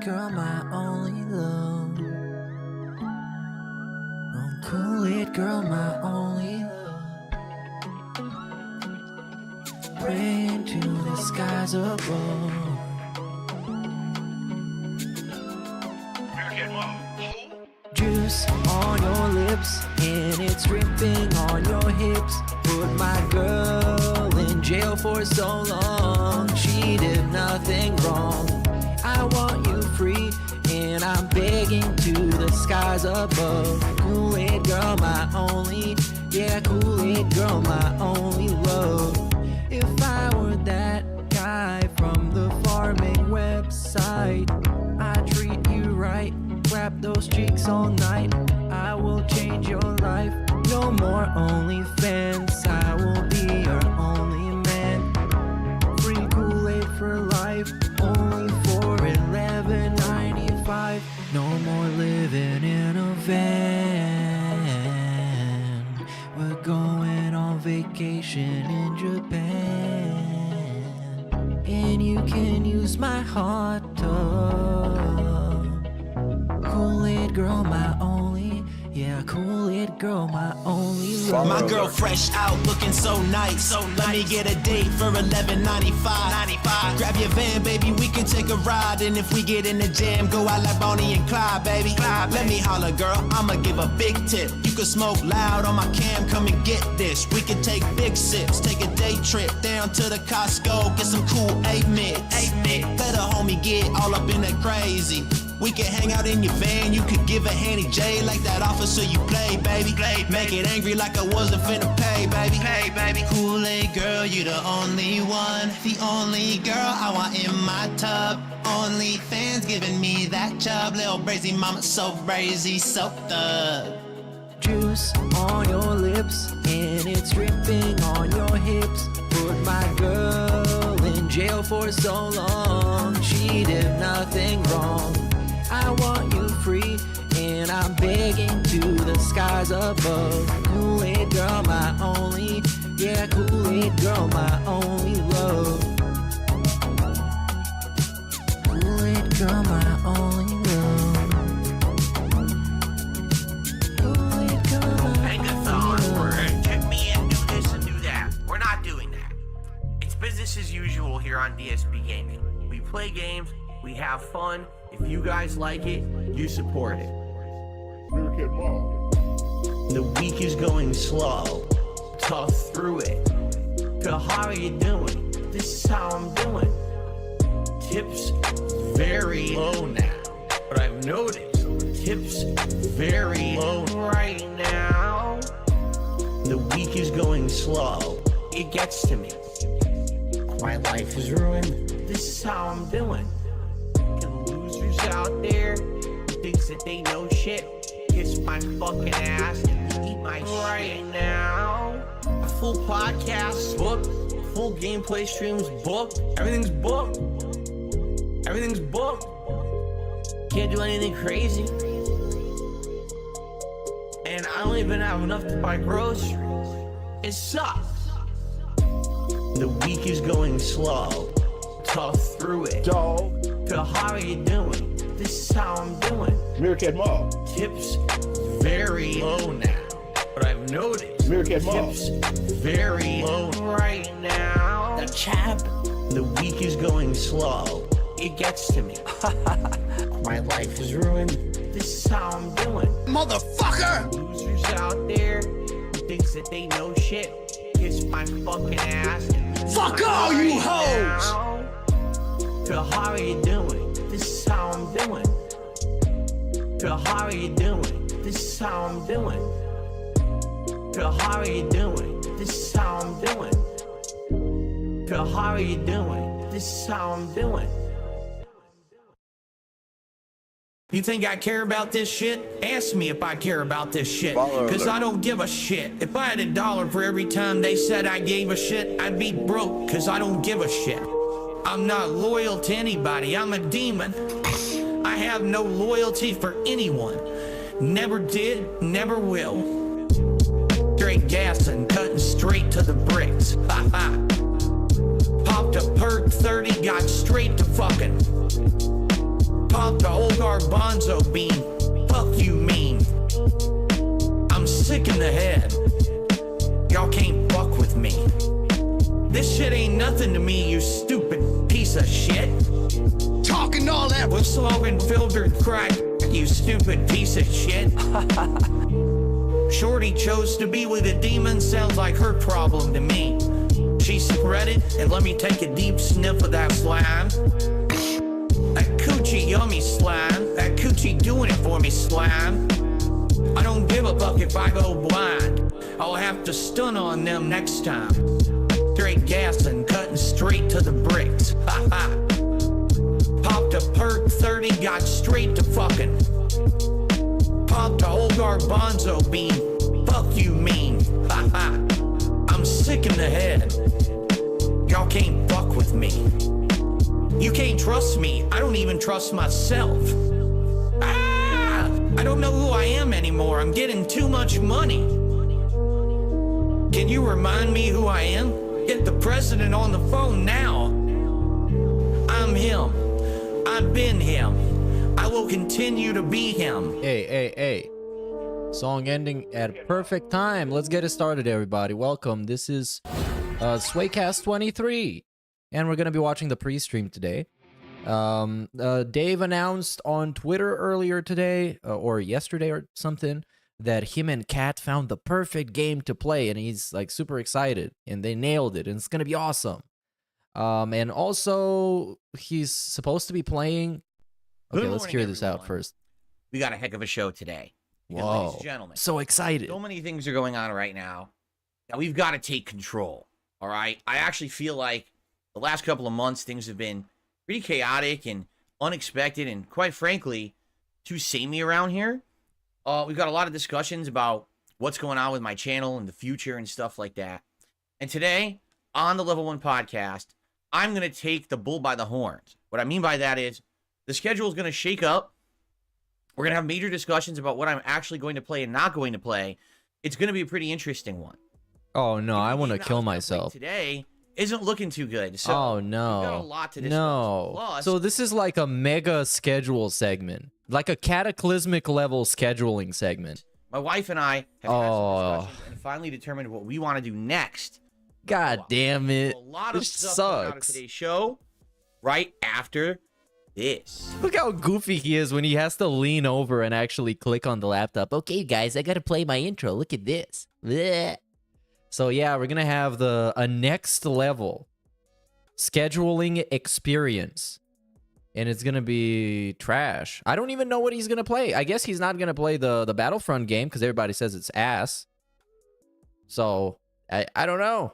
girl, my only love. Oh, Kool-Aid girl, my only love. Praying to the skies above. Juice on your lips and it's dripping on your hips. Put my girl in jail for so long. She did nothing wrong. I want you free and I'm begging to the skies above. Kool-Aid girl, my only, yeah, Kool-Aid girl, my only love. If I were that guy from the farming website, I'd treat you right. Wrap those cheeks all night. I will change your life. No more OnlyFans. I will be your only man. Free Kool-Aid for life. Only for $11.95. No more living in a van. We're going on vacation in Japan. And you can use my hot tub. Kool-Aid girl, my only, yeah, Kool-Aid girl, my only love. My girl fresh out, looking so nice. Let me get a date for $11.95. Grab your van, baby, we can take a ride. And if we get in the jam, go out like Bonnie and Clyde, baby. Let me holler, girl, I'ma give a big tip. You can smoke loud on my cam, come and get this. We can take big sips, take a day trip down to the Costco, get some cool 8 mix. Let a homie get all up in that crazy. We can hang out in your van, you could give a handy J like that officer you play, baby. Make it angry like I wasn't finna pay, baby. Kool-Aid girl, you the only one, the only girl I want in my tub. Only fans giving me that chub, little brazy mama, so brazy, so thug. Juice on your lips and it's dripping on your hips. Put my girl in jail for so long. She did nothing wrong. I want you free and I'm begging to the skies above. Kool-Aid girl, my only, yeah, Kool-Aid girl, my only love. Kool-Aid girl, my only love. Kool-Aid girl, my only love. Check me and do this and do that. We're not doing that. It's business as usual here on DSP Gaming. We play games, we have fun. If you guys like it, you support it. The week is going slow. Tough through it. So how are you doing? This is how I'm doing. Tips very low now. But I've noticed tips very low right now. The week is going slow. It gets to me. My life is ruined. This is how I'm doing. Losers out there who thinks that they know shit, kiss my fucking ass and eat my shit now. A full podcast booked, full gameplay streams booked, everything's booked. Everything's booked. Can't do anything crazy. And I don't even have enough to buy groceries. It sucks. The week is going slow. Tough through it. Dog. So how are you doing? This is how I'm doing. Meerkat Mall. Tips very low now. But I've noticed Meerkat Mall. tips very low right now. The chap. The week is going slow. It gets to me. My life is ruined. This is how I'm doing. Motherfucker! Losers out there who thinks that they know shit, kiss my fucking ass. Fuck all you hoes! So how are you doing? This is how I'm doing. So how are you doing? This is how I'm doing. So how are you doing? This is how I'm doing. So how are you doing? This is how I'm doing. You think I care about this shit? Ask me if I care about this shit. Cause I don't give a shit. If I had $1 for every time they said I gave a shit, I'd be broke cause I don't give a shit. I'm not loyal to anybody, I'm a demon. I have no loyalty for anyone. Never did, never will. Straight gas and cutting straight to the bricks. Ha ha. Popped a perk 30, got straight to fucking. Popped garbanzo bean. Fuck you mean. I'm sick in the head. Y'all can't fuck with me. This shit ain't nothing to me, you stupid piece of shit. Talking all that was smoking filtered crack, you stupid piece of shit. Shorty chose to be with a demon, sounds like her problem to me. She spread it and let me take a deep sniff of that slime. That coochie yummy slime, that coochie doing it for me slime. I don't give a fuck if I go blind. I'll have to stun on them next time. Straight gas and cutting straight to the bricks. Ha ha. Popped a perk 30, got straight to fucking. Popped a whole garbanzo bean. Fuck you mean. Ha ha. I'm sick in the head. Y'all can't fuck with me. You can't trust me. I don't even trust myself. Ah! I don't know who I am anymore. I'm getting too much money. Can you remind me who I am? Get the president on the phone now. I'm him. I've been him. I will continue to be him. Hey. Song ending at a perfect time. Let's get it started, everybody. Welcome. This is Swaycast 23. And we're going to be watching the pre-stream today. Dave announced on Twitter earlier today, or yesterday or something, that him and Kat found the perfect game to play, and he's like super excited, and they nailed it, and it's gonna be awesome. And also he's supposed to be playing. Okay, let's hear this out first. We got a heck of a show today. Because, Whoa, ladies and gentlemen, so excited. So many things are going on right now that we've got to take control. All right, I actually feel like the last couple of months things have been pretty chaotic and unexpected, and quite frankly, too samey around here. We've got a lot of discussions about what's going on with my channel and the future and stuff like that. And today, on the Level 1 podcast, I'm going to take the bull by the horns. What I mean by that is the schedule is going to shake up. We're going to have major discussions about what I'm actually going to play and not going to play. It's going to be a pretty interesting one. Oh, no, I want to kill myself. Today isn't looking too good. So oh, no. we've got a lot to discuss. No. Plus, so this is like a mega schedule segment. Like a cataclysmic level scheduling segment. my wife and I have had some discussions and finally determined what we want to do next. God damn it. A lot This of stuff coming out of sucks. today's show right after this. Look how goofy he is when he has to lean over and actually click on the laptop. Okay, guys, I gotta play my intro. Look at this. Blech. So yeah, we're gonna have a next level scheduling experience. And it's gonna be trash. I don't even know what he's gonna play. I guess he's not gonna play the Battlefront game because everybody says it's ass. So I don't know.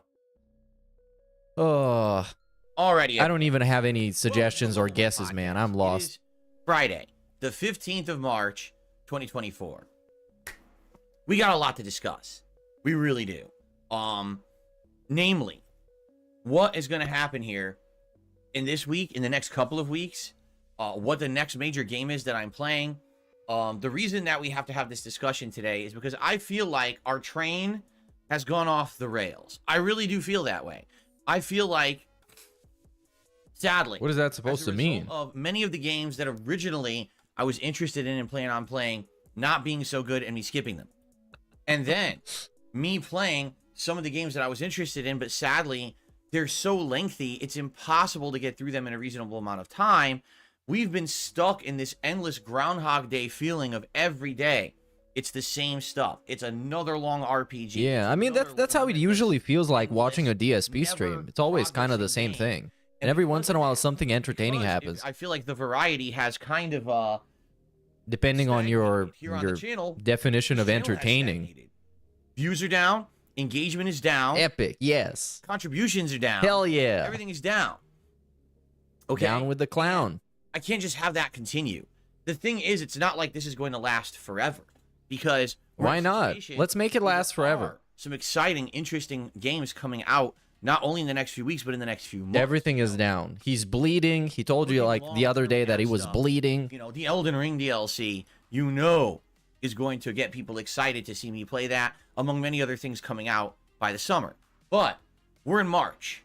Oh, Alrighty. I don't even have any suggestions or guesses, man. I'm It lost. is Friday, the 15th of March, 2024. We got a lot to discuss. We really do. Namely, what is going to happen here in this week, in the next couple of weeks, what the next major game is that I'm playing. The reason that we have to have this discussion today is because I feel like our train has gone off the rails. I really do feel that way. I feel like, sadly, What is that supposed to mean? of many of the games that originally I was interested in and plan on playing not being so good and me skipping them. And then me playing some of the games that I was interested in, but sadly, they're so lengthy, it's impossible to get through them in a reasonable amount of time. We've been stuck in this endless Groundhog Day feeling of every day. It's the same stuff. It's another long RPG. Yeah, I mean, that's how it usually feels like watching a DSP stream. It's always kind of the same thing. And every once in a while, something entertaining happens. I feel like the variety has kind of Depending on your here on the channel, definition of channel has entertaining. stagnated. Views are down, engagement is down, Epic, yes. contributions are down. Hell yeah. Everything is down. Okay. Down with the clown. I can't just have that continue. The thing is, it's not like this is going to last forever. Because we're Why in a not? situation Let's make it where last there forever. are some exciting, interesting games coming out, not only in the next few weeks, but in the next few months. Everything is down. He's bleeding. He told you like the other day that he was bleeding. You know, the Elden Ring DLC, you know, is going to get people excited to see me play that, among many other things coming out by the summer. But we're in March,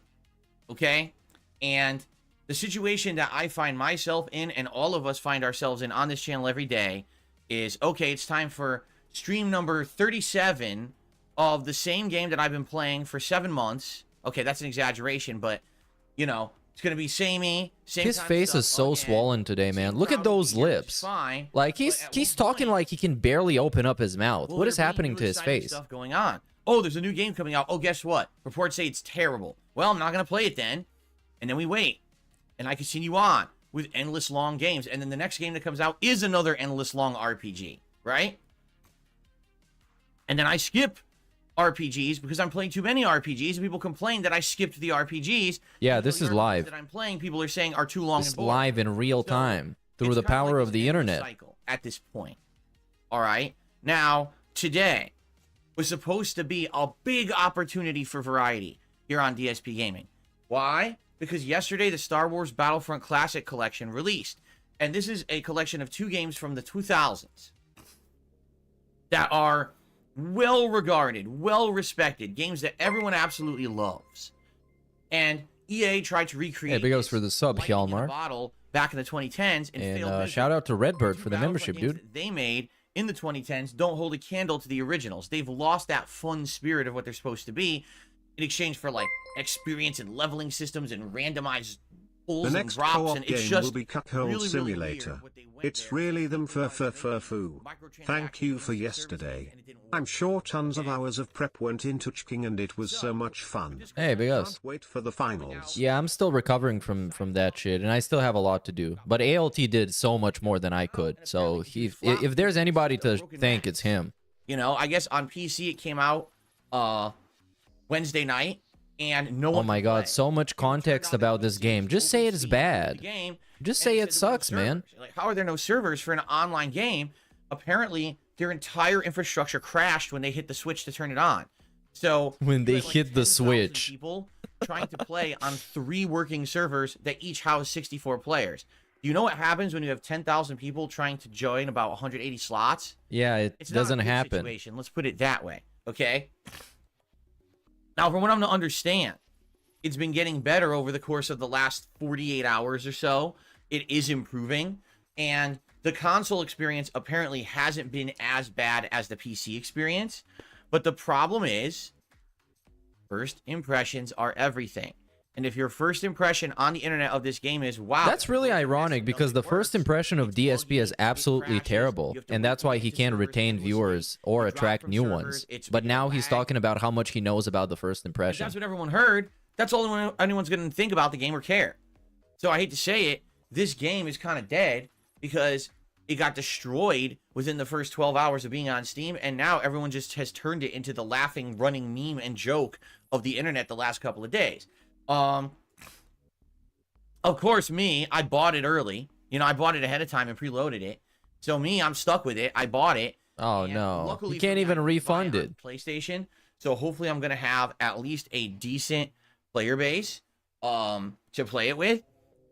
okay? And the situation that I find myself in and all of us find ourselves in on this channel every day is, okay, it's time for stream number 37 of the same game that I've been playing for 7 months. Okay, that's an exaggeration, but, you know, it's going to be samey, same His kind of face stuff is so again. swollen today, man. Same Look at problem those here, which is lips. fine, Like, but he's at he's one talking point- like he can barely open up his mouth. Well, What is there being happening new to his exciting face? Stuff going on. Oh, there's a new game coming out. Oh, guess what? Reports say it's terrible. Well, I'm not going to play it then. And then we wait. And I continue on with endless long games. And then the next game that comes out is another endless long RPG, right? And then I skip RPGs because I'm playing too many RPGs, and people complain that I skipped the RPGs. Yeah, even this though is the RPGs live. that I'm playing, people are saying are too long It's and boring. live in real So, time through it's the kinda power like of this the endless internet. cycle at this point. All right. Now, today was supposed to be a big opportunity for variety here on DSP Gaming. Why? Because yesterday the Star Wars Battlefront Classic Collection released. And this is a collection of 2 games from the 2000s that are well regarded, well respected, games that everyone absolutely loves. And EA tried to recreate Hey, big ups this for the sub, lightning in a Hjalmar. bottle back in the 2010s and failed And miserably. shout out to Redbird Two for the Battlefront membership, games dude. that they made in the 2010s don't hold a candle to the originals. They've lost that fun spirit of what they're supposed to be in exchange for like experience and leveling systems and randomized pulls The and next drops, co-op and it's game just will be Cuckold really, really Simulator. weird what they went It's there. really them They foo. Thank you for microtransactions, yesterday. and it didn't work. I'm sure tons of hours of prep went into checking and it was so much fun. Hey, big ups. Can't wait for the finals. Yeah, I'm still recovering from that shit, and I still have a lot to do. But ALT did so much more than I could. So if there's anybody to thank, it's him. You know, I guess on PC it came out Wednesday night, and no one. Oh my could god, play. so much context about this game. Just say it's bad. Just say it sucks, man. Like, how are there no servers for an online game? Apparently, their entire infrastructure crashed when they hit the switch to turn it on. So When you they had, hit the 10,000 switch. people trying to play on 3 working servers that each house 64 players. Do you know what happens when you have 10,000 people trying to join about 180 slots? Yeah, it It's not a doesn't good happen. situation. Let's put it that way, okay? Now, from what I'm to understand, it's been getting better over the course of the last 48 hours or so. It is improving, and the console experience apparently hasn't been as bad as the PC experience. But the problem is, first impressions are everything. And if your first impression on the internet of this game is, wow. That's really ironic because the first impression of DSP is absolutely terrible, and that's why he can't retain viewers or attract new ones. But now he's talking about how much he knows about the first If impression. that's what everyone heard, that's all anyone's going to think about the game or care. So I hate to say it, this game is kind of dead because it got destroyed within the first 12 hours of being on Steam, and now everyone just has turned it into the laughing, running meme and joke of the internet the last couple of days. Of course, I bought it early. You know, I bought it ahead of time and preloaded it. So I'm stuck with it. I bought it. Oh and no, luckily you for can't me, I even can buy refund on it. PlayStation. So hopefully I'm gonna have at least a decent player base to play it with.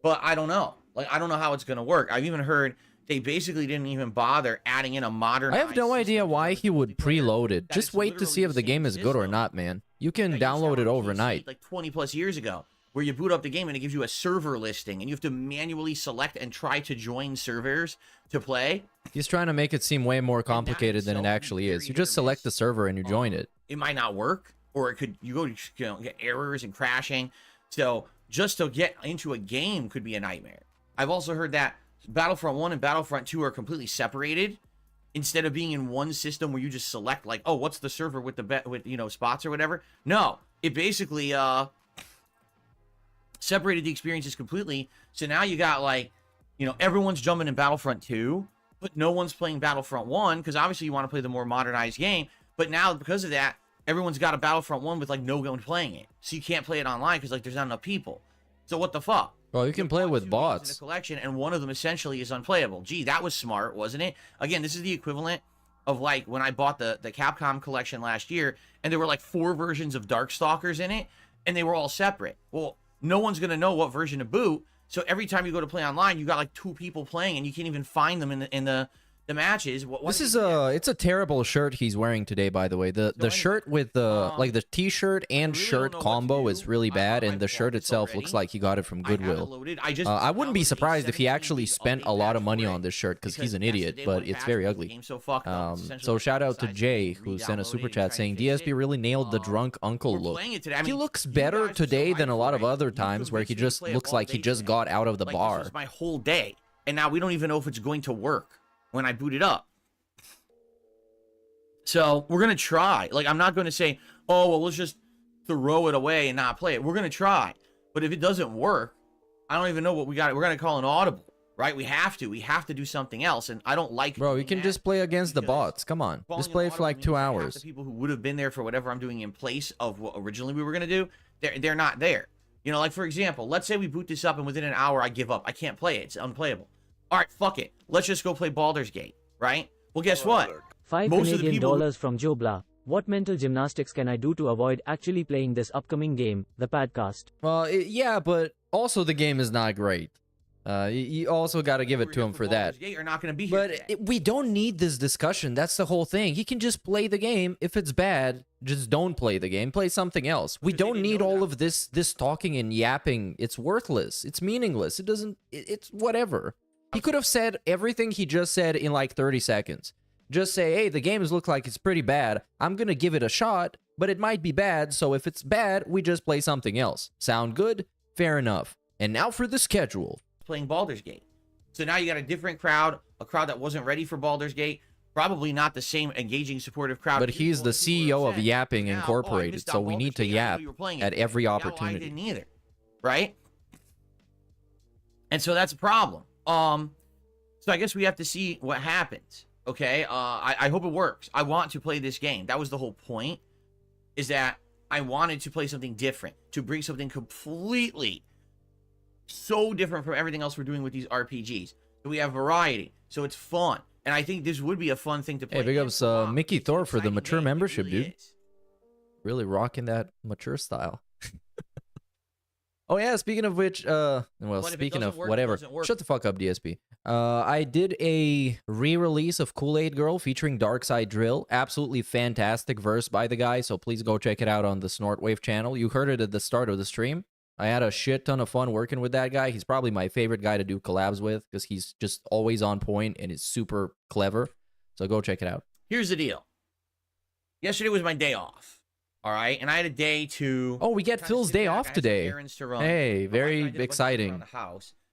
But I don't know. Like, I don't know how it's gonna work. I've even heard they basically didn't even bother adding in a modern. I have no idea why he would preload it. Just wait to see if the game is good or not, man. You can download it overnight. Like 20 plus years ago, where you boot up the game and it gives you a server listing, and you have to manually select and try to join servers to play. He's trying to make it seem way more complicated than it itself actually is is. very You just hit or select miss. the server and you join it. It might not work, or it could get errors and crashing. So just to get into a game could be a nightmare. I've also heard that Battlefront 1 and Battlefront 2 are completely separated instead of being in one system where you just select like, oh, what's the server with the spots or whatever. No, it basically separated the experiences completely. So now you got like, everyone's jumping in Battlefront 2, but no one's playing Battlefront 1 because obviously you want to play the more modernized game. But now because of that, everyone's got a Battlefront 1 with like no one playing it. So you can't play it online because like there's not enough people. So what the fuck? Well, you can play with In bots. the collection, and one of them essentially is unplayable. Gee, that was smart, wasn't it? Again, this is the equivalent of like when I bought the Capcom collection last year, and there were like 4 versions of Darkstalkers in it, and they were all separate. Well, no one's gonna know what version to boot, so every time you go to play online, you got like 2 people playing, and you can't even find them in the matches. This is it's a terrible shirt he's wearing today, by the way. The shirt with the like the t-shirt and shirt combo is really bad, and the shirt itself looks like he got it from Goodwill. I wouldn't be surprised if he actually spent a lot of money on this shirt because he's an idiot, but it's very ugly. So shout out to Jay who sent a super chat saying DSP really nailed the drunk uncle look. He looks better today than a lot of other times where he just looks like he just got out of the bar. This was my whole day, and now we don't even know if it's going to work when I boot it up. So we're gonna try. Like, I'm not gonna say, oh well, let's just throw it away and not play it. We're gonna try, but if it doesn't work, I don't even know what we got. We're gonna call an audible, right? We have to do something else, and I don't like. Bro, you can just play against the bots. Come on, just play for like 2 hours. The people who would have been there for whatever I'm doing in place of what originally we were gonna do, they're not there. You know, like for example, let's say we boot this up and within an hour I give up. I can't play it. It's unplayable. All right, fuck it. Let's just go play Baldur's Gate, right? Well, guess what? $5 Canadian from Jobla. What mental gymnastics can I do to avoid actually playing this upcoming game, the Padcast? Well, yeah, but also the game is not great. You also got to give it to him for that. You're not going to be here but we don't need this discussion. That's the whole thing. He can just play the game. If it's bad, just don't play the game. Play something else. We don't need all of this talking and yapping. It's worthless. It's meaningless. It doesn't. It's whatever. He could have said everything he just said in like 30 seconds. Just say, hey, the games look like it's pretty bad. I'm going to give it a shot, but it might be bad. So if it's bad, we just play something else. Sound good? Fair enough. And now for the schedule. Playing Baldur's Gate. So now you got a different crowd, a crowd that wasn't ready for Baldur's Gate. Probably not the same engaging, supportive crowd. But he's the CEO of Yapping Incorporated, so we need to yap at every opportunity. I didn't either, right? And so that's a problem. So I guess we have to see what happens. Okay, I hope it works. I want to play this game. That was the whole point, is that I wanted to play something different, to bring something completely so different from everything else we're doing with these RPGs. So we have variety, so it's fun. And I think this would be a fun thing to play. Hey, big ups Mickey Thor for the mature membership, dude. Really rocking that mature style. Oh yeah, speaking of which, well, speaking of whatever, shut the fuck up, DSP. I did a re-release of Kool-Aid Girl featuring Darkside Drill. Absolutely fantastic verse by the guy, so please go check it out on the SNORTWAVE channel. You heard it at the start of the stream. I had a shit ton of fun working with that guy. He's probably my favorite guy to do collabs with because he's just always on point and is super clever. So go check it out. Here's the deal. Yesterday was my day off. All right, and I had a day to... Oh, we get Phil's day off today. Hey, very exciting,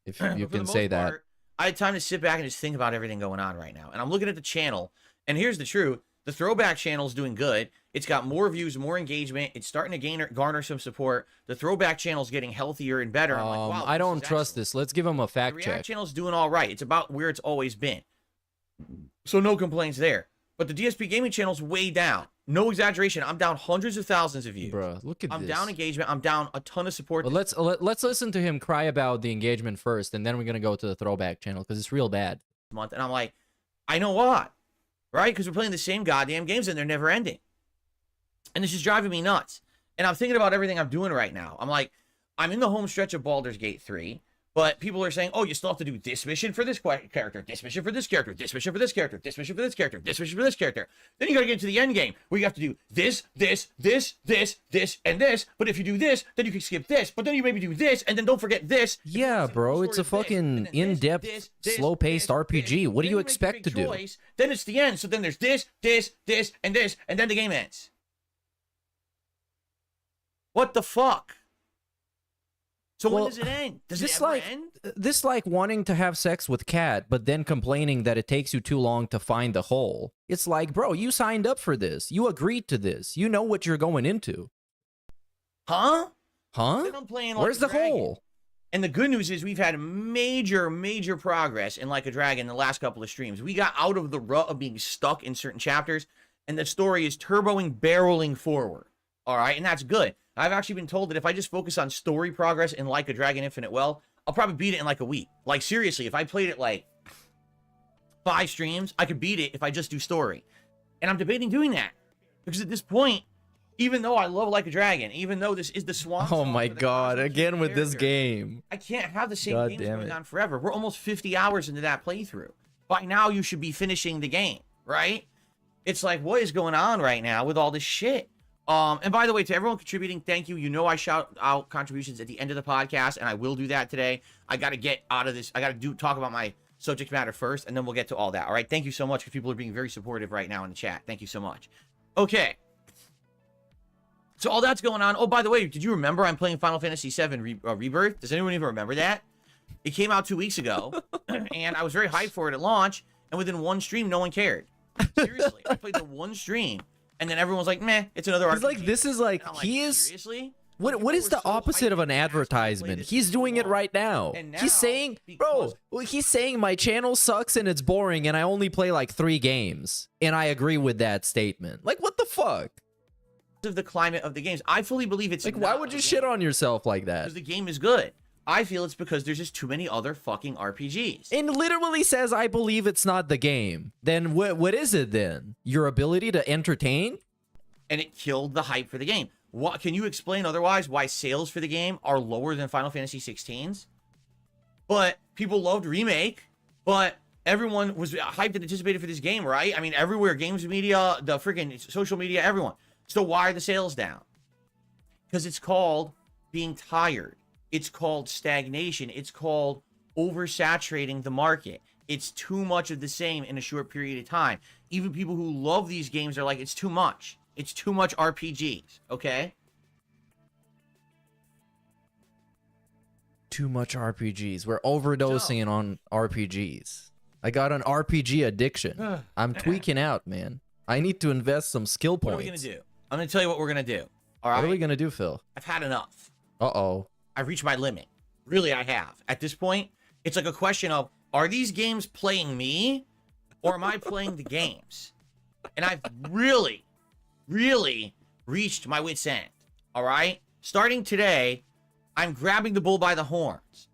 if you can say that. I had time to sit back and just think about everything going on right now. And I'm looking at the channel, and here's the truth. The throwback channel is doing good. It's got more views, more engagement. It's starting to garner some support. The throwback channel is getting healthier and better. I'm like, wow, I don't trust this. Let's give him a fact check. The React channel's doing all right. It's about where it's always been. So no complaints there. But the DSP Gaming channel's way down. No exaggeration. I'm down hundreds of thousands of views. Bruh, look at this. I'm down engagement. I'm down a ton of support. But let's listen to him cry about the engagement first, and then we're gonna go to the throwback channel because it's real bad. And I'm like, I know what, right? Because we're playing the same goddamn games and they're never ending, and this is driving me nuts. And I'm thinking about everything I'm doing right now. I'm like, I'm in the home stretch of Baldur's Gate 3. But people are saying, oh, you still have to do this mission for this character, this mission for this character, this mission for this character, this mission for this character, this mission for this character. Then you got to get into the end game where you have to do this, this, this, this, this, and this. But if you do this, then you can skip this. But then you maybe do this, and then don't forget this. Yeah, bro, it's a fucking in-depth, slow-paced RPG. What do you expect to do? Then it's the end. So then there's this, this, this, and this, and then the game ends. What the fuck? So when does it end? Does it ever end? This like wanting to have sex with Cat, but then complaining that it takes you too long to find the hole. It's like, bro, you signed up for this. You agreed to this. You know what you're going into. Huh? Huh? Then I'm playing Like Where's a the Dragon. hole? And the good news is we've had major progress in Like a Dragon the last couple of streams. We got out of the rut of being stuck in certain chapters, and the story is turboing, barreling forward. All right, and that's good. I've actually been told that if I just focus on story progress in Like a Dragon Infinite Well, I'll probably beat it in like a week. Like, seriously, if I played it like 5 streams, I could beat it if I just do story. And I'm debating doing that. Because at this point, even though I love Like a Dragon, even though this is the swan Oh song my for the god, cosmic again with this character, game. I can't have the same God games damn going it. on forever. We're almost 50 hours into that playthrough. by now you should be finishing the game, right? It's like, what is going on right now with all this shit? And by the way, to everyone contributing, thank you. You know I shout out contributions at the end of the podcast, and I will do that today. I got to get out of this. I got to talk about my subject matter first, and then we'll get to all that. All right, thank you so much, because people are being very supportive right now in the chat. Thank you so much. Okay. So all that's going on. Oh, by the way, did you remember I'm playing Final Fantasy VII Rebirth? Does anyone even remember that? It came out 2 weeks ago, and I was very hyped for it at launch, and within one stream, no one cared. Seriously, I played the one stream, and then everyone was like, meh, it's another RPG. He's like, this is like, he is... Seriously? What is the opposite of an advertisement? He's doing it right now. He's saying, bro, he's saying my channel sucks and it's boring and I only play like 3 games. And I agree with that statement. Like, what the fuck? Of the climate of the games, I fully believe it's like, why would you shit on yourself like that? Because the game is good. I feel it's because there's just too many other fucking RPGs. And literally says, I believe it's not the game. Then what is it then? Your ability to entertain? And it killed the hype for the game. What can you explain otherwise why sales for the game are lower than Final Fantasy 16's? But people loved Remake, but everyone was hyped and anticipated for this game, right? I mean, everywhere, games media, the freaking social media, everyone. So why are the sales down? Because it's called being tired. It's called stagnation. It's called oversaturating the market. It's too much of the same in a short period of time. Even people who love these games are like, it's too much. It's too much RPGs, okay? Too much RPGs. We're overdosing on RPGs. I got an RPG addiction. I'm tweaking out, man. I need to invest some skill points. What are we going to do? I'm going to tell you what we're going to do. All right? What are we going to do, Phil? I've had enough. Uh-oh. I've reached my limit. Really, I have. At this point, it's like a question of, are these games playing me or am I playing the games? And I've really reached my wit's end. All right? Starting today, I'm grabbing the bull by the horns.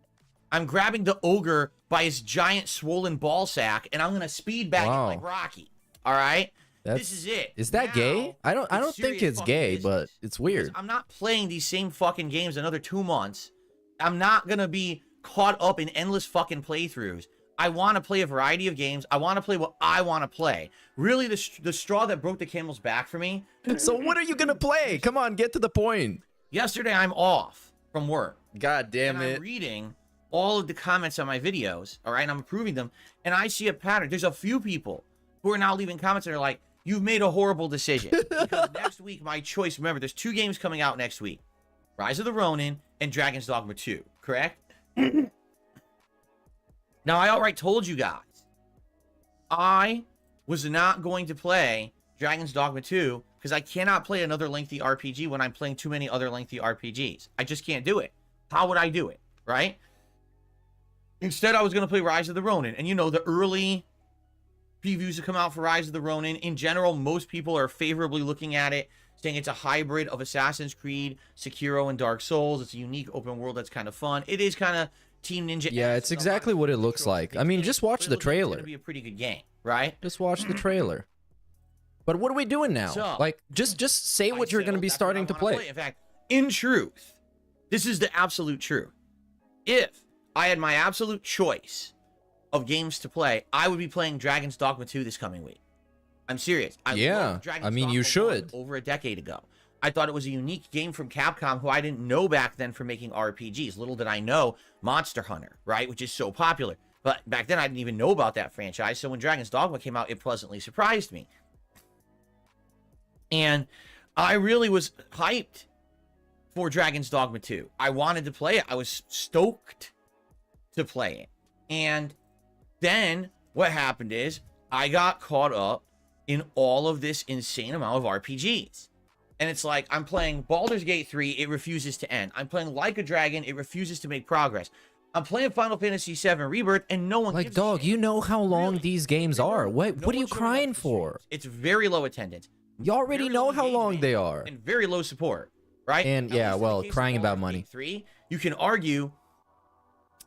I'm grabbing the ogre by his giant swollen ball sack, and I'm going to speed back in like Rocky. All right? This is it. Is that gay? I don't think it's gay, but it's weird. I'm not playing these same fucking games another 2 months. I'm not going to be caught up in endless fucking playthroughs. I want to play a variety of games. I want to play what I want to play. Really, the straw that broke the camel's back for me. So what are you going to play? Come on, get to the point. Yesterday, I'm off from work. God damn it. I'm reading all of the comments on my videos, all right, and I'm approving them, and I see a pattern. There's a few people who are now leaving comments that are like, you've made a horrible decision. Because next week, my choice, remember, there's 2 games coming out next week. Rise of the Ronin and Dragon's Dogma 2, correct? Now, I outright told you guys, I was not going to play Dragon's Dogma 2 because I cannot play another lengthy RPG when I'm playing too many other lengthy RPGs. I just can't do it. How would I do it, right? Instead, I was going to play Rise of the Ronin. And, you know, the early previews that come out for Rise of the Ronin, in general, most people are favorably looking at it, saying it's a hybrid of Assassin's Creed, Sekiro, and Dark Souls. It's a unique open world that's kind of fun. It is kind of Team Ninja. Yeah, it's exactly what it looks like. I mean, just watch the trailer. It's going to be a pretty good game, right? Just watch the trailer. But what are we doing now? So, like, just say what you're going to be starting to play. In fact, in truth, this is the absolute truth. If I had my absolute choice of games to play, I would be playing Dragon's Dogma 2 this coming week. I'm serious. I mean, you should. Over a decade ago. I thought it was a unique game from Capcom, who I didn't know back then for making RPGs. Little did I know Monster Hunter, right, which is so popular. But back then, I didn't even know about that franchise. So when Dragon's Dogma came out, it pleasantly surprised me. And I really was hyped for Dragon's Dogma 2. I wanted to play it. I was stoked to play it. And then what happened is I got caught up in all of this insane amount of RPGs. And it's like, I'm playing Baldur's Gate 3, it refuses to end. I'm playing Like a Dragon, it refuses to make progress. I'm playing Final Fantasy VII Rebirth, and no one like, gives a dog, shit. you know how long these games are. What are you crying for? It's very low attendance. You already know how long they are. And very low support, right? And yeah, well, crying about money. 3, you can argue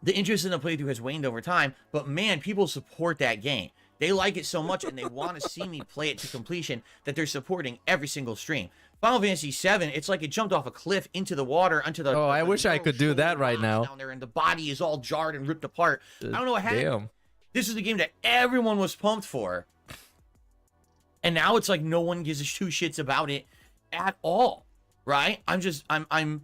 the interest in the playthrough has waned over time, but man, people support that game. They like it so much, and they want to see me play it to completion that they're supporting every single stream. Final Fantasy VII, it's like it jumped off a cliff into the water, onto the... Oh, I wish I could do that right now. Down there, and the body is all jarred and ripped apart. I don't know what happened. Damn. This is the game that everyone was pumped for. And now it's like no one gives a two shits about it at all, right? I'm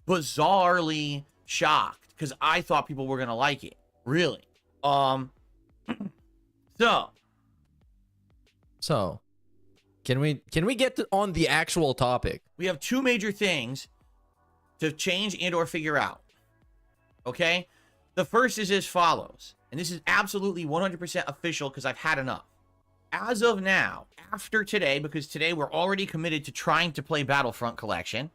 bizarrely shocked because I thought people were gonna like it. Really. So, can we get on the actual topic? We have two major things to change and or figure out. Okay? The first is as follows, and this is absolutely 100% official because I've had enough. As of now, after today, because today we're already committed to trying to play Battlefront Collection,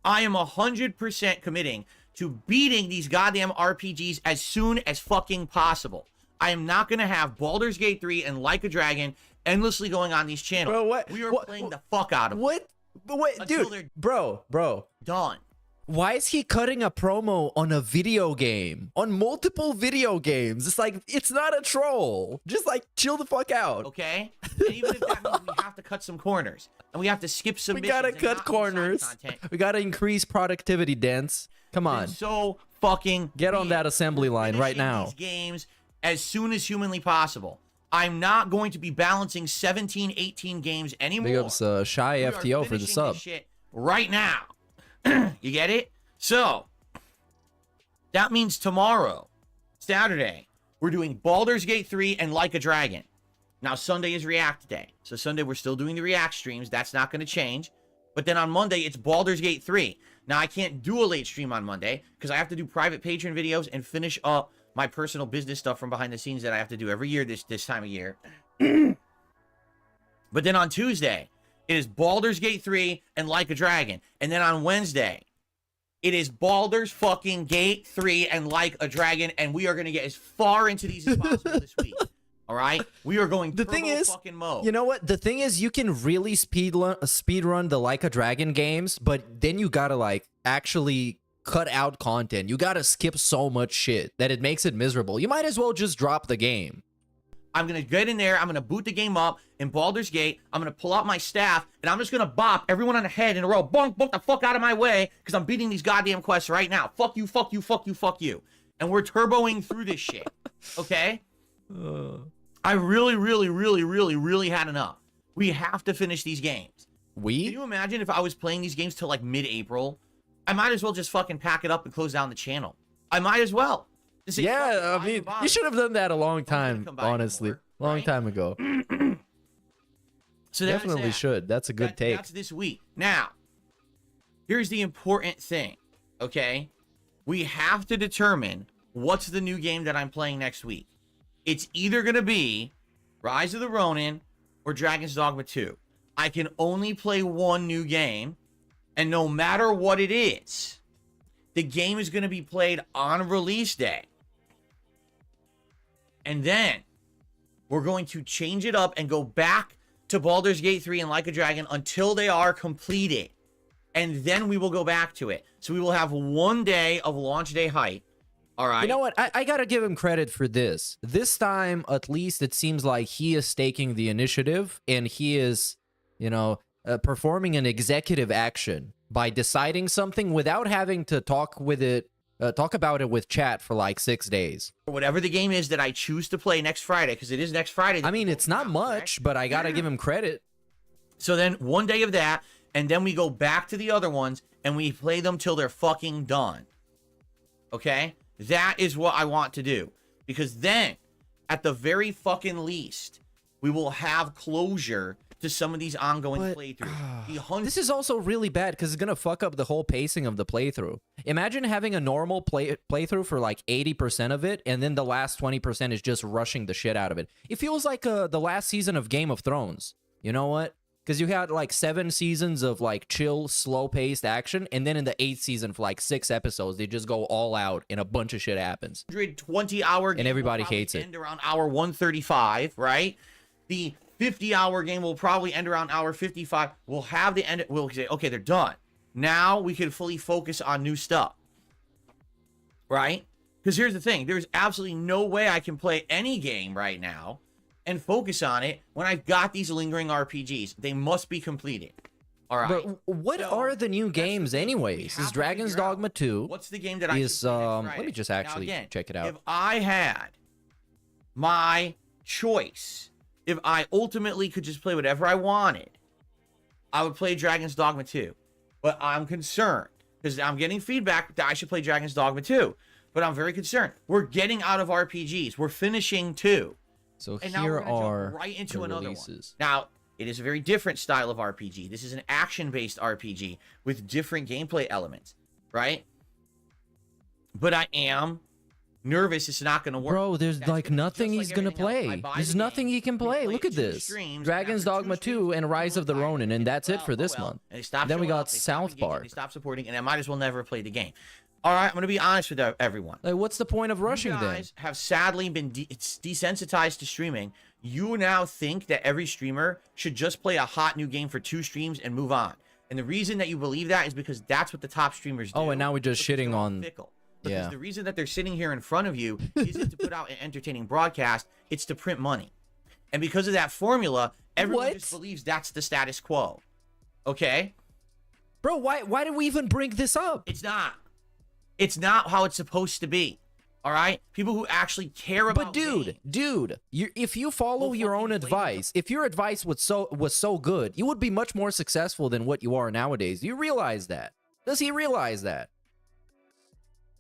I am 100% committing to beating these goddamn RPGs as soon as fucking possible. I am not going to have Baldur's Gate 3 and Like a Dragon endlessly going on these channels. Bro, what? We are playing the fuck out of them. What? Until Dude, they're bro. done. Why is he cutting a promo on a video game? On multiple video games? It's like, it's not a troll. Just like, chill the fuck out. Okay? And even if that means we have to cut some corners, and we have to skip some We gotta cut corners. We gotta increase productivity, Dents. Come on. So fucking Get on that assembly line right finishing now. These games as soon as humanly possible. I'm not going to be balancing 17, 18 games anymore. Big ups Shy We are FTO for the finishing sub. this shit right now. You get it? So, that means tomorrow, Saturday, we're doing Baldur's Gate 3 and Like a Dragon. Now, Sunday is React Day. So, Sunday, we're still doing the React streams. That's not going to change. But then on Monday, it's Baldur's Gate 3. Now, I can't do a late stream on Monday because I have to do private patron videos and finish up my personal business stuff from behind the scenes that I have to do every year this time of year. But then on Tuesday, it is Baldur's Gate 3 and Like a Dragon. And then on Wednesday, it is Baldur's fucking Gate 3 and Like a Dragon. And we are going to get as far into these as possible this week. All right? We are going The thing is, fucking mode. you know what? The thing is, you can really speed run the Like a Dragon games, but then you gotta like actually cut out content. You gotta skip so much shit that it makes it miserable. You might as well just drop the game. I'm going to get in there. I'm going to boot the game up in Baldur's Gate. I'm going to pull out my staff, and I'm just going to bop everyone on the head in a row. Bonk, bonk the fuck out of my way, because I'm beating these goddamn quests right now. Fuck you, fuck you, fuck you, fuck you. And we're turboing through this shit. Okay? I really had enough. We have to finish these games. Can you imagine if I was playing these games till like mid-April? I might as well just fucking pack it up and close down the channel. I might as well. Just say, Yeah, I mean, you should have done that a long time, come by honestly. anymore, Long right? time ago. So that's Definitely that. should. That's a good take. That's this week. Now, here's the important thing, okay? We have to determine what's the new game that I'm playing next week. It's either going to be Rise of the Ronin or Dragon's Dogma 2. I can only play one new game, and no matter what it is, the game is going to be played on release day. And then we're going to change it up and go back to Baldur's Gate 3 and Like a Dragon until they are completed. And then we will go back to it. So we will have 1 day of launch day hype. All right. You know what? I gotta give him credit for this. This time, at least, it seems like he is taking the initiative and he is, you know, performing an executive action by deciding something without having to talk about it with chat for like 6 days. Whatever the game is that I choose to play next Friday, because it is next Friday. I mean, it's not much, but I gotta give him credit. So then 1 day of that, and then we go back to the other ones, and we play them till they're fucking done. Okay? That is what I want to do. Because then, at the very fucking least, we will have closure to some of these ongoing playthroughs. This is also really bad because it's gonna fuck up the whole pacing of the playthrough. Imagine having a normal playthrough for like 80% of it, and then the last 20% is just rushing the shit out of it. It feels like the last season of Game of Thrones. You know what? Because you had like 7 seasons of like chill, slow-paced action, and then in the 8th season for like 6 episodes, they just go all out and a bunch of shit happens. 120-hour game and everybody will hates it. end around hour 135, right? The 50-hour game will probably end around hour 55. We'll have the end. We'll say, okay, they're done. Now we can fully focus on new stuff, right? Because here's the thing: there's absolutely no way I can play any game right now and focus on it when I've got these lingering RPGs. They must be completed. All right. But what are the new games anyways? Is Dragon's Dogma 2? What's the game that I is can play next Friday? let me just Now, actually again, check it out. If I had my choice. If I ultimately could just play whatever I wanted, I would play Dragon's Dogma 2. But I'm concerned because I'm getting feedback that I should play Dragon's Dogma 2. But I'm very concerned. We're getting out of RPGs. We're finishing 2. So And now here we're gonna are jump right into the another releases. one. Now, it is a very different style of RPG. This is an action-based RPG with different gameplay elements, right? But I am nervous it's not going to work. Bro, there's That's like gonna be nothing just he's like gonna everything else. I play. buy There's the nothing game, he can we play. play Look at 2 this. streams, Dragon's and after 2 Dogma 2 streams, and Rise of the people Ronin, and that's it for this well, month. and they stopped Then we showing got up, they stopped South engaging, Park. They stopped supporting, and I might as well never play the game. All right, I'm going to be honest with everyone. Like, what's the point of rushing You then? guys have sadly been desensitized to streaming. You now think that every streamer should just play a hot new game for 2 streams and move on. And the reason that you believe that is because that's what the top streamers do. Oh, and now we're just because shitting they're all on. fickle. Because Yeah. the reason that they're sitting here in front of you isn't to put out an entertaining broadcast, it's to print money. And because of that formula, everyone What? just believes that's the status quo. Okay? Bro, why did we even bring this up? It's not. It's not how it's supposed to be. All right? People who actually care about But dude, if you follow Well, your own fucking blame advice, if your advice was so good, you would be much more successful than what you are nowadays. Do you realize that? Does he realize that?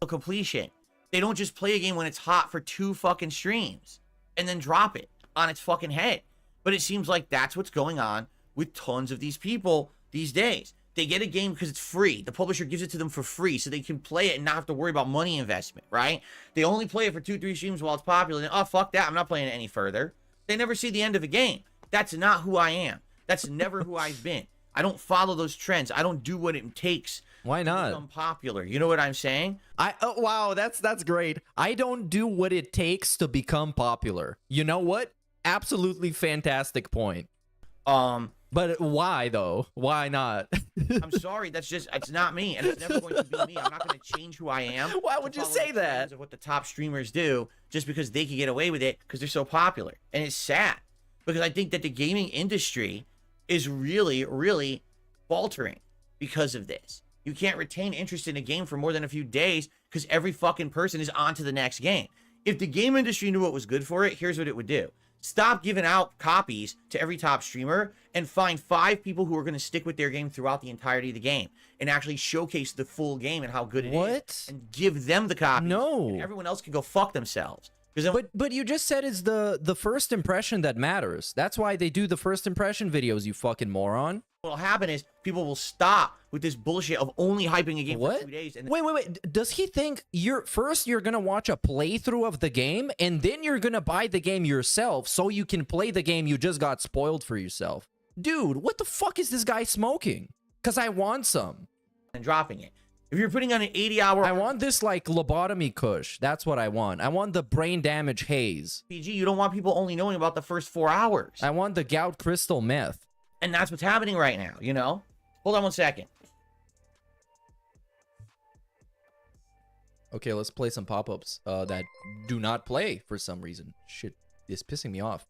completion. They don't just play a game when it's hot for 2 fucking streams and then drop it on its fucking head. But it seems like that's what's going on with tons of these people these days. They get a game because it's free. The publisher gives it to them for free so they can play it and not have to worry about money investment, right? They only play it for 2-3 streams while it's popular. And, oh, fuck that. I'm not playing it any further. They never see the end of a game. That's not who I am. That's never who I've been. I don't follow those trends. I don't do what it takes Why to not? become popular. You know what I'm saying? Wow, that's great. I don't do what it takes to become popular. You know what? Absolutely fantastic point. But why though? Why not? I'm sorry, it's not me, and it's never going to be me. I'm not going to change who I am. Why to would you follow say the that? trends Of what the top streamers do, just because they can get away with it because they're so popular, and it's sad because I think that the gaming industry is really, really faltering because of this. You can't retain interest in a game for more than a few days because every fucking person is on to the next game. If the game industry knew what was good for it, here's what it would do. Stop giving out copies to every top streamer and find 5 people who are going to stick with their game throughout the entirety of the game and actually showcase the full game and how good it is. What? And give them the copies. No. And everyone else can go fuck themselves. But you just said it's the first impression that matters. That's why they do the first impression videos, you fucking moron. What will happen is people will stop with this bullshit of only hyping a game for 2 days. And Wait. Does he think you're gonna watch a playthrough of the game and then you're gonna buy the game yourself so you can play the game you just got spoiled for yourself? Dude, what the fuck is this guy smoking? Cause I want some. and dropping it. If you're putting on an 80-hour I want this like lobotomy kush. That's what I want. I want the brain damage haze. RPG, you don't want people only knowing about the first 4 hours. I want the gout crystal meth. And that's what's happening right now, you know? Hold on one second. Okay, let's play some pop-ups that do not play for some reason. Shit, it's pissing me off.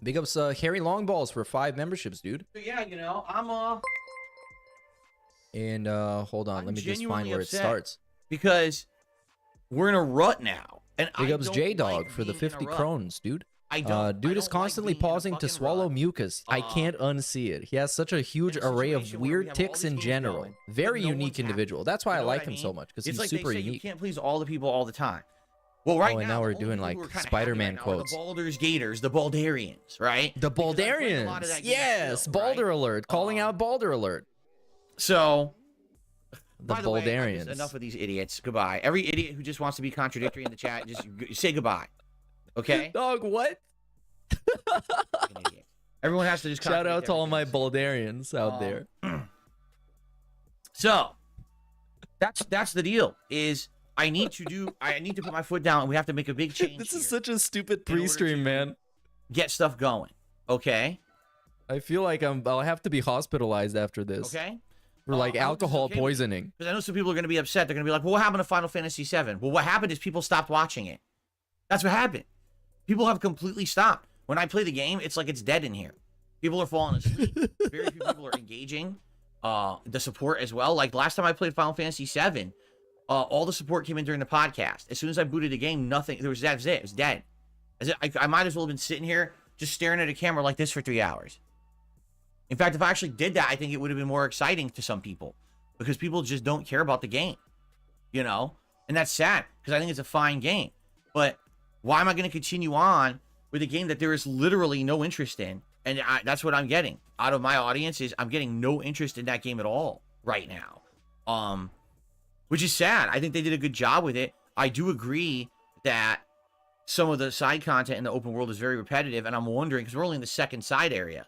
Big ups Harry Longballs for 5 memberships, dude. So yeah, you know, And hold on, I'm let me just find genuinely where upset. it starts. because we're in a rut now. And Big I ups don't J-Dog like for the being in a 50 rut. crones, dude. I don't. Dude I is don't constantly like being in a pausing to fucking swallow rut. mucus. I can't unsee it. He has such a huge In a array of situation where we weird have all ticks these in games general. going, Very but no unique one's happy. individual. That's why You I know like what him mean? so much, because It's he's like super they say unique. You can't please all the people all the time. Well, right Oh, and now the we're only doing, people like, who are kinda happy Spider-Man right now are quotes. The Baldur's Gators, the Baldarians, right? The Because I'm playing a lot of Baldarians. that game Yes, still, Balder right? alert. Calling out Balder alert. So, The by the way, Baldarians. enough of these idiots. Goodbye. Every idiot who just wants to be contradictory in the chat, just say goodbye. Okay? Dog, what? Fucking idiot. Everyone has to just Shout out contradict to all my everything. Baldarians out there. So, that's the deal. Is I need to put my foot down, and we have to make a big change. This is here such a stupid in order pre-stream, to man. Get stuff going. Okay? I feel like I'll have to be hospitalized after this. Okay? For like I hope this is alcohol okay with you. poisoning. Because I know some people are going to be upset. They're going to be like, well, what happened to Final Fantasy VII? Well, what happened is people stopped watching it. That's what happened. People have completely stopped. When I play the game, it's like it's dead in here. People are falling asleep. Very few people are engaging. The support as well. Like last time I played Final Fantasy VII, all the support came in during the podcast. As soon as I booted the game, nothing. That was it. It was dead. I might as well have been sitting here just staring at a camera like this for 3 hours. In fact, if I actually did that, I think it would have been more exciting to some people because people just don't care about the game, you know? And that's sad because I think it's a fine game. But why am I going to continue on with a game that there is literally no interest in? And that's what I'm getting out of my audience is I'm getting no interest in that game at all right now. Which is sad. I think they did a good job with it. I do agree that some of the side content in the open world is very repetitive, and I'm wondering, because we're only in the second side area.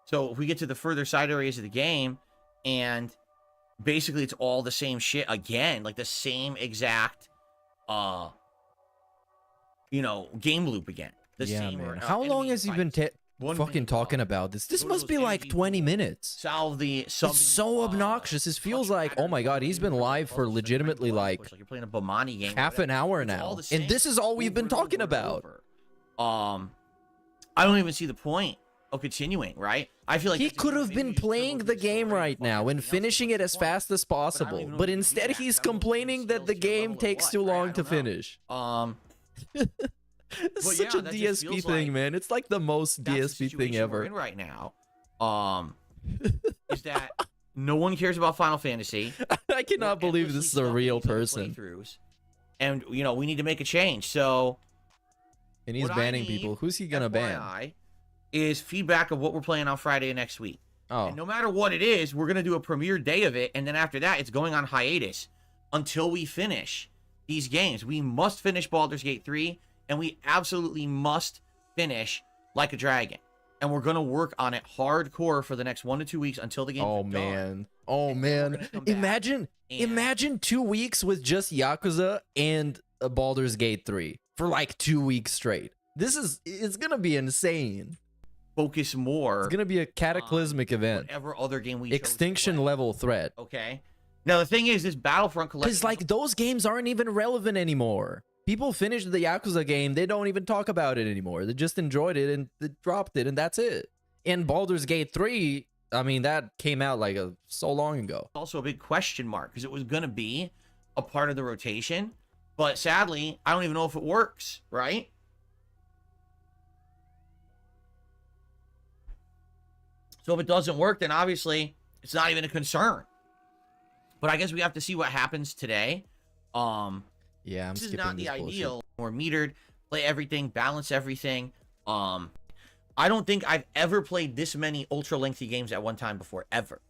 So if we get to the further side areas of the game, and basically it's all the same shit again, like the same exact, you know, game loop again. The Yeah, same. man. How long has he been fucking talking about this? This must be like 20 minutes. Solve the It's so obnoxious. It feels like, oh my god, he's been live for legitimately like you're playing a Bomani game. half an hour now, and this is all we've been talking about. I don't even see the point of continuing, right? I feel like He could have been playing the game right now and finishing it as fast as possible, but instead he's complaining that the game takes too long to finish. It's such a DSP thing, man. It's like the most DSP thing ever. We're in right now, is that no one cares about Final Fantasy. I cannot believe this is a real person. And you know we need to make a change. So, And he's banning people. Who's he gonna ban? Is feedback of what we're playing on Friday of next week. Oh, And no matter what it is, we're gonna do a premiere day of it, and then after that, it's going on hiatus until we finish these games. We must finish Baldur's Gate 3. And we absolutely must finish Like a Dragon. And we're going to work on it hardcore for the next 1 to 2 weeks until the game is done. man. Oh, man. Imagine 2 weeks with just Yakuza and Baldur's Gate 3 for like 2 weeks straight. It's going to be insane. Focus more. It's going to be a cataclysmic event. Whatever other game we Extinction level threat. Okay. Now, the thing is, this Battlefront collection... Because, like, those games aren't even relevant anymore. People finished the Yakuza game, they don't even talk about it anymore. They just enjoyed it and they dropped it, and that's it. And Baldur's Gate 3, I mean, that came out like so long ago. Also a big question mark, because it was going to be a part of the rotation. But sadly, I don't even know if it works, right? So if it doesn't work, then obviously it's not even a concern. But I guess we have to see what happens today. Yeah, I'm this is skipping not the this bullshit. ideal. More metered, play everything, balance everything. I don't think I've ever played this many ultra lengthy games at one time before. Ever.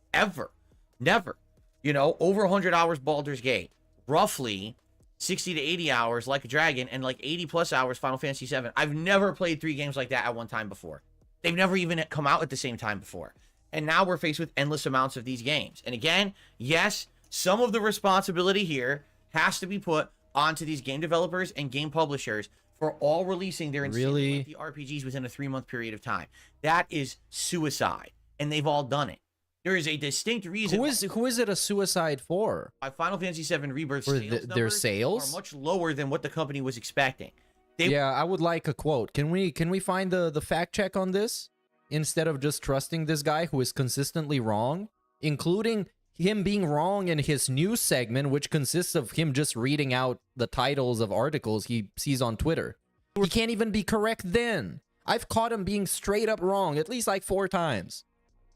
Never. You know, over 100 hours Baldur's Gate. Roughly 60 to 80 hours Like a Dragon, and like 80 plus hours Final Fantasy 7. I've never played 3 games like that at one time before. They've never even come out at the same time before. And now we're faced with endless amounts of these games. And again, yes, some of the responsibility here has to be put onto these game developers and game publishers for all releasing their insanely lengthy RPGs within a 3-month period of time. That is suicide, and they've all done it. There is a distinct reason. Who is it a suicide for? Final Fantasy VII Rebirth For sales their sales are much lower than what the company was expecting. Yeah, I would like a quote. Can we find the fact check on this instead of just trusting this guy who is consistently wrong, including him being wrong in his news segment, which consists of him just reading out the titles of articles he sees on Twitter. He can't even be correct then. I've caught him being straight up wrong at least like 4 times.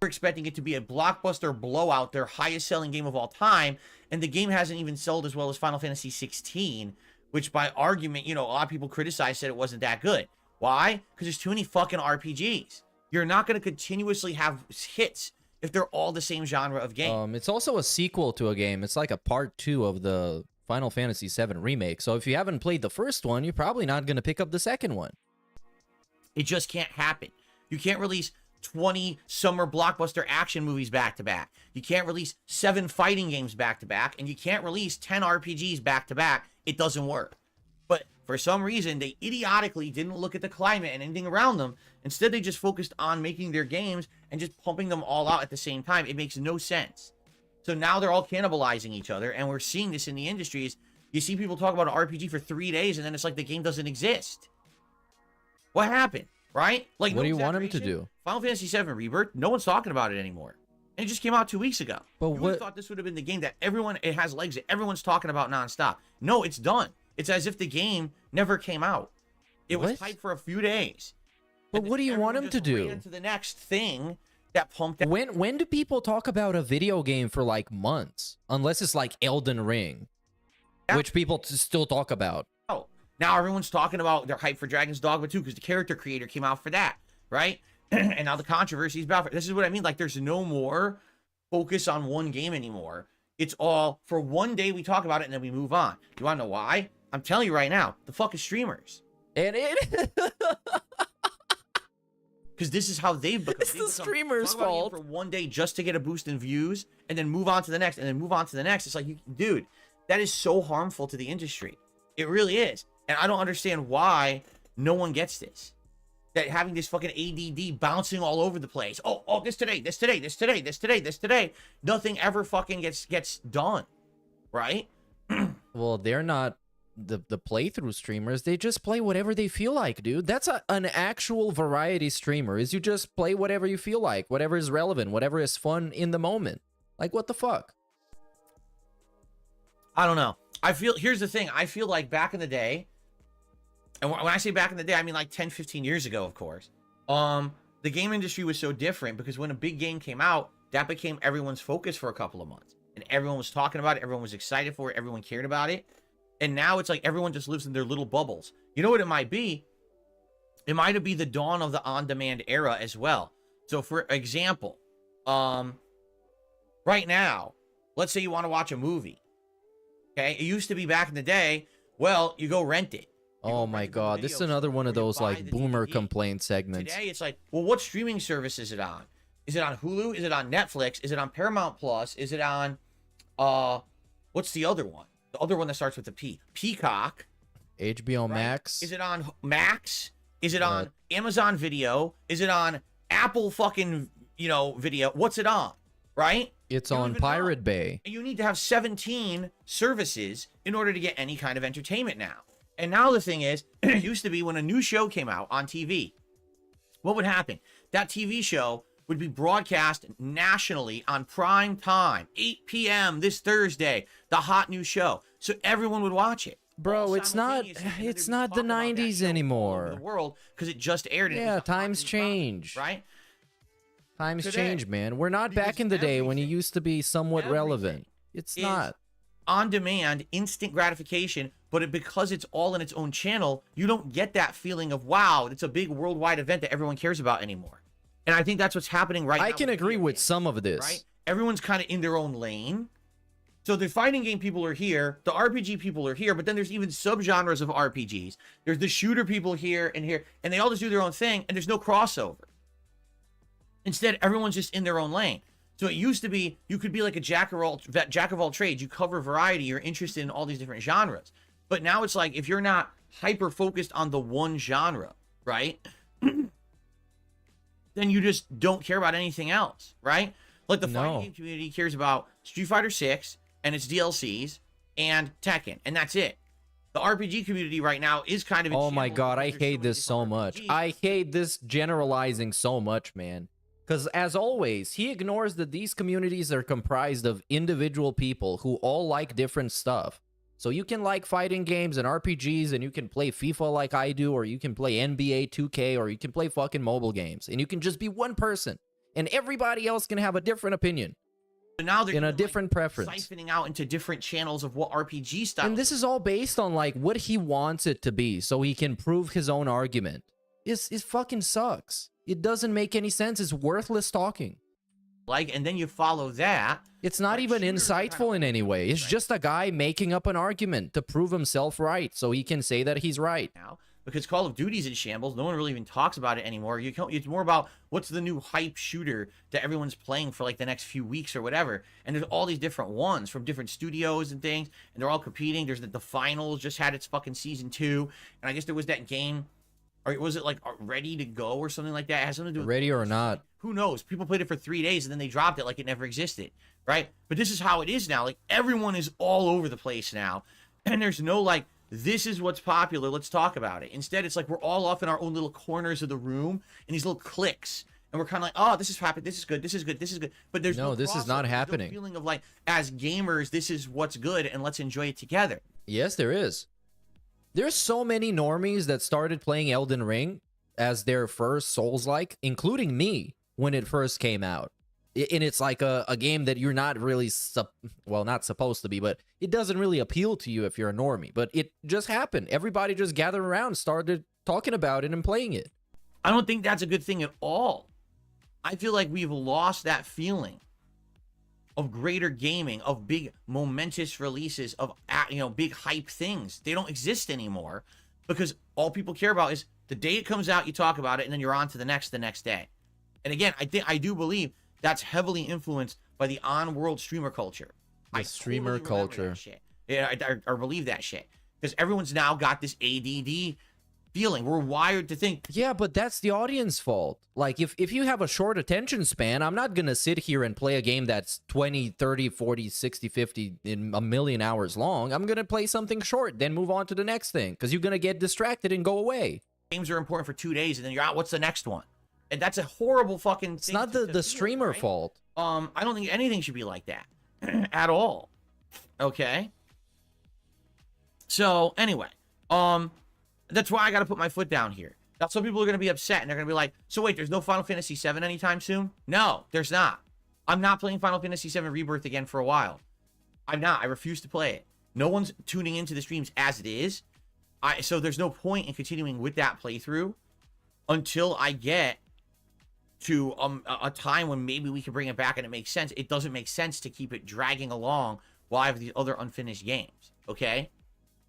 We're expecting it to be a blockbuster blowout, their highest selling game of all time, and the game hasn't even sold as well as Final Fantasy 16, which by argument, you know, a lot of people criticized, said it wasn't that good. Why? Because there's too many fucking RPGs. You're not going to continuously have hits if they're all the same genre of game. It's also a sequel to a game. It's like a part 2 of the Final Fantasy VII remake. So if you haven't played the first one, you're probably not going to pick up the second one. It just can't happen. You can't release 20 summer blockbuster action movies back to back. You can't release 7 fighting games back to back, and you can't release 10 RPGs back to back. It doesn't work. But for some reason, they idiotically didn't look at the climate and anything around them. Instead, they just focused on making their games and just pumping them all out at the same time. It makes no sense. So now they're all cannibalizing each other, and we're seeing this in the industries. You see people talk about an RPG for 3 days, and then it's like the game doesn't exist. What happened, right? Like, what do you want him to do? Final Fantasy VII Rebirth, no one's talking about it anymore. And it just came out 2 weeks ago. But you would have thought this would have been the game that it has legs that everyone's talking about nonstop. No, it's done. It's as if the game never came out. It was What? hype for a few days. But what do you want him to do? Ran to the next thing that pumped out. When do people talk about a video game for like months? Unless it's like Elden Ring, which people still talk about. Oh, now everyone's talking about their hype for Dragon's Dogma 2 because the character creator came out for that, right? And now the controversy is about it. This is what I mean. Like, there's no more focus on one game anymore. It's all for one day we talk about it and then we move on. You want to know why? I'm telling you right now, the fucking streamers. And it Because this is how they've become. It's the streamer's fault. For one day just to get a boost in views and then move on to the next and then move on to the next. It's like, dude, that is so harmful to the industry. It really is. And I don't understand why no one gets this. That having this fucking ADD bouncing all over the place. Oh, this today, this today, this today, this today, this today. Nothing ever fucking gets done. Right? well, they're not the playthrough streamers. They just play whatever they feel like, dude. That's an actual variety streamer. Is you just play whatever you feel like, whatever is relevant, whatever is fun in the moment. Like, what the fuck? I don't know. Here's the thing. I feel like back in the day, and when I say back in the day, I mean like 10, 15 years ago, of course. The game industry was so different because when a big game came out, that became everyone's focus for a couple of months. And everyone was talking about it. Everyone was excited for it. Everyone cared about it. And now it's like everyone just lives in their little bubbles. You know what it might be? It might be the dawn of the on-demand era as well. So for example, right now, let's say you want to watch a movie. Okay, it used to be back in the day, well, you go rent it. Oh my god, this is another one of those like boomer complaint segments. Today it's like, well, what streaming service is it on? Is it on Hulu? Is it on Netflix? Is it on Paramount Plus? Is it on what's the other one? The other one that starts with a P. Peacock. HBO right? Max. Is it on Max? Is it on Amazon Video? Is it on Apple fucking, video? What's it on? Right? It's on Pirate Bay. And you need to have 17 services in order to get any kind of entertainment now. And now the thing is, it used to be when a new show came out on TV, what would happen? That TV show would be broadcast nationally on prime time, 8 p.m. this Thursday, the hot new show. So everyone would watch it. Bro, it's not the 90s anymore. The world, because it just aired. Yeah, times change. Right? Times change, man. We're not back in the day when it used to be somewhat relevant. It's not. On demand, instant gratification, but because it's all in its own channel, you don't get that feeling of, wow, it's a big worldwide event that everyone cares about anymore. And I think that's what's happening right now. I can agree with some of this. Right? Everyone's kind of in their own lane. So the fighting game people are here, the RPG people are here, but then there's even subgenres of RPGs. There's the shooter people here, and they all just do their own thing, and there's no crossover. Instead, everyone's just in their own lane. So it used to be, you could be like a jack of all trades. You cover variety. You're interested in all these different genres. But now it's like, if you're not hyper-focused on the one genre, right? Then you just don't care about anything else, right? Like the fighting game community cares about Street Fighter 6 and its DLCs and Tekken, and that's it. The RPG community right now is kind of... Oh my god, I hate this so much. I hate this generalizing so much, man. Because as always, he ignores that these communities are comprised of individual people who all like different stuff. So you can like fighting games and RPGs, and you can play FIFA like I do, or you can play NBA 2K, or you can play fucking mobile games. And you can just be one person, and everybody else can have a different opinion. So now they're in a different preference. Siphoning out into different channels of what RPG style. And this is all based on like what he wants it to be, so he can prove his own argument. It fucking sucks. It doesn't make any sense. It's worthless talking. Like, and then you follow that. It's not even insightful in any way. It's just a guy making up an argument to prove himself right, so he can say that he's right. Now, because Call of Duty's in shambles, no one really even talks about it anymore. It's more about what's the new hype shooter that everyone's playing for like the next few weeks or whatever. And there's all these different ones from different studios and things, and they're all competing. There's the Finals just had its fucking season 2, and I guess there was that game. Or was it like Ready to Go or something like that? It has something to do with Ready or Not. Who knows? People played it for 3 days and then they dropped it like it never existed, right? But this is how it is now. Like, everyone is all over the place now. And there's no like, this is what's popular, let's talk about it. Instead, it's like we're all off in our own little corners of the room in these little cliques. And we're kind of like, oh, this is happening, this is good, this is good, this is good. But there's no this is not happening. There's no feeling of like, as gamers, this is what's good and let's enjoy it together. Yes, there is. There's so many normies that started playing Elden Ring as their first Souls-like, including me when it first came out. And it's like a game that you're not really, well, not supposed to be, but it doesn't really appeal to you if you're a normie. But it just happened. Everybody just gathered around, started talking about it and playing it. I don't think that's a good thing at all. I feel like we've lost that feeling of greater gaming, of big momentous releases, of big hype things. They don't exist anymore because all people care about is the day it comes out, you talk about it, and then you're on to the next day. And again, I do believe that's heavily influenced by the on-world streamer culture. The streamer culture. Yeah, I believe that shit because everyone's now got this ADD feeling. We're wired to think. Yeah, but that's the audience fault. Like, if you have a short attention span, I'm not going to sit here and play a game that's 20, 30, 40, 60, 50, in a million hours long. I'm going to play something short, then move on to the next thing, because you're going to get distracted and go away. Games are important for 2 days, and then you're out. What's the next one? And that's a horrible fucking thing. It's not the streamer right? fault. I don't think anything should be like that at all. Okay? So, anyway, that's why I got to put my foot down here. Now, some people are going to be upset, and they're going to be like, so wait, there's no Final Fantasy VII anytime soon? No, there's not. I'm not playing Final Fantasy VII Rebirth again for a while. I'm not. I refuse to play it. No one's tuning into the streams as it is. So there's no point in continuing with that playthrough until I get to a time when maybe we can bring it back and it makes sense. It doesn't make sense to keep it dragging along while I have these other unfinished games, okay?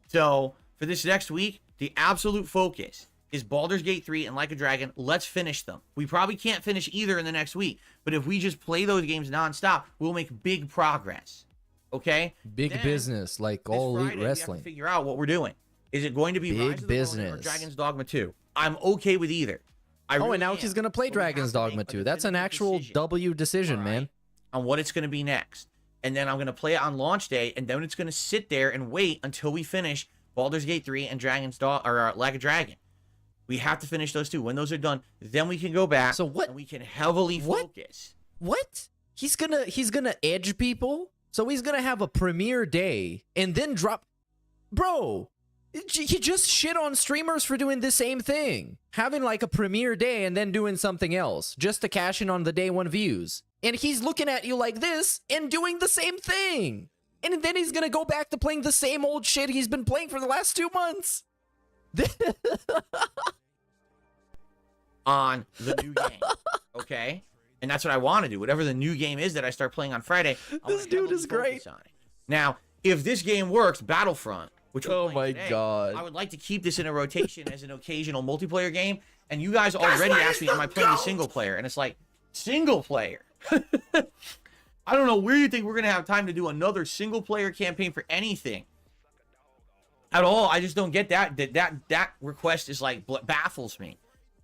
So, for this next week, the absolute focus is Baldur's Gate 3 and Like a Dragon. Let's finish them. We probably can't finish either in the next week, but if we just play those games nonstop, we'll make big progress, okay? Big then, business, like all Elite Friday, Wrestling. We have to figure out what we're doing. Is it going to be Big Rise of the Ronin or business. Dragon's Dogma 2? I'm okay with either. And now he's going to play Dragon's Dogma 2. That's an actual W decision, man. On what it's going to be next. And then I'm going to play it on launch day, and then it's going to sit there and wait until we finish Baldur's Gate 3 and Dragon's Dogma, or Like a Dragon. We have to finish those two. When those are done, then we can go back. So what? And we can heavily focus. What? He's gonna edge people? So he's gonna have a premiere day and then drop... Bro, he just shit on streamers for doing the same thing. Having like a premiere day and then doing something else just to cash in on the day one views. And he's looking at you like this and doing the same thing. And then he's gonna go back to playing the same old shit he's been playing for the last 2 months. On the new game, okay? And that's what I want to do. Whatever the new game is that I start playing on Friday, This dude is great. On it. Now, if this game works, Battlefront, which we're playing my today, God. I would like to keep this in a rotation as an occasional multiplayer game. And you guys already asked me, am I playing the single player? And it's like, single player? I don't know where you think we're going to have time to do another single player campaign for anything. At all. I just don't get that. That request is like, baffles me.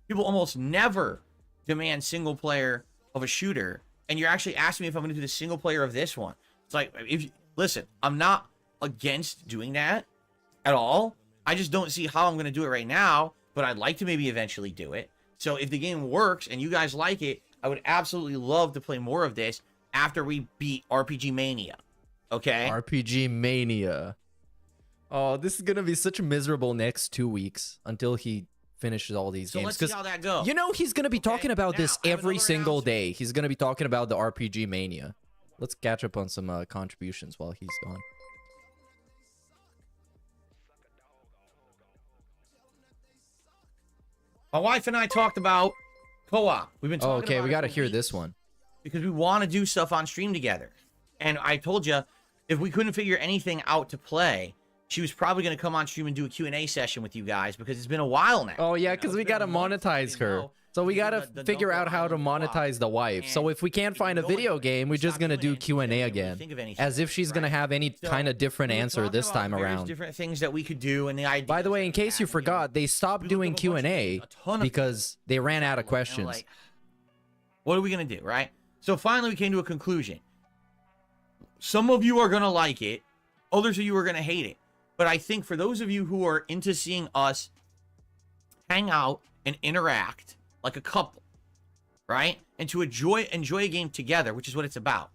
People almost never demand single player of a shooter, and you're actually asking me if I'm going to do the single player of this one. It's like, listen, I'm not against doing that at all. I just don't see how I'm going to do it right now, but I'd like to maybe eventually do it. So if the game works and you guys like it, I would absolutely love to play more of this after we beat RPG Mania. Okay? RPG Mania. Oh, this is going to be such a miserable next 2 weeks until he finishes all these games. Let's see how that goes. You know, he's going to be talking about this Now, I have every another single announcement. day. He's going to be talking about the RPG Mania. Let's catch up on some contributions while he's gone. My wife and I talked about co-op. We've been talking Okay, about we it got to for hear weeks this one. because we want to do stuff on stream together. And I told you, if we couldn't figure anything out to play, she was probably going to come on stream and do a Q&A session with you guys because it's been a while now. Oh, yeah, You know, because it's we been got to a month, monetize you her. know, So we got because to the figure number out how to on the clock. monetize the wife. So And if we can't if find a no video one game, we're just stops going to doing do it, Q&A then we again. think of anything, As if she's going to right? have any So, kind of different we were answer talking this about time various around. different things that we could do, and the idea. By the way, in case you forgot, they stopped doing Q&A because they ran out of questions. Like, what are we going to do, right? So finally we came to a conclusion. Some of you are going to like it. Others of you are going to hate it. But I think for those of you who are into seeing us hang out and interact like a couple, right? And to enjoy a game together, which is what it's about,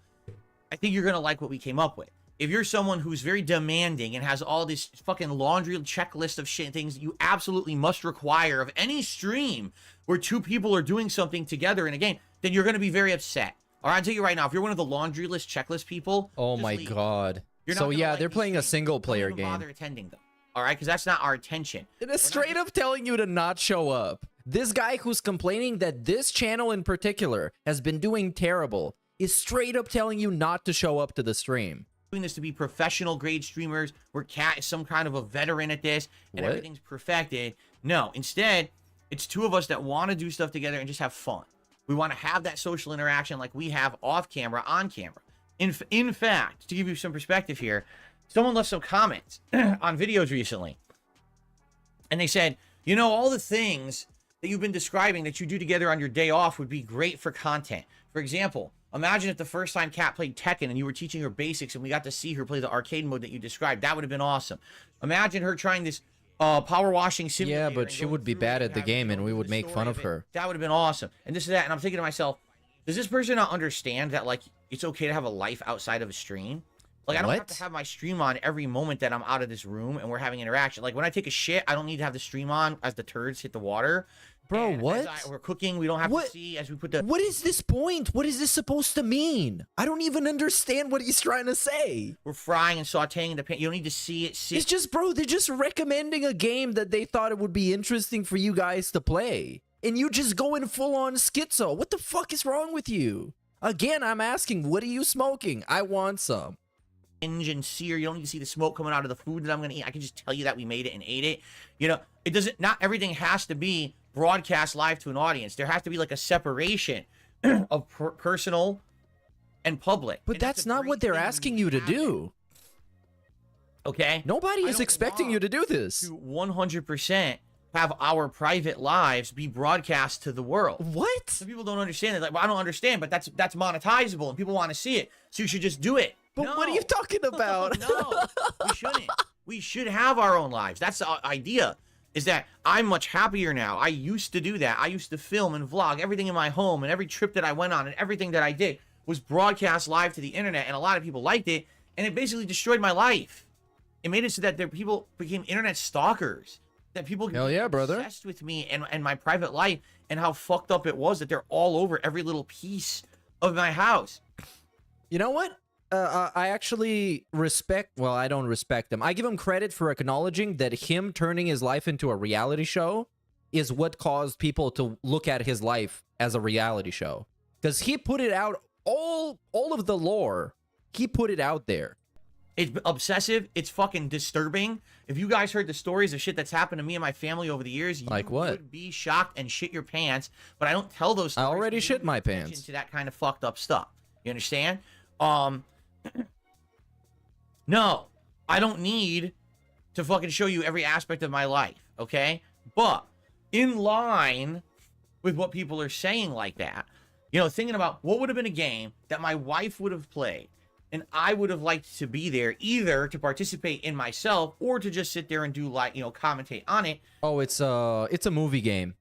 I think you're going to like what we came up with. if you're someone who's very demanding and has all this fucking laundry checklist of shit things you absolutely must require of any stream where two people are doing something together in a game, then you're going to be very upset. All right, I'll tell you right now, if you're one of the laundry list checklist people, Oh just my leave. god. You're not So gonna yeah, like they're the playing a stream. single Don't player even game. bother attending them. All right, because that's not our intention. It is straight up telling you to not show up. This guy who's complaining that this channel in particular has been doing terrible is straight up telling you not to show up to the stream. Doing this to be professional grade streamers where Cat is some kind of a veteran at this and What? everything's perfected. No, instead, it's two of us that want to do stuff together and just have fun. We want to have that social interaction like we have off camera, on camera. In fact, to give you some perspective here, someone left some comments on videos recently. And they said, you know, all the things that you've been describing that you do together on your day off would be great for content. For example, imagine if the first time Kat played Tekken and you were teaching her basics and we got to see her play the arcade mode that you described. That would have been awesome. Imagine her trying this power washing simulator. Yeah, but and she going would be through bad it at the having, game you and know, we the would make story fun of it. her. That would have been awesome. And this is that. And I'm thinking to myself, does this person not understand that, like, it's okay to have a life outside of a stream? Like, I don't have What? to have my stream on every moment that I'm out of this room and we're having interaction. Like, when I take a shit, I don't need to have the stream on as the turds hit the water. Bro, And what? as we're cooking, we don't have What? to see as we put the... What is this point? What is this supposed to mean? I don't even understand what he's trying to say. We're frying and sauteing in the pan. You don't need to see it. It's just, bro, they're just recommending a game that they thought it would be interesting for you guys to play. And you just go in full on schizo. What the fuck is wrong with you? Again, I'm asking, what are you smoking? I want some. And sear. You don't need to see the smoke coming out of the food that I'm gonna eat. I can just tell you that we made it and ate it. You know, it doesn't. Not everything has to be broadcast live to an audience. There has to be like a separation of personal and public. But And that's a not great what they're thing when asking you to have it, do. Okay. Nobody I is don't expecting you want to do this. To 100% have our private lives be broadcast to the world. What? Some people don't understand it. Like, well, I don't understand, but that's monetizable and people want to see it. So you should just do it. But what are you No. talking about? No, we shouldn't. We should have our own lives. That's the idea, is that I'm much happier now. I used to do that. I used to film and vlog everything in my home, and every trip that I went on and everything that I did was broadcast live to the internet, and a lot of people liked it, and it basically destroyed my life. It made it so that people became internet stalkers, that people Hell yeah, brother. obsessed with me and my private life, and how fucked up it was that they're all over every little piece of my house. You know what? I actually respect, well, I don't respect him. I give him credit for acknowledging that him turning his life into a reality show is what caused people to look at his life as a reality show. Because he put it out, all of the lore, he put it out there. It's obsessive. It's fucking disturbing. If you guys heard the stories of shit that's happened to me and my family over the years, you Like what? would be shocked and shit your pants. But I don't tell those stories. already because you shit don't my pay attention pants. to that kind of fucked up stuff. You understand? No, I don't need to fucking show you every aspect of my life, okay? But in line with what people are saying like that, you know, thinking about what would have been a game that my wife would have played and I would have liked to be there, either to participate in myself or to just sit there and do, like, you know, commentate on it. Oh, it's a movie game.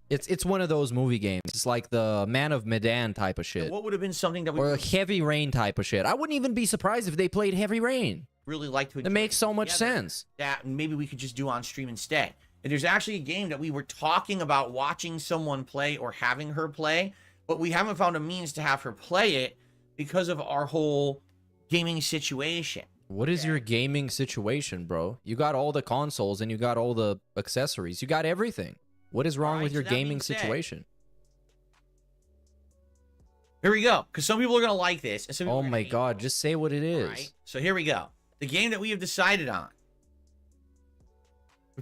It's one of those movie games. It's like the Man of Medan type of shit. What would have been something that we Or would Heavy Rain type of shit. I wouldn't even be surprised if they played Heavy Rain. really like to It enjoy makes so much together sense. that maybe we could just do on stream instead. And there's actually a game that we were talking about watching someone play or having her play, but we haven't found a means to have her play it because of our whole gaming situation. What is your gaming situation, bro? You got all the consoles and you got all the accessories. You got everything. What is wrong Alright, with your so that being gaming said, situation? Here we go, because some people are going to like this. And some people Oh are gonna my hate god, just say what it it. is. Alright, so here we go. The game that we have decided on.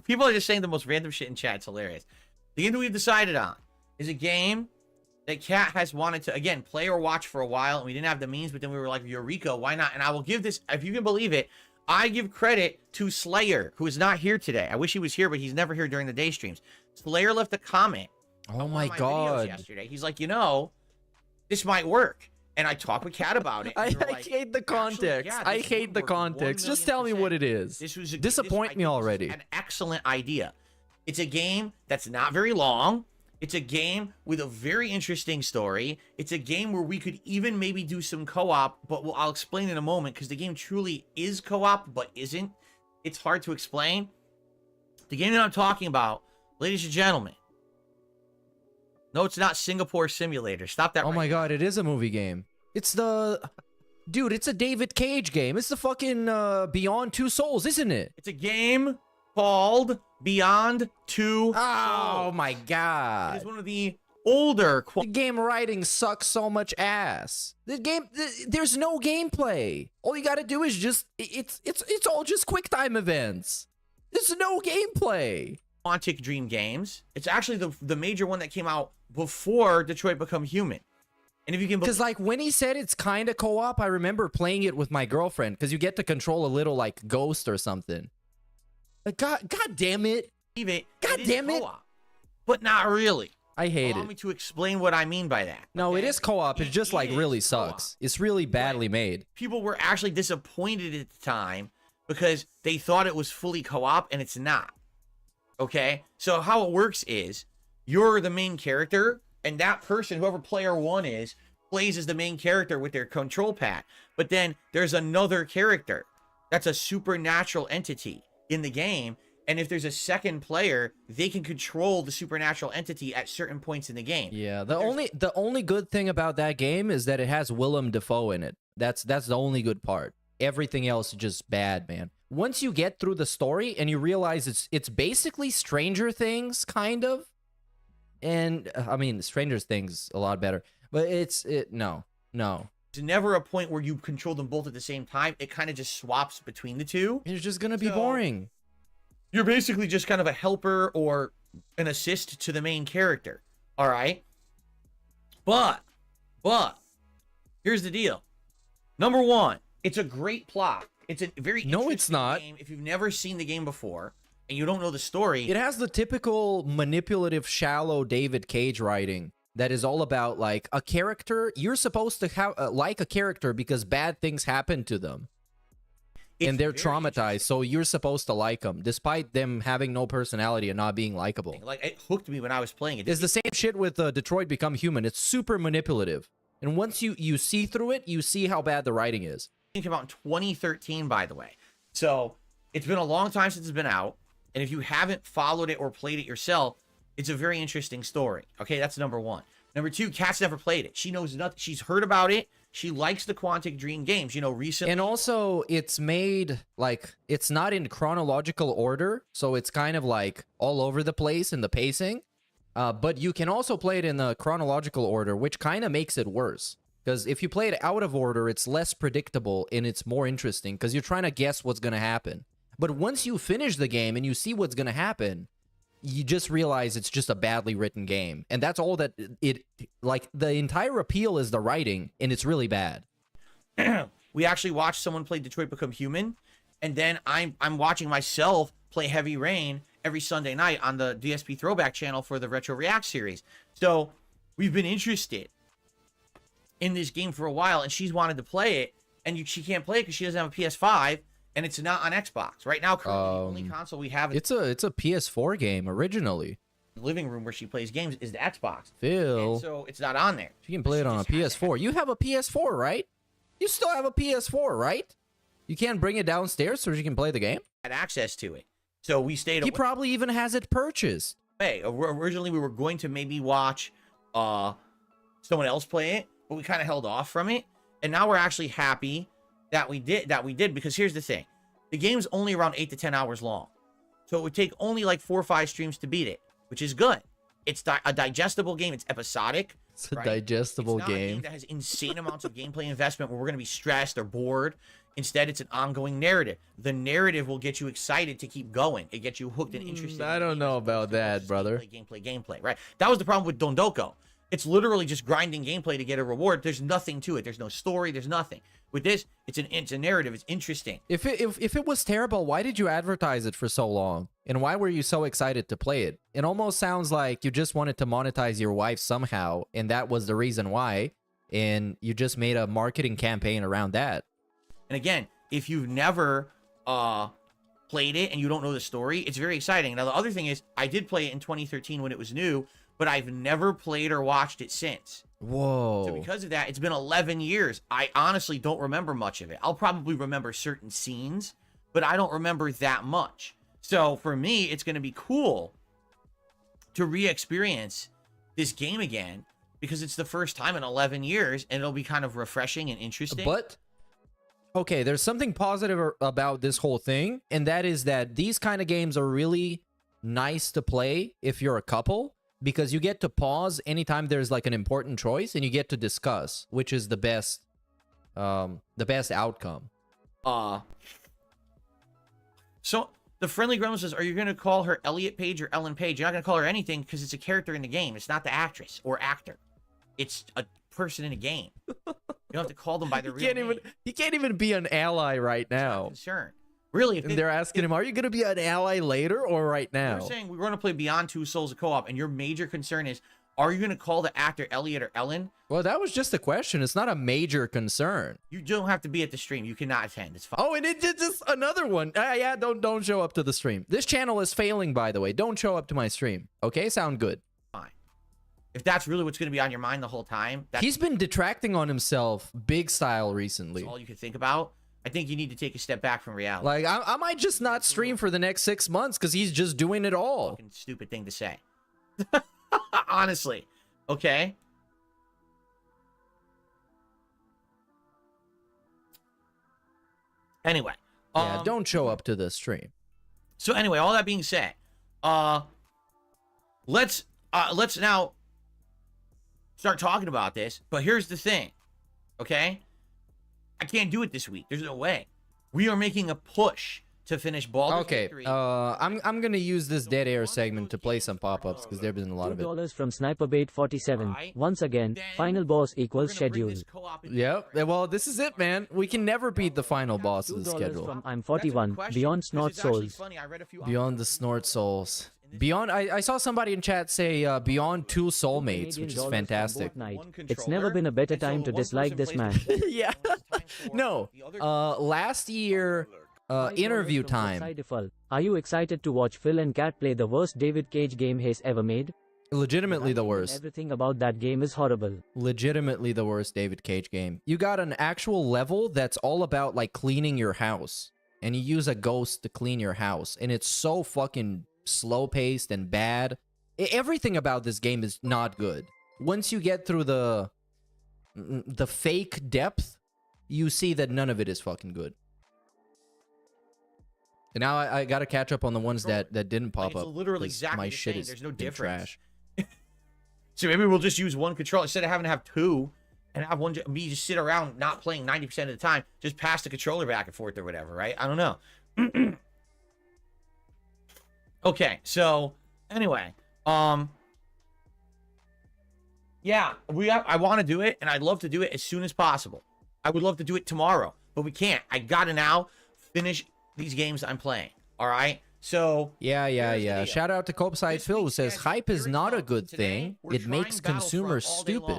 People are just saying the most random shit in chat. It's hilarious. The game that we've decided on is a game that Kat has wanted to, again, play or watch for a while, and we didn't have the means, but then we were like, Eureka, why not? And I will give this, if you can believe it, I give credit to Slayer, who is not here today. I wish he was here, but he's never here during the day streams. Slayer left a comment Oh on my one of videos god. yesterday. He's like, you know, this might work. And I talked with Kat about it. I and we were like, hate the "Actually, context. yeah, I this hate would the work context. Just tell me 1,000,000%. what it is. This was I Disappoint think me this is already. An excellent idea. It's a game that's not very long. It's a game with a very interesting story. It's a game where we could even maybe do some co-op, but I'll explain in a moment because the game truly is co-op, but isn't. It's hard to explain. The game that I'm talking about, ladies and gentlemen. No, it's not Singapore Simulator. Stop that. Oh my god, it is a movie game. It's the... Dude, it's a David Cage game. It's the fucking Beyond Two Souls, isn't it? It's a game called Beyond Two Oh Souls. my It god. is one of the older... The game writing sucks so much ass. The game... There's no gameplay. All you gotta do is just... It's all just quick time events. There's no gameplay. Quantic Dream Games. It's actually the major one that came out before Detroit Become Human. And if you can... Because, like, when he said it's kind of co-op, I remember playing it with my girlfriend. Because you get to control a little, like, ghost or something. Like, God damn it. believe it, God it is damn it. co-op, but not really. I hate Allow it. me to explain what I mean by that. No, it okay? is co-op. It just, like, is really co-op. sucks. It's really badly made. People were actually disappointed at the time because they thought it was fully co-op, and it's not. Okay? So how it works is, you're the main character, and that person, whoever player one is, plays as the main character with their control pad. But then there's another character that's a supernatural entity in the game, and if there's a second player, they can control the supernatural entity at certain points in the game. Yeah, the only good thing about that game is that it has Willem Dafoe in it. That's the only good part. Everything else is just bad, man. Once you get through the story and you realize it's basically Stranger Things, kind of. And I mean, Stranger Things a lot better, but no. There's never a point where you control them both at the same time. It kind of just swaps between the two. It's just gonna be So- boring. You're basically just kind of a helper or an assist to the main character. All right. But here's the deal. Number one, it's a great plot. It's a very No, it's interesting not. game. If you've never seen the game before and you don't know the story, It has the typical manipulative, shallow David Cage writing that is all about like a character. You're supposed to have like a character because bad things happen to them. it's And they're very traumatized, so you're supposed to like them, despite them having no personality and not being likable. interesting. Like, it hooked me when I was playing it. It's the same shit with Detroit Become Human. It's super manipulative. And once you see through it, you see how bad the writing is. It came out in 2013, by the way. So it's been a long time since it's been out. And if you haven't followed it or played it yourself, it's a very interesting story. Okay, that's number one. Number two, Kat's never played it. She knows nothing. She's heard about it. She likes the Quantic Dream games. You know, recently. And also, it's made, like, it's not in chronological order, so it's kind of, like, all over the place in the pacing. But you can also play it in the chronological order, which kind of makes it worse. Because if you play it out of order, it's less predictable and it's more interesting, because you're trying to guess what's going to happen. But once you finish the game and you see what's going to happen, you just realize it's just a badly written game. And that's all that like, the entire appeal is the writing, and it's really bad. We actually watched someone play Detroit Become Human, and then I'm watching myself play Heavy Rain every Sunday night on the DSP Throwback channel for the Retro React series. So we've been interested in this game for a while, and she's wanted to play it, and she can't play it because she doesn't have a PS5, and it's not on Xbox right now. Currently, the only console we have in It's a PS4 game originally. the living room where she plays games is the Xbox. Phil, And so it's not on there. you can play it on a just has to PS4. You have a PS4, right? You still have a PS4, right? You can't bring it downstairs so you can play the game? Had access to it. So we stayed He away. probably even has it purchased. Originally, we were going to maybe watch someone else play it, but we kind of held off from it. And now we're actually happy that we did because here's the thing. The game's only around 8 to 10 hours long. So it would take only like 4 or 5 streams to beat it, which is good. It's a digestible game. It's episodic. It's a right? digestible It's not a game. game that has insane amounts of gameplay investment where we're going to be stressed or bored. Instead, it's an ongoing narrative. The narrative will get you excited to keep going. It gets you hooked and interested. I don't know about that, brother. Gameplay, right? That was the problem with Dondoko. It's literally just grinding gameplay to get a reward. There's nothing to it. There's no story. There's nothing. With this, it's a narrative. It's interesting. If it was terrible, why did you advertise it for so long? And why were you so excited to play it? It almost sounds like you just wanted to monetize your wife somehow, and that was the reason why. And you just made a marketing campaign around that. And again, if you've never played it and you don't know the story, it's very exciting. Now, the other thing is, I did play it in 2013 when it was new, but I've never played or watched it since. Whoa. So because of that, it's been 11 years. I honestly don't remember much of it. I'll probably remember certain scenes, but I don't remember that much. So for me, it's going to be cool to re-experience this game again because it's the first time in 11 years and it'll be kind of refreshing and interesting. But okay, there's something positive about this whole thing, and that is that these kind of games are really nice to play if you're a couple, because you get to pause anytime there's like an important choice and you get to discuss, which is the best outcome. So the Friendly Gremlin says, are you going to call her Elliot Page or Ellen Page? You're not going to call her anything because it's a character in the game. It's not the actress or actor. It's a person in a game. You don't have to call them by their real name. He can't even be an ally right now. Concern. Really, And they're asking him, are you going to be an ally later or right now? You're saying we're going to play Beyond Two Souls of co-op, and your major concern is, are you going to call the actor Elliot or Ellen? Well, that was just a question. It's not a major concern. You don't have to be at the stream. You cannot attend. It's fine. Oh, and it did just another one. Yeah, don't show up to the stream. This channel is failing, by the way. Don't show up to my stream. Okay, sound good. Fine. If that's really what's going to be on your mind the whole time, He's been detracting on himself big style recently. that's all you can think about. I think you need to take a step back from reality. Like, I might just not stream for the next 6 months because he's just doing it all. Fucking stupid thing to say. Honestly. Okay? Anyway. Yeah, don't show up to the stream. So anyway, all that being said, let's now start talking about this. But here's the thing, okay? I can't do it this week. There's no way. We are making a push to finish Baldur's Gate 3. I'm gonna use this dead air segment to play some pop-ups because there's been a lot of it. $2 from SniperBait47. Once again, final boss equals schedule. Yep. Well, this is it, man. We can never beat the final boss of the $2 schedule. from I'm 41. Beyond Snort Souls. Beyond the Snort Souls. Beyond, I saw somebody in chat say Beyond Two Soulmates, which is fantastic. It's never been a better time to dislike this man. Yeah. No. Last year, interview time. Are you excited to watch Phil and Kat play the worst David Cage game he's ever made? Legitimately the worst. Everything about that game is horrible. Legitimately the worst David Cage game. You got an actual level that's all about like cleaning your house, and you use a ghost to clean your house, and it's so fucking slow-paced and bad. Everything about this game is not good. Once you get through the fake depth, you see that none of it is fucking good. And now I gotta catch up on the ones that didn't pop up. Literally exactly my the shit same. is There's no been difference. trash. So maybe we'll just use one controller instead of having to have two and have one. Me just sit around not playing 90% of the time, just pass the controller back and forth or whatever, right? I don't know. Okay, so anyway, yeah, I want to do it, and I'd love to do it as soon as possible. I would love to do it tomorrow, but we can't. I gotta now finish these games I'm playing. All right, so yeah. Shout out to Copeside Phil who says hype is not a good thing. It makes consumers stupid.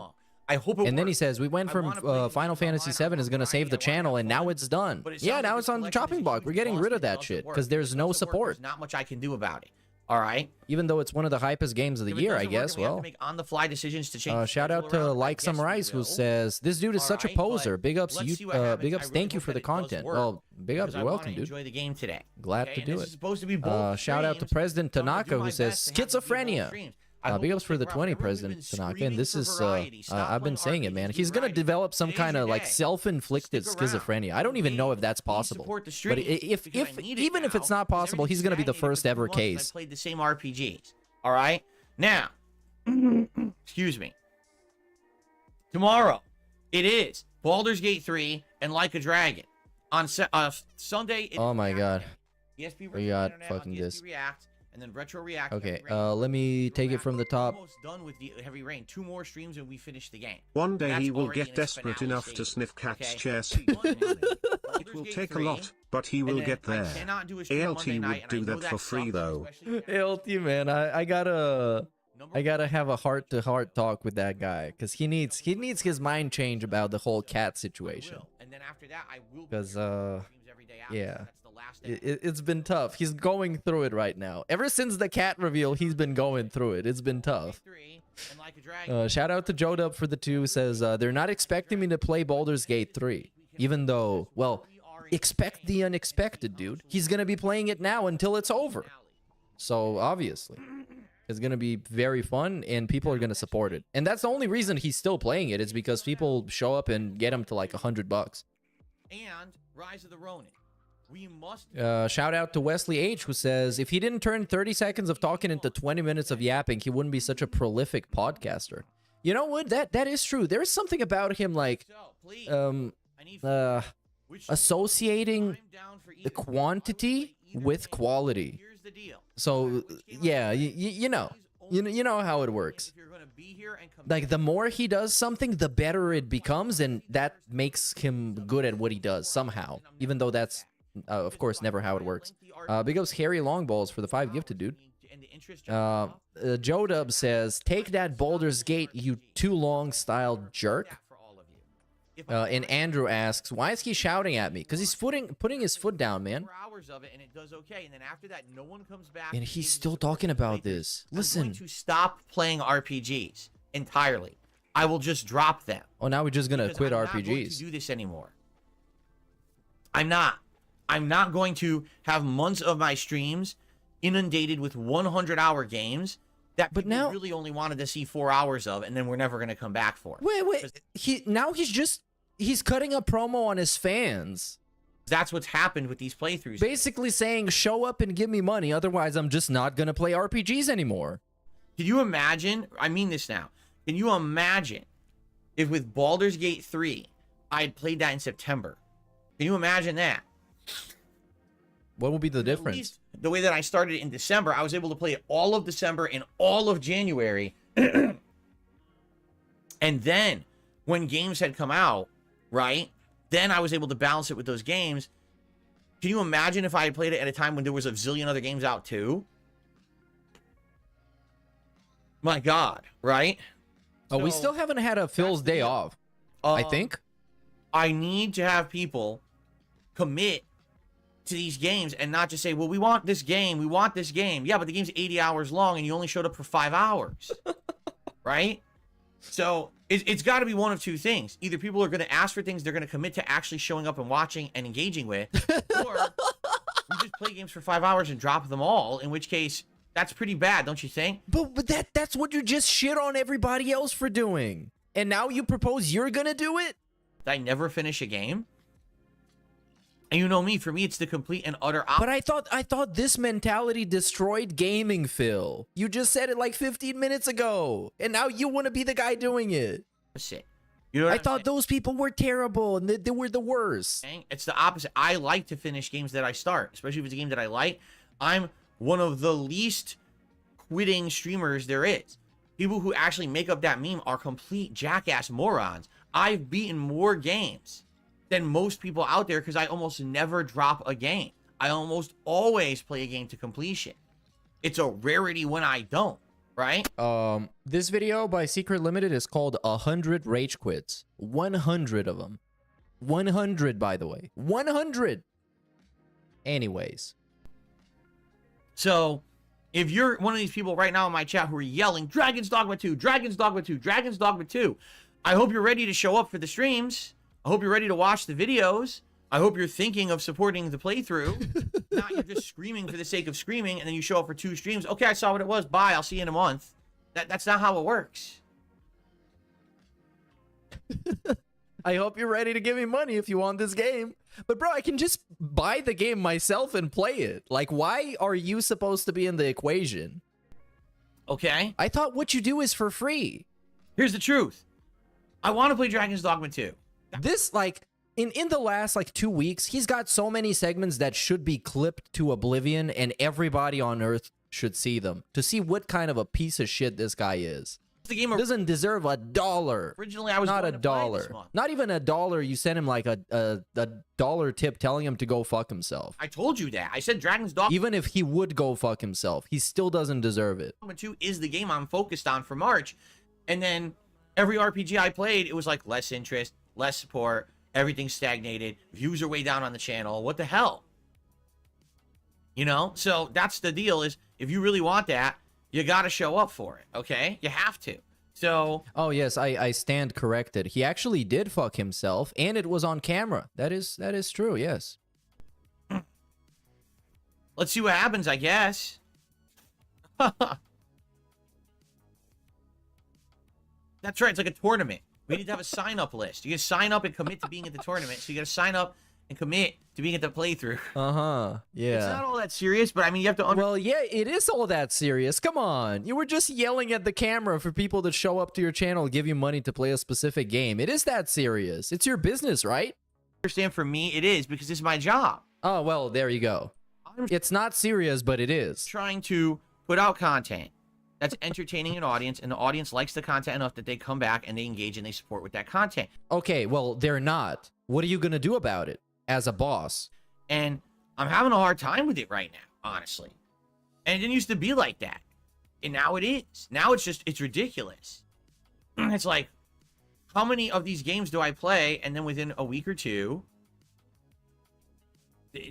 I hope it And then he works. says, we went from Final Fantasy VII is going to save the channel, and now it's done. Yeah, now it's on the chopping block. We're getting rid of that shit, because there's no support. There's not much I can do about it. All right? Even though it's one of the hypest games of the year, I guess. We have Well, to make on-the-fly decisions to change shout out to Like Some Rice, who says, this dude is such a poser. Big ups, big ups, thank you for the content. Well, big ups, you're welcome, dude. Enjoy the game today. Glad to do This is it. supposed to be both Shout out to streams, President so I'm gonna Tanaka, do my who says, best to have it be both schizophrenia. streams. I hope Big you ups for stick the around. 20, Everyone's President been Tanaka. And screaming this for is, variety. Stop I've been playing saying it, man. RPGs, He's do going to variety. develop some Today's kind your of like day. self-inflicted Stick around. schizophrenia. I don't even know if that's possible. Support the But stream, if because I need it even if it's now, not because possible, he's going to be the everything's first stagnated ever for 2 months. case. I played the same RPGs. All right? Now, excuse me. Tomorrow, it is Baldur's Gate 3 and Like a Dragon. On Sunday, it Oh is my god. ESP We got Internet on fucking ESP this. React, and then Retro React. Okay, Heavy Rain. let me take it React. from the top. We're almost done with the Heavy Rain. 2 more streams and we finish the game. One day That's he will already get in its desperate finale enough to stage, sniff Cat's okay? chest. So you want It Baldur's will Gate take a 3, lot, but he will and get then I there. cannot do a stream on ALT Monday night, would and do I know that for free sucks, though. especially ALT, man, I gotta have a heart-to-heart talk with that guy, because he needs his mind change about the whole cat situation. And then after that, I will 'Cause, streams every day after, yeah. so that's the last It's been tough. He's going through it right now. Ever since the cat reveal, he's been going through it. It's been tough. and like a dragon. Shout out to Jodub for the 2. Says they're not expecting me to play Baldur's Gate 3, even though, well, expect the unexpected, dude. He's gonna be playing it now until it's over. So obviously, it's gonna be very fun, and people are gonna support it. And that's the only reason he's still playing it, is because people show up and get him to like $100. And Rise of the Ronin. We must Shout out to Wesley H, who says if he didn't turn 30 seconds of talking into 20 minutes of yapping, he wouldn't be such a prolific podcaster. You know what? That is true. There is something about him, like associating the quantity with quality. Here's the deal. So yeah, you know how it works. If you're gonna be here and Like, the more he does something, the better it becomes, and that makes him good at what he does somehow, even though that's of course never how it works. Big ups Harry Longballs for the 5 gifted, dude. Joe Dub says, take that Baldur's Gate, you too long style jerk. And Andrew asks, why is he shouting at me? Because he's putting his foot down, man. 4 hours of it and it does okay, and then after that no one comes back. And he's still talking about this. I'm Listen. going to stop playing RPGs entirely. I will just drop them. Oh, now we're just gonna Because quit I'm not going to RPGs. do this anymore. I'm not going to have months of my streams inundated with 100-hour games that But people now- really only wanted to see 4 hours of, and then we're never going to come back for. Wait. He's cutting a promo on his fans. That's what's happened with these playthroughs. Basically saying, show up and give me money, otherwise I'm just not gonna play RPGs anymore. Can you imagine? I mean this now. Can you imagine if with Baldur's Gate 3, I had played that in September? Can you imagine that? What will be the At difference? least the way that I started it in December, I was able to play it all of December and all of January. And then when games had come out, right? Then I was able to balance it with those games. Can you imagine if I had played it at a time when there was a zillion other games out too? My God, right? Oh, we So, still haven't had a Phil's day deal. off, I think. I need to have people commit to these games and not just say, well, we want this game. Yeah, but the game's 80 hours long and you only showed up for 5 hours. Right? So it's got to be one of two things. Either people are going to ask for things they're going to commit to actually showing up and watching and engaging with, or we just play games for 5 hours and drop them all, in which case that's pretty bad, don't you think? But that's what you just shit on everybody else for doing. And now you propose you're gonna do it? Did I never finish a game? And you know me, for me, it's the complete and utter opposite. But I thought this mentality destroyed gaming, Phil. You just said it like 15 minutes ago. And now you want to be the guy doing it. You know what I I'm thought saying? those people were terrible and they were the worst. It's the opposite. I like to finish games that I start, especially if it's a game that I like. I'm one of the least quitting streamers there is. People who actually make up that meme are complete jackass morons. I've beaten more games than most people out there because I almost never drop a game. I almost always play a game to completion. It's a rarity when I don't, right? This video by Secret Limited is called 100 Rage Quits. 100 of them. 100, by the way. 100! Anyways. So, if you're one of these people right now in my chat who are yelling, Dragon's Dogma 2, Dragon's Dogma 2, Dragon's Dogma 2, I hope you're ready to show up for the streams. I hope you're ready to watch the videos. I hope you're thinking of supporting the playthrough. Not you're just screaming for the sake of screaming, and then you show up for 2 streams. Okay, I saw what it was. Bye. I'll see you in a month. That's not how it works. I hope you're ready to give me money if you want this game. But bro, I can just buy the game myself and play it. Like, why are you supposed to be in the equation? Okay? I thought what you do is for free. Here's the truth. I want to play Dragon's Dogma 2. This, like, in the last, like, 2 weeks, he's got so many segments that should be clipped to oblivion, and everybody on Earth should see them to see what kind of a piece of shit this guy is. The game He doesn't deserve $1. originally I was Not going a to play this dollar. month. Not even $1. You sent him like a dollar tip telling him to go fuck himself. I told you that. I said Dragon's Dogma Even if he would go fuck himself, he still doesn't deserve it. 2 is the game I'm focused on for March. And then every RPG I played, it was like less interest, less support, everything stagnated, views are way down on the channel. What the hell? You know? So that's the deal is if you really want that, you got to show up for it, okay? You have to. So... Oh, yes, I stand corrected. He actually did fuck himself, and it was on camera. That is true, yes. Let's see what happens, I guess. That's right, it's like a tournament. We need to have a sign-up list. You can sign up and commit to being at the tournament, so you got to sign up and commit to being at the playthrough. Uh-huh, yeah. It's not all that serious, but I mean, you have to... Well, yeah, it is all that serious. Come on. You were just yelling at the camera for people to show up to your channel, give you money to play a specific game. It is that serious. It's your business, right? Understand, for me, it is, because this is my job. Oh, well, there you go. It's not serious, but it is. Trying to put out content that's entertaining an audience, and the audience likes the content enough that they come back and they engage and they support with that content. Okay, well, they're not. What are you going to do about it as a boss? And I'm having a hard time with it right now, honestly. And it didn't used to be like that. And now it is. Now it's just, it's ridiculous. It's like, how many of these games do I play, and then within a week or two,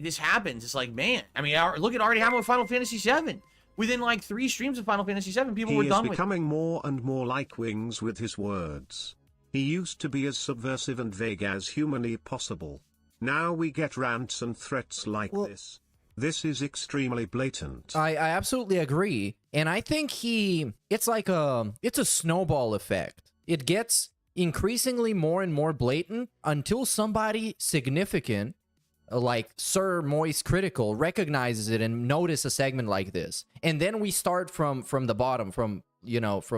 this happens? It's like, man, I mean, look at already happened with Final Fantasy VII. Within like 3 streams of Final Fantasy VII, people were done with it. He is becoming more and more like Wings with his words. He used to be as subversive and vague as humanly possible. Now we get rants and threats like this. This is extremely blatant. I absolutely agree. And I think it's like it's a snowball effect. It gets increasingly more and more blatant until somebody significant, like Sir Moist Critical, recognizes it and notice a segment like this. And then we start from the bottom, from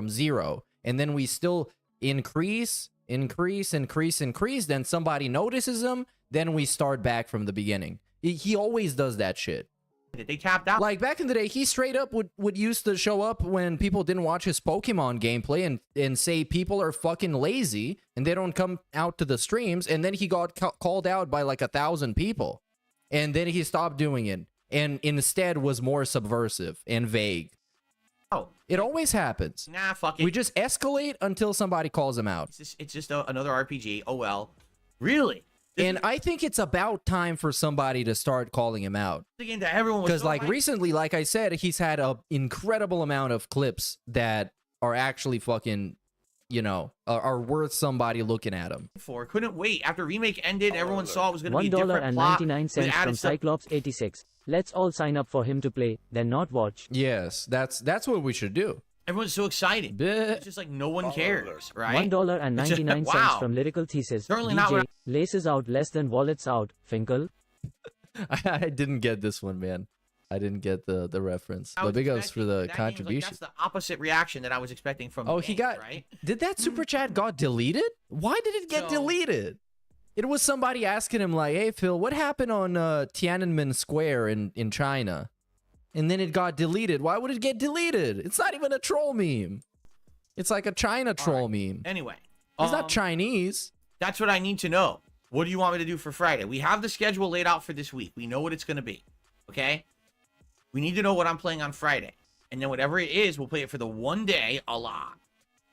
zero. And then we still increase. Then somebody notices them. Then we start back from the beginning. He always does that shit. They tapped out. Like back in the day, he straight up would used to show up when people didn't watch his Pokemon gameplay and say people are fucking lazy and they don't come out to the streams. And then he got called out by like 1,000 people. And then he stopped doing it and instead was more subversive and vague. Oh, it always happens. Nah, fuck it. We just escalate until somebody calls him out. It's just another RPG. Oh, well. Really? And I think it's about time for somebody to start calling him out. Because like recently, like I said, he's had an incredible amount of clips that are actually fucking, are worth somebody looking at him. Couldn't wait. After Remake ended, everyone saw it was going to be a different plot. $1.99 from Cyclops86. Let's all sign up for him to play, then not watch. Yes, that's what we should do. Everyone's so excited. It's just like no one cares, right? $1.99 wow. from Lyrical Thesis. Certainly DJ, not laces out less than wallets out. Finkel. I didn't get this one, man. I didn't get the reference. But big ups for the contribution. Like that's the opposite reaction that I was expecting from. Oh, he got. Right? Did that super chat got deleted? Why did it get deleted? It was somebody asking him like, "Hey Phil, what happened on Tiananmen Square in China?" And then it got deleted. Why would it get deleted? It's not even a troll meme. It's like a China troll meme. Anyway. It's not Chinese. That's what I need to know. What do you want me to do for Friday? We have the schedule laid out for this week. We know what it's going to be. Okay? We need to know what I'm playing on Friday. And then whatever it is, we'll play it for the one day a lot.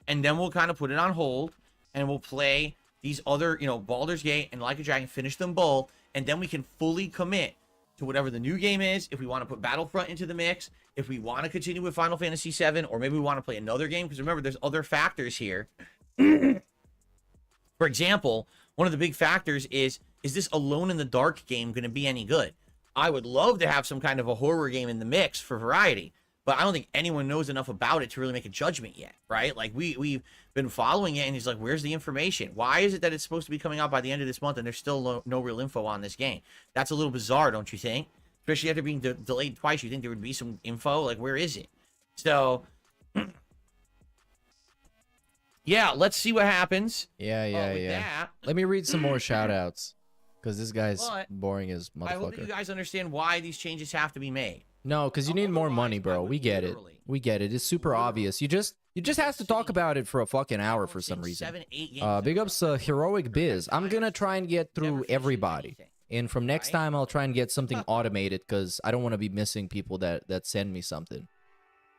And then we'll kind of put it on hold. And we'll play these other, Baldur's Gate and Like a Dragon, finish them both. And then we can fully commit to whatever the new game is, if we want to put Battlefront into the mix, if we want to continue with Final Fantasy VII, or maybe we want to play another game, because remember, there's other factors here. For example, one of the big factors is this Alone in the Dark game going to be any good? I would love to have some kind of a horror game in the mix for variety, but I don't think anyone knows enough about it to really make a judgment yet, right? Like, we've been following it, and he's like, where's the information? Why is it that it's supposed to be coming out by the end of this month, and there's still no real info on this game? That's a little bizarre, don't you think? Especially after being delayed twice, you think there would be some info? Like, where is it? So, yeah, let's see what happens. Yeah. Let me read some more shout-outs, because this guy's boring as motherfucker. I hope that you guys understand why these changes have to be made. No, because you need more money, bro. We get it. We get it. It's super obvious. You just have to talk about it for a fucking hour for some reason. Big ups Heroic Biz. I'm gonna try and get through everybody. And from next time, I'll try and get something automated, because I don't want to be missing people that send me something.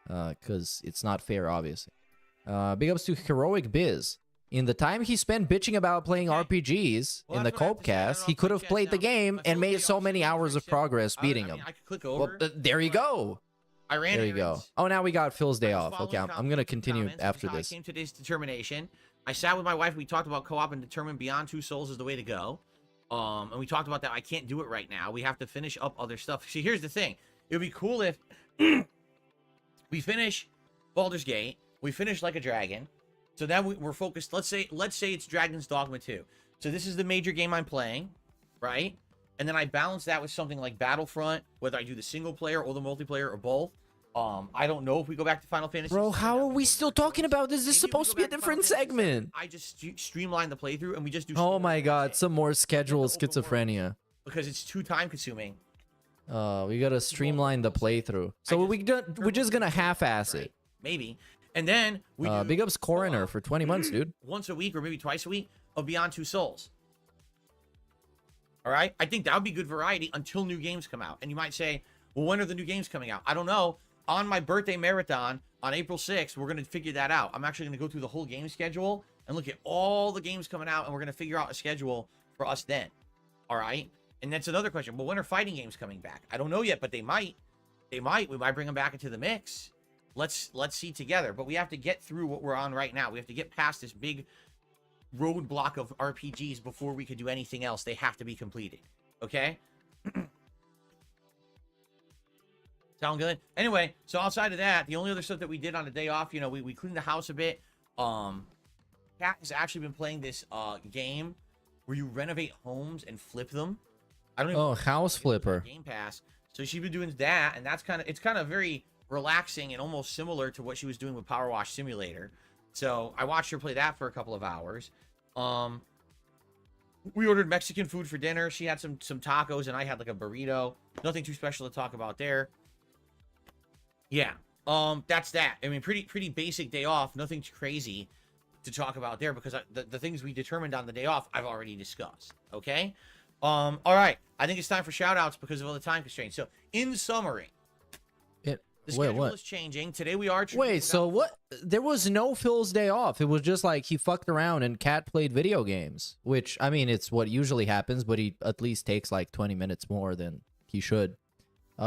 Because it's not fair, obviously. Big ups to Heroic Biz. In the time he spent bitching about playing RPGs in the Copecast, he could have played the game and made so many hours of progress beating him. I could click Well, over. there you go. I ran There you go. errands. Oh, now we got Phil's day I was off. following Okay, I'm comments gonna and continue comments. after That's how this. I came to this determination. I sat with my wife. We talked about co-op and determined Beyond Two Souls is the way to go. And we talked about that. I can't do it right now. We have to finish up other stuff. See, here's the thing. It would be cool if we finish Baldur's Gate. We finish Like a Dragon. So then we're focused. Let's say it's Dragon's Dogma 2. So this is the major game I'm playing, right? And then I balance that with something like Battlefront, whether I do the single player or the multiplayer or both. I don't know if we go back to Final Fantasy. Bro, VII, how that are would we be still different. talking about this? This is Maybe we supposed go to be a back Final different Fantasy VII. segment. I just streamline the playthrough and we just do. Oh story my and god, that's it. some more schedule Open world. schizophrenia. Because it's too time consuming. We gotta streamline the playthrough. So we're just gonna half-ass it. Maybe. And then we do Big ups Coroner co-op for 20 months, dude. once a week or maybe twice a week of Beyond Two Souls. All right? I think that would be good variety until new games come out. And you might say, well, when are the new games coming out? I don't know. On my birthday marathon on April 6th, we're going to figure that out. I'm actually going to go through the whole game schedule and look at all the games coming out, and we're going to figure out a schedule for us then. All right? And that's another question. Well, when are fighting games coming back? I don't know yet, but they might. They might. We might bring them back into the mix. Let's see together. But we have to get through what we're on right now. We have to get past this big roadblock of RPGs before we could do anything else. They have to be completed. Okay? Sound good? Anyway, so outside of that, the only other stuff that we did on the day off, you know, we cleaned the house a bit. Kat has actually been playing this game where you renovate homes and flip them. I don't even Oh, House Flipper. Game Pass. So she's been doing that, and that's it's kind of very relaxing and almost similar to what she was doing with Power Wash Simulator. So I watched her play that for a couple of hours. We ordered Mexican food for dinner. She had some tacos, and I had like a burrito. Nothing too special to talk about there. Yeah. That's that. I mean, pretty basic day off. Nothing too crazy to talk about there because the things we determined on the day off, I've already discussed. Okay. All right. I think it's time for shout outs because of all the time constraints. So in summary, the schedule is changing. Today we are. Wait, so what? There was no Phil's day off. It was just like he fucked around and Cat played video games, which, I mean, it's what usually happens, but he at least takes like 20 minutes more than he should.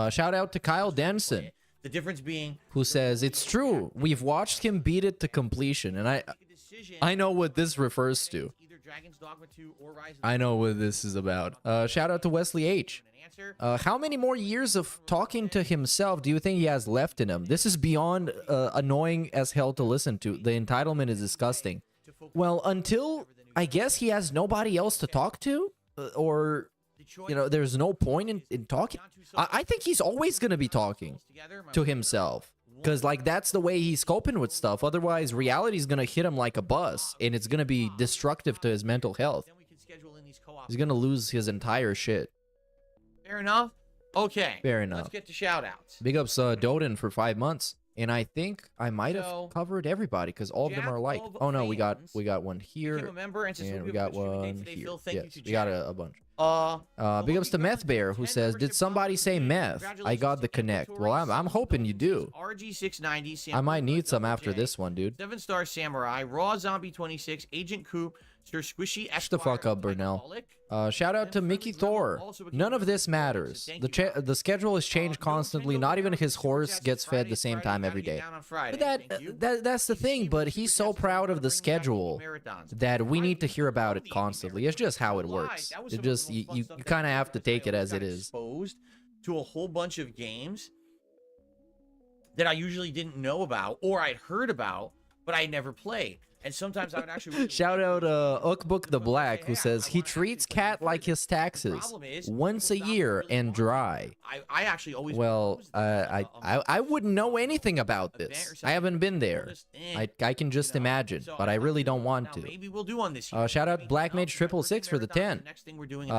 Shout out to Kyle Denson, The difference being who says, it's true. We've watched him beat it to completion. And I know what this refers to. either Dragon's Dogma 2 or Rise of I know what this is about. Shout out to Wesley H. How many more years of talking to himself do you think he has left in him? This is beyond annoying as hell to listen to. The entitlement is disgusting. Well, until I guess he has nobody else to talk to, or you know, there's no point in talking. I think he's always gonna be talking to himself, because like that's the way he's coping with stuff. Otherwise, reality's gonna hit him like a bus, and it's gonna be destructive to his mental health. He's gonna lose his entire shit. Fair enough. Okay. Fair enough. Let's get to shout outs. Big ups Doden for 5 months. And I think I might have covered everybody because all of them are alike. Oh no, we got one here. Became a member and we got one today, here. Phil, thank you Yes, to we got Jack. a bunch. Big ups to Meth Bear, who says, "Did somebody say meth? I got the connect." Well, I'm hoping you do. RG690. I might need some after this one, dude. 7-star Samurai, Raw Zombie 26, Agent Coop, Sir Squishy. Shut the fuck up, Burnell. Shout out to Mickey Thor. None of this matters. The schedule is changed constantly. Not even his horse gets fed the same time every day. But that's the thing. But he's so proud of the schedule that we need to hear about it constantly. It's just how it works. It just you kind of have to take it as it is. Exposed to a whole bunch of games that I usually didn't know about or I'd heard about, but I never played. And sometimes I would actually shout out Ukbook the Black, who says he treats Cat like his taxes, once a year and dry. I actually always I wouldn't know anything about this. I haven't been there. I can just imagine, but I really don't want to. Maybe we'll do on this. Shout out Black Mage 666 for the 10.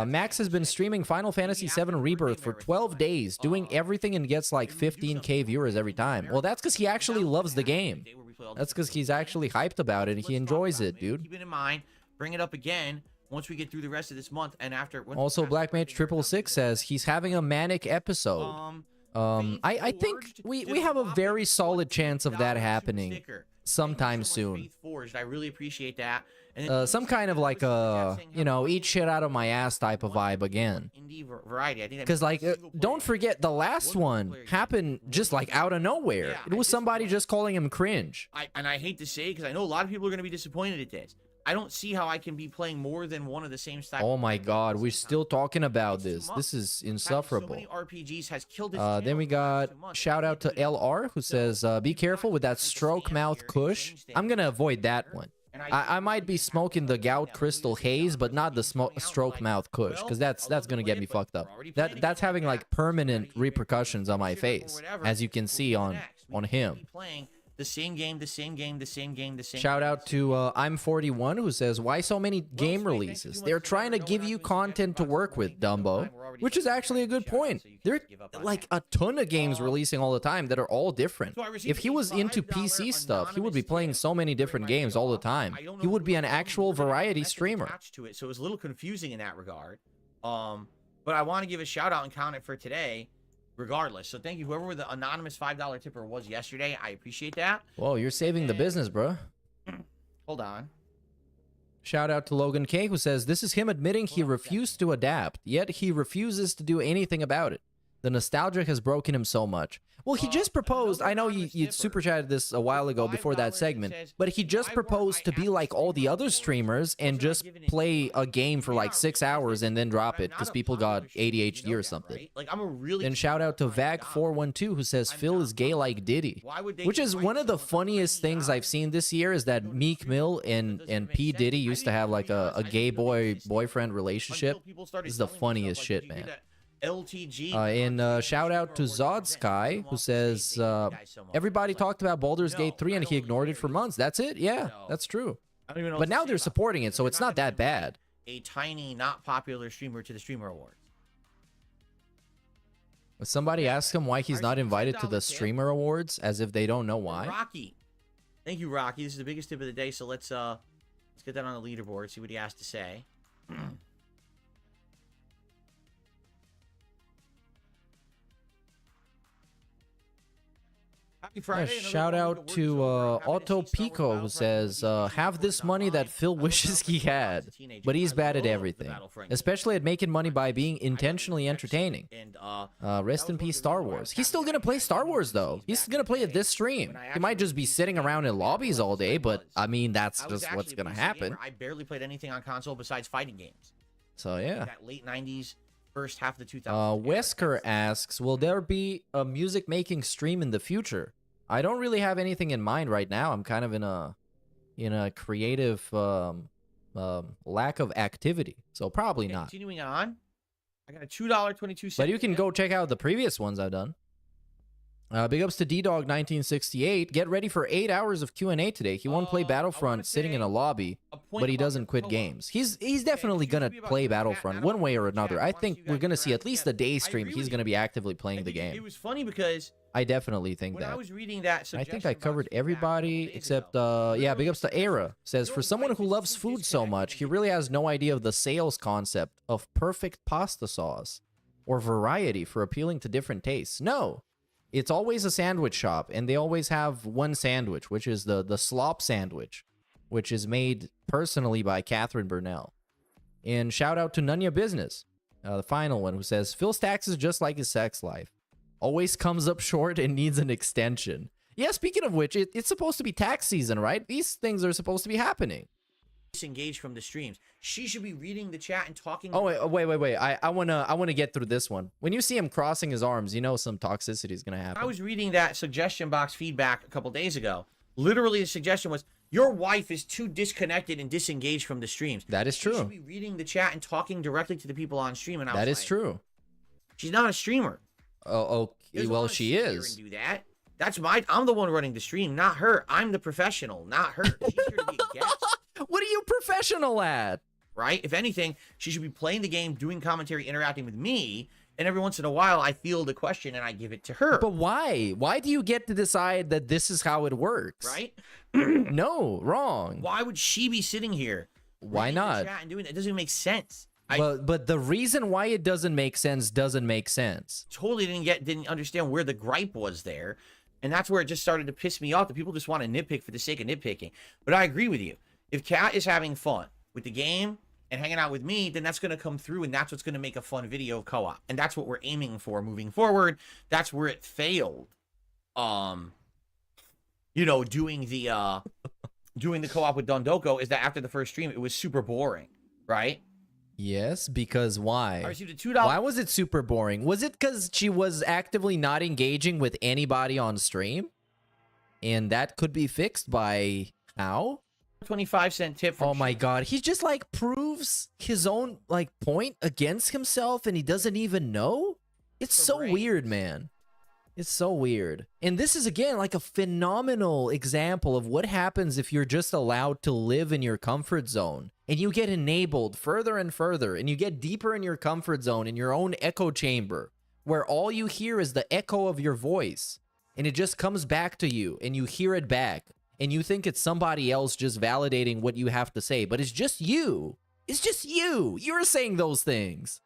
Max has been streaming Final Fantasy VII Rebirth for 12 days, doing everything and gets like 15k viewers every time. Well, that's because he actually loves the game. That's because he's actually hyped about it and he enjoys it, dude. Keep it in mind. Bring it up again once we get through the rest of this month and after. Also, Black Mage 666 says he's having a manic episode. I think we have a very solid chance of that happening sometime so much, soon. Faith Forged. I really appreciate that. And then Some kind of like eat shit out of my ass type of vibe again. indie variety. I think that Because like, makes single don't player forget the last one player game happened just like out of nowhere. Yeah, It was at this somebody point- just calling him cringe. And I hate to say it because I know a lot of people are going to be disappointed at this. I don't see how I can be playing more than one of the same style. Oh my god, we're still talking about It's too this. much. This is Having insufferable. So many RPGs has killed this Then channel we for the last got 2 months. shout out to Everybody LR who says, be careful with that stroke mouth kush. I'm gonna avoid that one. I might be smoking the gout crystal haze, but not the stroke mouth kush, because that's gonna get me fucked up. That's having like permanent repercussions on my face, as you can see on him. Playing the same game, the same game, the same game, the same. Shout out to I'm 41 who says, why so many game releases? They're trying to give you content to work with, Dumbo. Which is actually a good point. There are like a ton of games releasing all the time that are all different. If he was into PC stuff, he would be playing so many different games all the time. He would be an actual variety streamer. To it, so it was a little confusing in that regard. But I want to give a shout out and count it for today, regardless. So thank you, whoever the anonymous $5 tipper was yesterday. I appreciate that. Whoa, you're saving the business, bro. Hold on. Shout out to Logan K who says, this is him admitting he refused to adapt, yet he refuses to do anything about it. The nostalgia has broken him so much. Well, he just proposed, I know you super chatted this a while ago before that segment, but he just proposed to be like all the other streamers and just play a game for like 6 hours and then drop it because people got ADHD or something. Like, I'm a really. And shout out to Vag412 who says Phil is gay like Diddy, which is one of the funniest things I've seen this year is that Meek Mill and P. Diddy used to have like a gay boyfriend relationship. This is the funniest shit, man. LTG. And shout out to Zod Sky who says everybody talked about Baldur's Gate 3 and he ignored it for months. That's it? Yeah, that's true. But now they're supporting it, so it's not that bad. A tiny, not popular streamer to the Streamer Awards. Somebody asked him why he's not invited to the Streamer Awards, as if they don't know why. Rocky. Thank you, Rocky. This is the biggest tip of the day, so let's get that on the leaderboard, see what he has to say. Happy Friday. Yeah, shout out to Otto Pico who says, have this money that Phil wishes he had, but he's bad at everything, especially at making money by being intentionally entertaining. Rest in peace, Star Wars. He's still gonna play Star Wars though. He's gonna play it this stream. He might just be sitting around in lobbies all day, but I mean, that's just what's gonna happen. I barely played anything on console besides fighting games. So yeah. That late 90s, first half of the 2000s. Wesker asks, will there be a music making stream in the future? I don't really have anything in mind right now. I'm kind of in a creative lack of activity, so probably not. Continuing on, I got a $2.22. But you can go check out the previous ones I've done. Big ups to DDog1968. Get ready for 8 hours of Q&A today. He won't play Battlefront sitting in a lobby, but he doesn't quit games. He's definitely gonna play Battlefront one way or another. I think we're gonna see at least a day stream. He's gonna be actively playing the game. It was funny because I definitely think when that. I was reading that, I think I covered everybody except, yeah, big ups to Era. Says, for someone who loves food so much, he really has no idea of the sales concept of perfect pasta sauce or variety for appealing to different tastes. No, it's always a sandwich shop, and they always have one sandwich, which is the slop sandwich, which is made personally by Catherine Burnell. And shout out to Nunya Business, the final one, who says, Phil's tax is just like his sex life. Always comes up short and needs an extension. Yeah, speaking of which, it's supposed to be tax season, right? These things are supposed to be happening. disengaged from the streams. She should be reading the chat and talking. Oh, wait. I wanna get through this one. When you see him crossing his arms, you know some toxicity is gonna happen. I was reading that suggestion box feedback a couple days ago. Literally, the suggestion was, your wife is too disconnected and disengaged from the streams. That is true. She should be reading the chat and talking directly to the people on stream. And I was That is like, true. She's not a streamer. Oh, okay. Well, she is. Do that. I'm the one running the stream, not her. I'm the professional, not her. She's here to be a guest. What are you professional at? Right? If anything, she should be playing the game, doing commentary, interacting with me, and every once in a while I field a question and I give it to her. But why? Why do you get to decide that this is how it works? Right? No, wrong. Why would she be sitting here? Why reading the not? chat and doing that? It doesn't even make sense. But the reason why it doesn't make sense doesn't make sense. Totally didn't understand where the gripe was there. And that's where it just started to piss me off that people just want to nitpick for the sake of nitpicking. But I agree with you. If Kat is having fun with the game and hanging out with me, then that's going to come through, and that's what's going to make a fun video co-op. And that's what we're aiming for moving forward. That's where it failed. You know, doing the co-op with Dondoko is that after the first stream, it was super boring, right? Yes, because why? I received a $2. Why was it super boring? Was it because she was actively not engaging with anybody on stream? And that could be fixed by how? 25-cent tip from Oh my god, he just like proves his own like point against himself and he doesn't even know? It's so weird, man. It's so weird. And this is again like a phenomenal example of what happens if you're just allowed to live in your comfort zone and you get enabled further and further and you get deeper in your comfort zone in your own echo chamber where all you hear is the echo of your voice and it just comes back to you and you hear it back. And you think it's somebody else just validating what you have to say, but it's just you. It's just you. You're saying those things.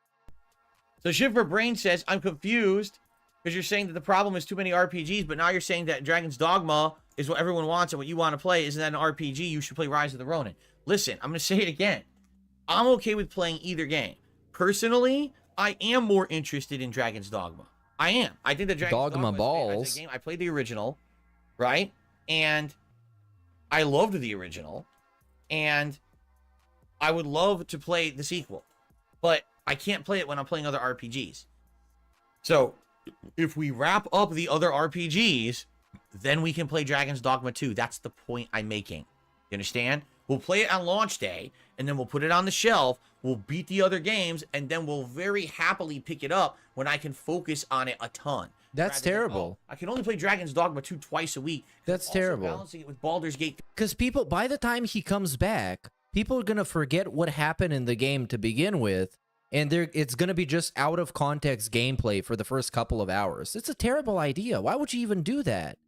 So Shiver Brain says, I'm confused because you're saying that the problem is too many RPGs, but now you're saying that Dragon's Dogma is what everyone wants and what you want to play. Isn't that an RPG? You should play Rise of the Ronin. Listen, I'm going to say it again. I'm okay with playing either game. Personally, I am more interested in Dragon's Dogma. I am. I think that Dragon's Dogma balls. Is a game. I played the original, right? And I loved the original, and I would love to play the sequel, but I can't play it when I'm playing other RPGs. So, if we wrap up the other RPGs, then we can play Dragon's Dogma 2. That's the point I'm making. You understand? We'll play it on launch day, and then we'll put it on the shelf, we'll beat the other games, and then we'll very happily pick it up when I can focus on it a ton. That's terrible. I can only play Dragon's Dogma 2 twice a week. That's terrible. Balancing it with Baldur's Gate. Because people, by the time he comes back, people are going to forget what happened in the game to begin with, and it's going to be just out of context gameplay for the first couple of hours. It's a terrible idea. Why would you even do that?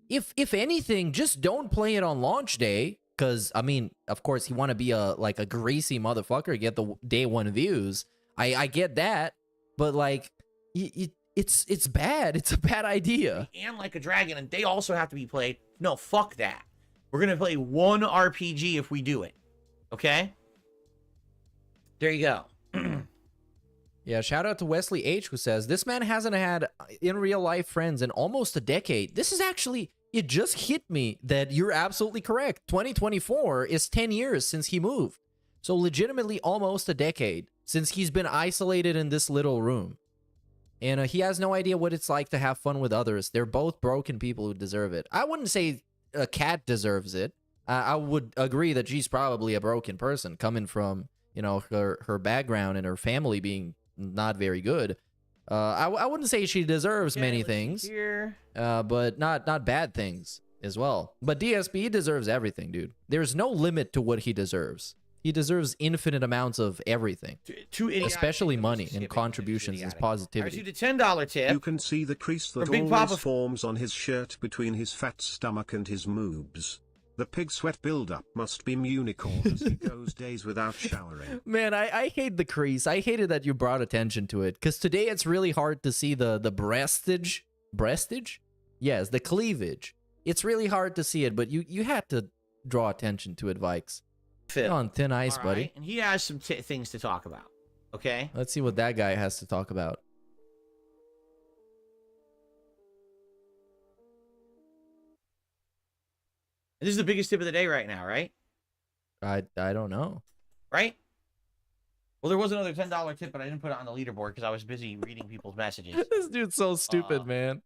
If anything, just don't play it on launch day, because, I mean, of course, you want to be a greasy motherfucker, get the day one views. I get that, but, like, it's bad. It's a bad idea. And Like a Dragon, and they also have to be played. No, fuck that. We're going to play one RPG if we do it. Okay? There you go. Yeah, shout out to Wesley H, who says, this man hasn't had in real life friends in almost a decade. This is actually, it just hit me that you're absolutely correct. 2024 is 10 years since he moved. So legitimately almost a decade since he's been isolated in this little room. And he has no idea what it's like to have fun with others. They're both broken people who deserve it. I wouldn't say a cat deserves it. I would agree that she's probably a broken person coming from, you know, her background and her family being not very good. I wouldn't say she deserves many things, but not bad things as well. But DSP deserves everything, dude. There's no limit to what he deserves. He deserves infinite amounts of everything, especially money and contributions and positivity. I received a $10 tip. You can see the crease that Big always Papa forms on his shirt between his fat stomach and his moobs. The pig sweat buildup must be Municorn as he goes days without showering. Man, I hate the crease. I hated that you brought attention to it, because today it's really hard to see the breastage. Breastage? Yes, the cleavage. It's really hard to see it, but you had to draw attention to it, Vikes. You're on thin ice, buddy. Right. And he has some things to talk about. Okay? Let's see what that guy has to talk about. This is the biggest tip of the day right now, right? I don't know. Right? Well, there was another $10 tip, but I didn't put it on the leaderboard because I was busy reading people's messages. This dude's so stupid, man.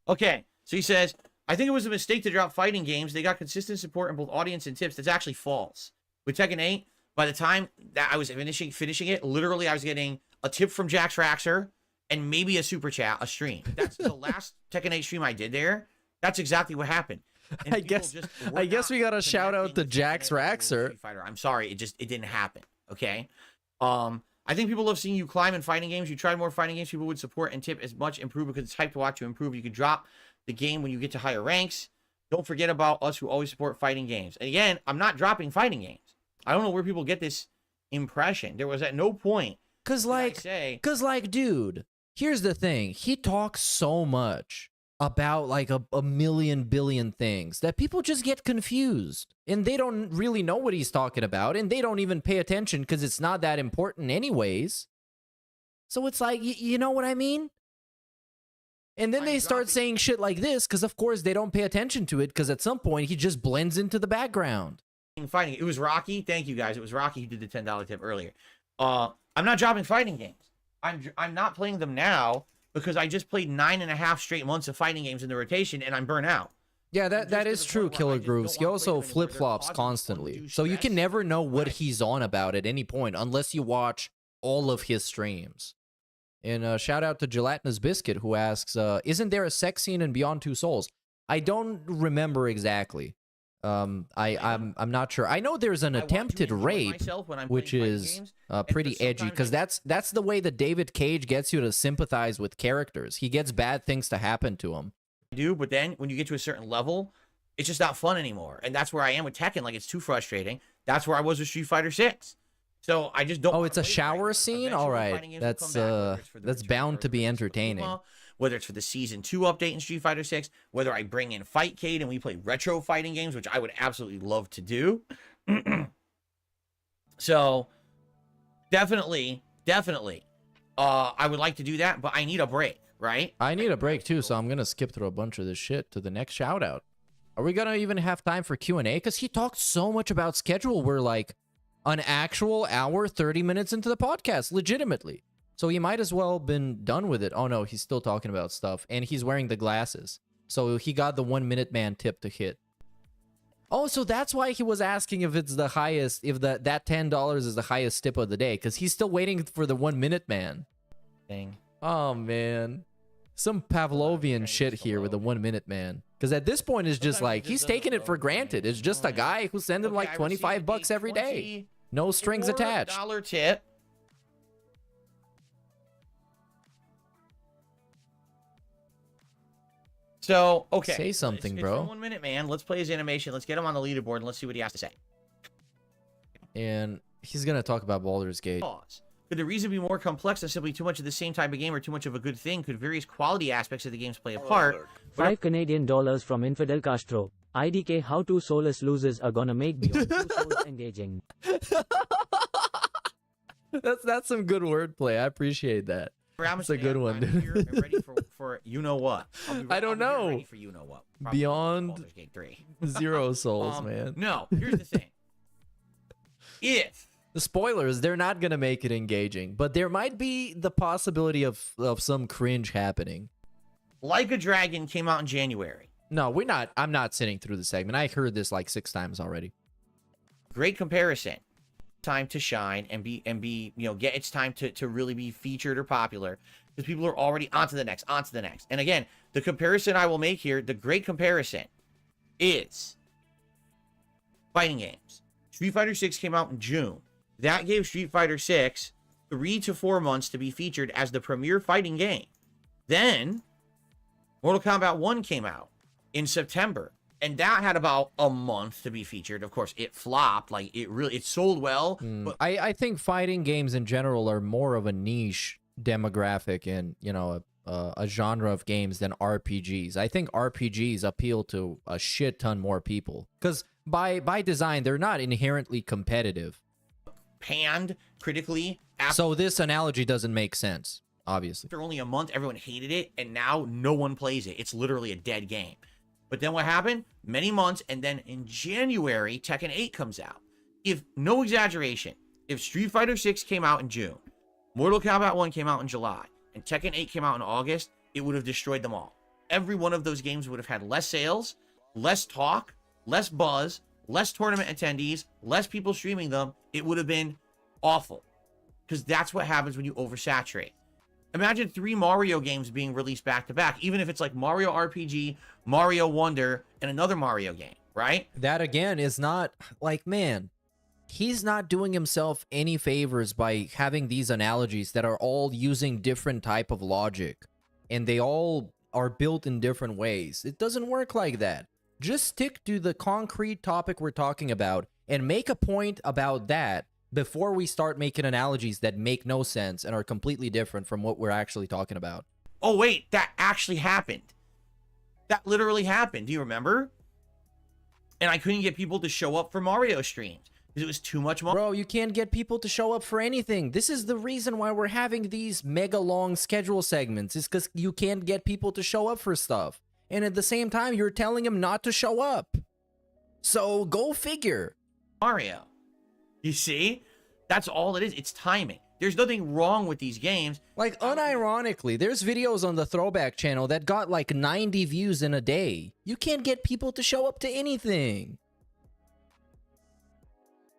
Okay, so he says, I think it was a mistake to drop fighting games. They got consistent support in both audience and tips. That's actually false. With Tekken 8, by the time that I was finishing it, literally I was getting a tip from Jax Raxer and maybe a super chat, a stream. That's the last Tekken 8 stream I did there. That's exactly what happened. And I guess we got a shout out to Jax Raxer. I'm sorry, it didn't happen. Okay. I think people love seeing you climb in fighting games. You tried more fighting games, people would support and tip as much improve because it's hype to watch you improve. You could drop the game when you get to higher ranks. Don't forget about us who always support fighting games. And again, I'm not dropping fighting games. I don't know where people get this impression. There was at no point. Cause like, dude, here's the thing. He talks so much about like a million billion things that people just get confused and they don't really know what he's talking about and they don't even pay attention because it's not that important anyways. So it's like, you know what I mean? And then they start saying shit like this because, of course, they don't pay attention to it because at some point he just blends into the background. Fighting. It was Rocky. Thank you, guys. It was Rocky who did the $10 tip earlier. I'm not dropping fighting games. I'm not playing them now because I just played 9.5 straight months of fighting games in the rotation and I'm burnt out. Yeah, that is true, Killer Grooves. He also flip-flops constantly. So you can never know what he's on about at any point unless you watch all of his streams. And shout out to Gelatinous Biscuit who asks, isn't there a sex scene in Beyond Two Souls? I don't remember exactly. I'm not sure. I know there's an attempted rape, which is pretty edgy because that's the way that David Cage gets you to sympathize with characters. He gets bad things to happen to him. But then when you get to a certain level, it's just not fun anymore. And that's where I am with Tekken. Like, it's too frustrating. That's where I was with Street Fighter 6. So I just don't. Oh, it's a shower scene. All right, that's bound to be entertaining. Whether it's for the Season 2 update in Street Fighter 6, whether I bring in Fightcade and we play retro fighting games, which I would absolutely love to do. So definitely, I would like to do that, but I need a break, right? I need a break too, so I'm gonna skip through a bunch of this shit to the next shout out. Are we gonna even have time for Q&A? Because he talked so much about schedule. We're like an actual hour, 30 minutes into the podcast, legitimately. So he might as well been done with it. Oh no, he's still talking about stuff, and he's wearing the glasses. So he got the 1 minute man tip to hit. Oh, so that's why he was asking if it's the highest, if that $10 is the highest tip of the day, because he's still waiting for the 1 minute man thing. Oh man, some Pavlovian shit here with the 1 minute man. Because at this point, it's just like he's taking it for granted. It's just a guy who sends him like 25 bucks every day, no strings attached. $4 tip. So, okay. Say something, bro. It's 1 minute, man. Let's play his animation. Let's get him on the leaderboard and let's see what he has to say. And he's going to talk about Baldur's Gate. Pause. Could the reason be more complex than simply too much of the same type of game or too much of a good thing? Could various quality aspects of the games play a part? $5 Canadian from Infidel Castro. IDK, how two soulless losers are gonna make Beyond Two Souls engaging. That's some good wordplay. I appreciate that. That's a good one, dude. I'm ready for you know what. I don't know. Ready for you know what. Beyond Zero Souls, man. No, here's the thing. If the spoilers, they're not gonna make it engaging, but there might be the possibility of some cringe happening. Like a Dragon came out in January. No, we're not. I'm not sitting through the segment. I heard this like 6 times already. Great comparison. Time to shine and be get it's time to really be featured or popular because people are already onto the next. And again, the comparison I will make here, the great comparison is fighting games. Street Fighter 6 came out in June. That gave Street Fighter 6 3 to 4 months to be featured as the premier fighting game. Then Mortal Kombat 1 came out in September. And that had about a month to be featured. Of course, it flopped. Like, it sold well. But I think fighting games in general are more of a niche demographic and, a genre of games than RPGs. I think RPGs appeal to a shit ton more people. Because by design, they're not inherently competitive. Panned critically. So this analogy doesn't make sense, obviously. After only a month, everyone hated it. And now no one plays it. It's literally a dead game. But then what happened? Many months, and then in January, Tekken 8 comes out. If, no exaggeration, if Street Fighter 6 came out in June, Mortal Kombat 1 came out in July, and Tekken 8 came out in August, it would have destroyed them all. Every one of those games would have had less sales, less talk, less buzz, less tournament attendees, less people streaming them. It would have been awful. Because that's what happens when you oversaturate. Imagine 3 Mario games being released back to back, even if it's like Mario RPG, Mario Wonder, and another Mario game, right? That again is not like, man, he's not doing himself any favors by having these analogies that are all using different type of logic and they all are built in different ways. It doesn't work like that. Just stick to the concrete topic we're talking about and make a point about that before we start making analogies that make no sense and are completely different from what we're actually talking about. Oh, wait, that actually happened. That literally happened. Do you remember? And I couldn't get people to show up for Mario streams because it was too much money. Bro, you can't get people to show up for anything. This is the reason why we're having these mega long schedule segments. Is because you can't get people to show up for stuff. And at the same time, you're telling them not to show up. So go figure. Mario. You see? That's all it is. It's timing. There's nothing wrong with these games. Like, unironically, there's videos on the Throwback channel that got like 90 views in a day. You can't get people to show up to anything.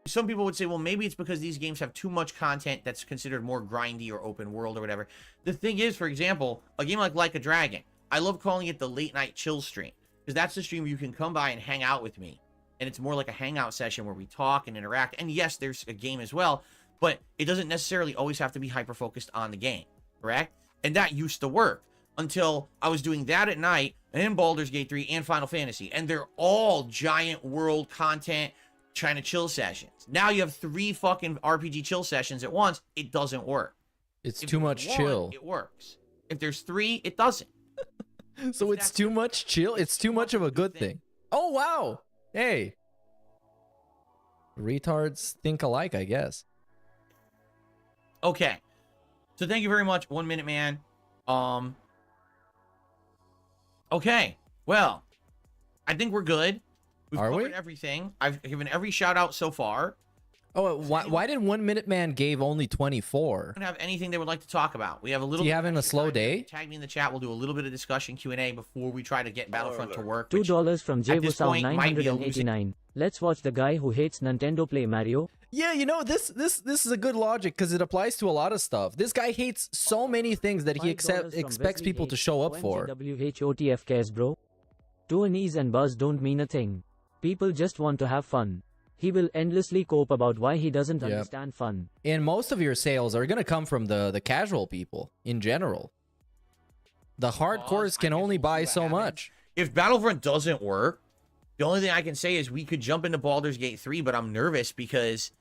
Some people would say, well, maybe it's because these games have too much content that's considered more grindy or open world or whatever. The thing is, for example, a game like a Dragon, I love calling it the late night chill stream because that's the stream where you can come by and hang out with me. And it's more like a hangout session where we talk and interact. And yes, there's a game as well, but it doesn't necessarily always have to be hyper-focused on the game, correct? And that used to work until I was doing that at night and Baldur's Gate 3 and Final Fantasy. And they're all giant world content, trying to chill sessions. Now you have 3 fucking RPG chill sessions at once. It doesn't work. It's If too there's much one, chill. It works. If there's 3, it doesn't. So it's too much chill? It's too much of a good thing. Oh, wow. Hey. Retards think alike, I guess. Okay. So thank you very much, 1 Minute Man. Okay. Well, I think we're good. We've covered everything. I've given every shout out so far. Oh, why did 1 Minute Man gave only 24? Don't have anything they would like to talk about. We have a little. Do you having a slow day? Tag me in the chat. We'll do a little bit of discussion Q&A before we try to get Battlefront to work. $2 from at this point might be a losing- JVoSound989. Let's watch the guy who hates Nintendo play Mario. Yeah, you know, this is a good logic because it applies to a lot of stuff. This guy hates so many things that he expects people to show up for. WHOTF cares, bro? Tuanese and buzz don't mean a thing. People just want to have fun. He will endlessly cope about why he doesn't understand fun. And most of your sales are going to come from the casual people in general. The hardcores can only buy so much. If Battlefront doesn't work, the only thing I can say is we could jump into Baldur's Gate 3, but I'm nervous because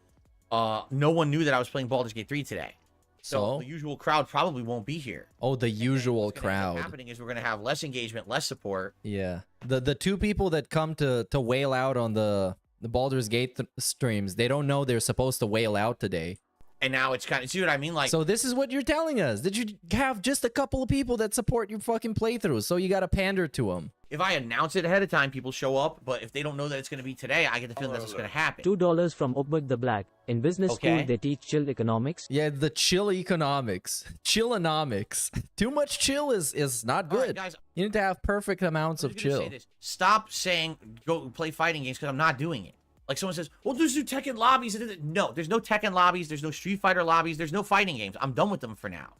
no one knew that I was playing Baldur's Gate 3 today. So the usual crowd probably won't be here. Oh, the usual crowd. What's happening is we're going to have less engagement, less support. Yeah. The 2 people that come to wail out on the Baldur's Gate streams, they don't know they're supposed to wail out today. And now it's kind of, see what I mean? Like, so this is what you're telling us. Did you have just a couple of people that support your fucking playthroughs, so you got to pander to them? If I announce it ahead of time, people show up. But if they don't know that it's going to be today, I get the feeling that's what's going to happen. $2 from Upbug the Black. In business school, they teach chill economics. Yeah, the chill economics. Chillonomics. Too much chill is not good. Right, guys, you need to have perfect amounts of chill. Stop saying go play fighting games because I'm not doing it. Like someone says, well, there's no Tekken lobbies. No, there's no Tekken lobbies. There's no Street Fighter lobbies. There's no fighting games. I'm done with them for now.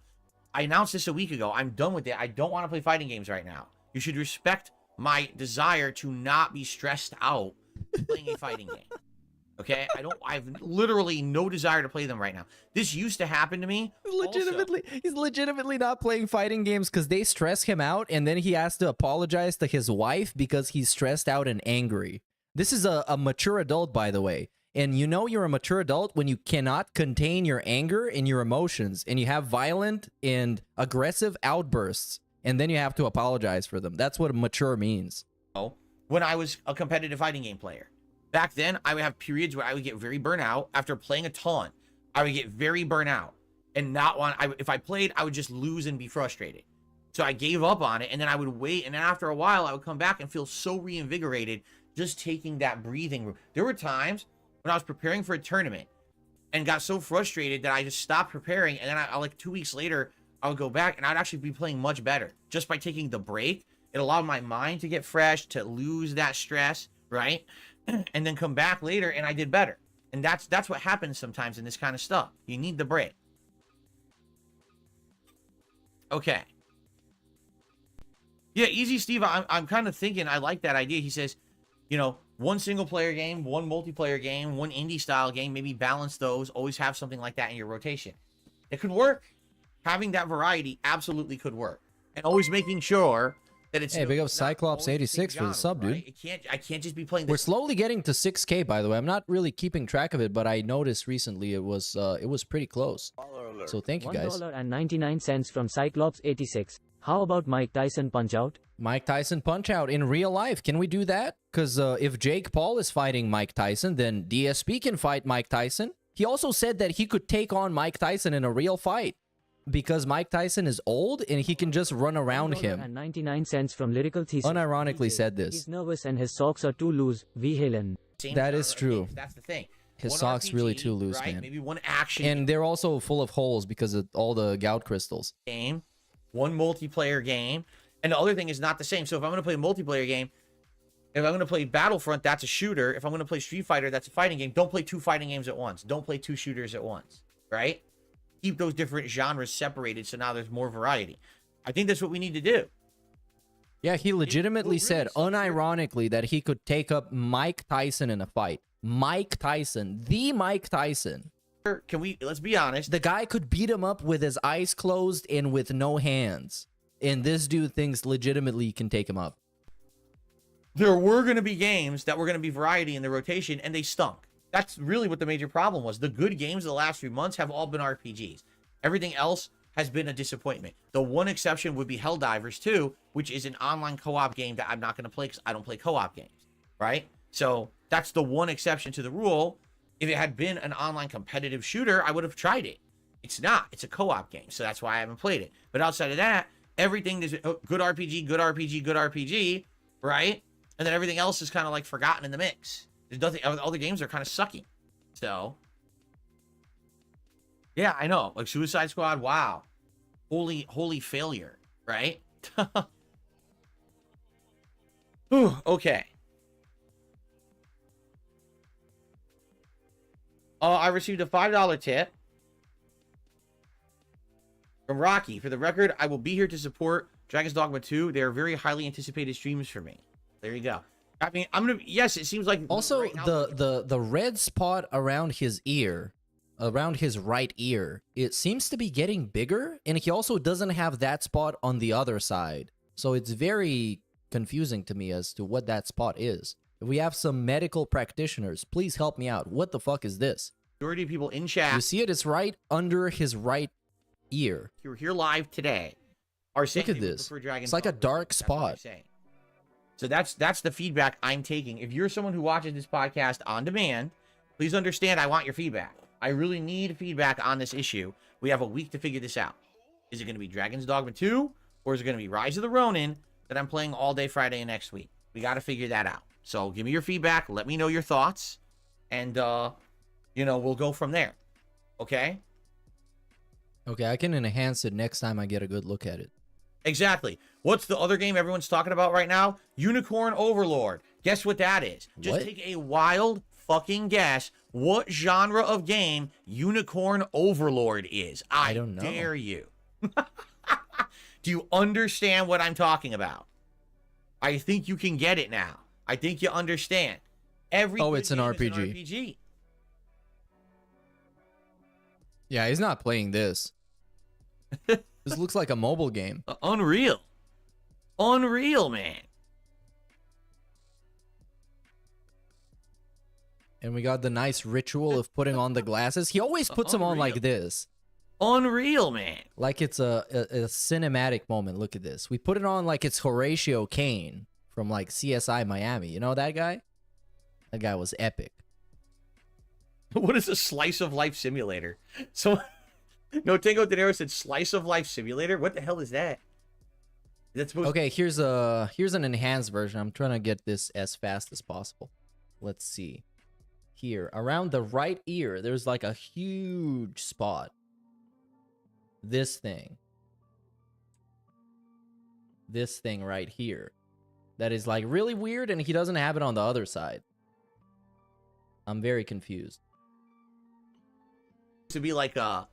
I announced this a week ago. I'm done with it. I don't want to play fighting games right now. You should respect my desire to not be stressed out playing a fighting game. Okay? I've literally no desire to play them right now. This used to happen to me. He's legitimately not playing fighting games because they stress him out, and then he has to apologize to his wife because he's stressed out and angry. This is a mature adult, by the way. And you know you're a mature adult when you cannot contain your anger and your emotions, and you have violent and aggressive outbursts, and then you have to apologize for them. That's what mature means. When I was a competitive fighting game player, back then I would have periods where I would get very burnt out after playing a ton. I would get very burnt out and not want. If I played, I would just lose and be frustrated. So I gave up on it, and then I would wait, and then after a while, I would come back and feel so reinvigorated just taking that breathing room. There were times when I was preparing for a tournament and got so frustrated that I just stopped preparing, and then I like 2 weeks later, I would go back and I'd actually be playing much better just by taking the break. It allowed my mind to get fresh, to lose that stress, right? And then come back later and I did better. And that's what happens sometimes in this kind of stuff. You need the break. Okay. Yeah, Easy Steve, I'm kind of thinking I like that idea. He says, you know, one single player game, one multiplayer game, one indie style game, maybe balance those, always have something like that in your rotation. It could work. Having that variety absolutely could work. And always making sure that it's... Hey, big up Cyclops86 for the sub, dude. Right? I can't just be playing this. We're slowly getting to 6K, by the way. I'm not really keeping track of it, but I noticed recently it was pretty close. So thank you, guys. $1.99 from Cyclops86. How about Mike Tyson Punch-Out? Mike Tyson Punch-Out in real life. Can we do that? Because if Jake Paul is fighting Mike Tyson, then DSP can fight Mike Tyson. He also said that he could take on Mike Tyson in a real fight because Mike Tyson is old and he can just run around him. And 99 cents from Lyrical Thesis. Unironically said this. He's nervous and his socks are too loose. V. Halen. That is true. That's the thing. His One socks RPG, really too loose, right? man. Maybe one action And they're also full of holes because of all the gout crystals. game, one multiplayer game, and the other thing is not the same. So if I'm going to play a multiplayer game, if I'm going to play Battlefront, that's a shooter. If I'm going to play Street Fighter, that's a fighting game. Don't play 2 fighting games at once. Don't play 2 shooters at once, right? Keep those different genres separated so now there's more variety. I think that's what we need to do. Yeah, he legitimately really said, sucks here- unironically, that he could take up Mike Tyson in a fight. Mike Tyson. The Mike Tyson. Let's be honest. The guy could beat him up with his eyes closed and with no hands. And this dude thinks legitimately he can take him up. There were going to be games that were going to be variety in the rotation, and they stunk. That's really what the major problem was. The good games of the last few months have all been RPGs. Everything else has been a disappointment. The one exception would be Helldivers 2, which is an online co-op game that I'm not going to play because I don't play co-op games, right? So that's the one exception to the rule. If it had been an online competitive shooter, I would have tried it. It's not. It's a co-op game, so that's why I haven't played it. But outside of that, everything is good RPG, good RPG, good RPG, right? And then everything else is kind of like forgotten in the mix. There's nothing. All the games are kind of sucky. So, yeah, I know. Like Suicide Squad, wow, holy failure, right? Ooh, okay. I received a $5 tip from Rocky. For the record, I will be here to support Dragon's Dogma 2. They are very highly anticipated streams for me. There you go. I mean, I'm gonna. Yes, it seems like Also, right now- the red spot around his ear, around his right ear, it seems to be getting bigger, and he also doesn't have that spot on the other side. So it's very confusing to me as to what that spot is. If we have some medical practitioners, please help me out. What the fuck is this? majority of people in chat You see it? It's right under his right ear. who are here live today are saying Look at they would this. prefer Dragon's It's like a Dogma. dark That's what they're spot. saying. So that's the feedback I'm taking. If you're someone who watches this podcast on demand, please understand I want your feedback. I really need feedback on this issue. We have a week to figure this out. Is it going to be Dragon's Dogma 2 or is it going to be Rise of the Ronin that I'm playing all day Friday and next week? We got to figure that out. So give me your feedback. Let me know your thoughts. And, we'll go from there. Okay? Okay, I can enhance it next time I get a good look at it. Exactly. What's the other game everyone's talking about right now? Unicorn Overlord. Guess what that is? Just What? take a wild fucking guess what genre of game Unicorn Overlord is. I don't know. dare you. Do you understand what I'm talking about? I think you can get it now. I think you understand. Every Oh, good it's an game is RPG. RPG. Yeah, he's not playing this. This looks like a mobile game. Unreal. Unreal, man. And we got the nice ritual of putting on the glasses. He always puts them on like Unreal. this. Unreal, man. Like it's a cinematic moment. Look at this. We put it on like it's Horatio Kane from like CSI Miami. You know that guy? That guy was epic. What is a slice of life simulator? So, no Tango De Niro said slice of life simulator. What the hell is that? Is that supposed Okay, here's an enhanced version. I'm trying to get this as fast as possible. Let's see. Here, around the right ear, there's like a huge spot. This thing. This thing right here. That is like really weird, and he doesn't have it on the other side. I'm very confused. to be like a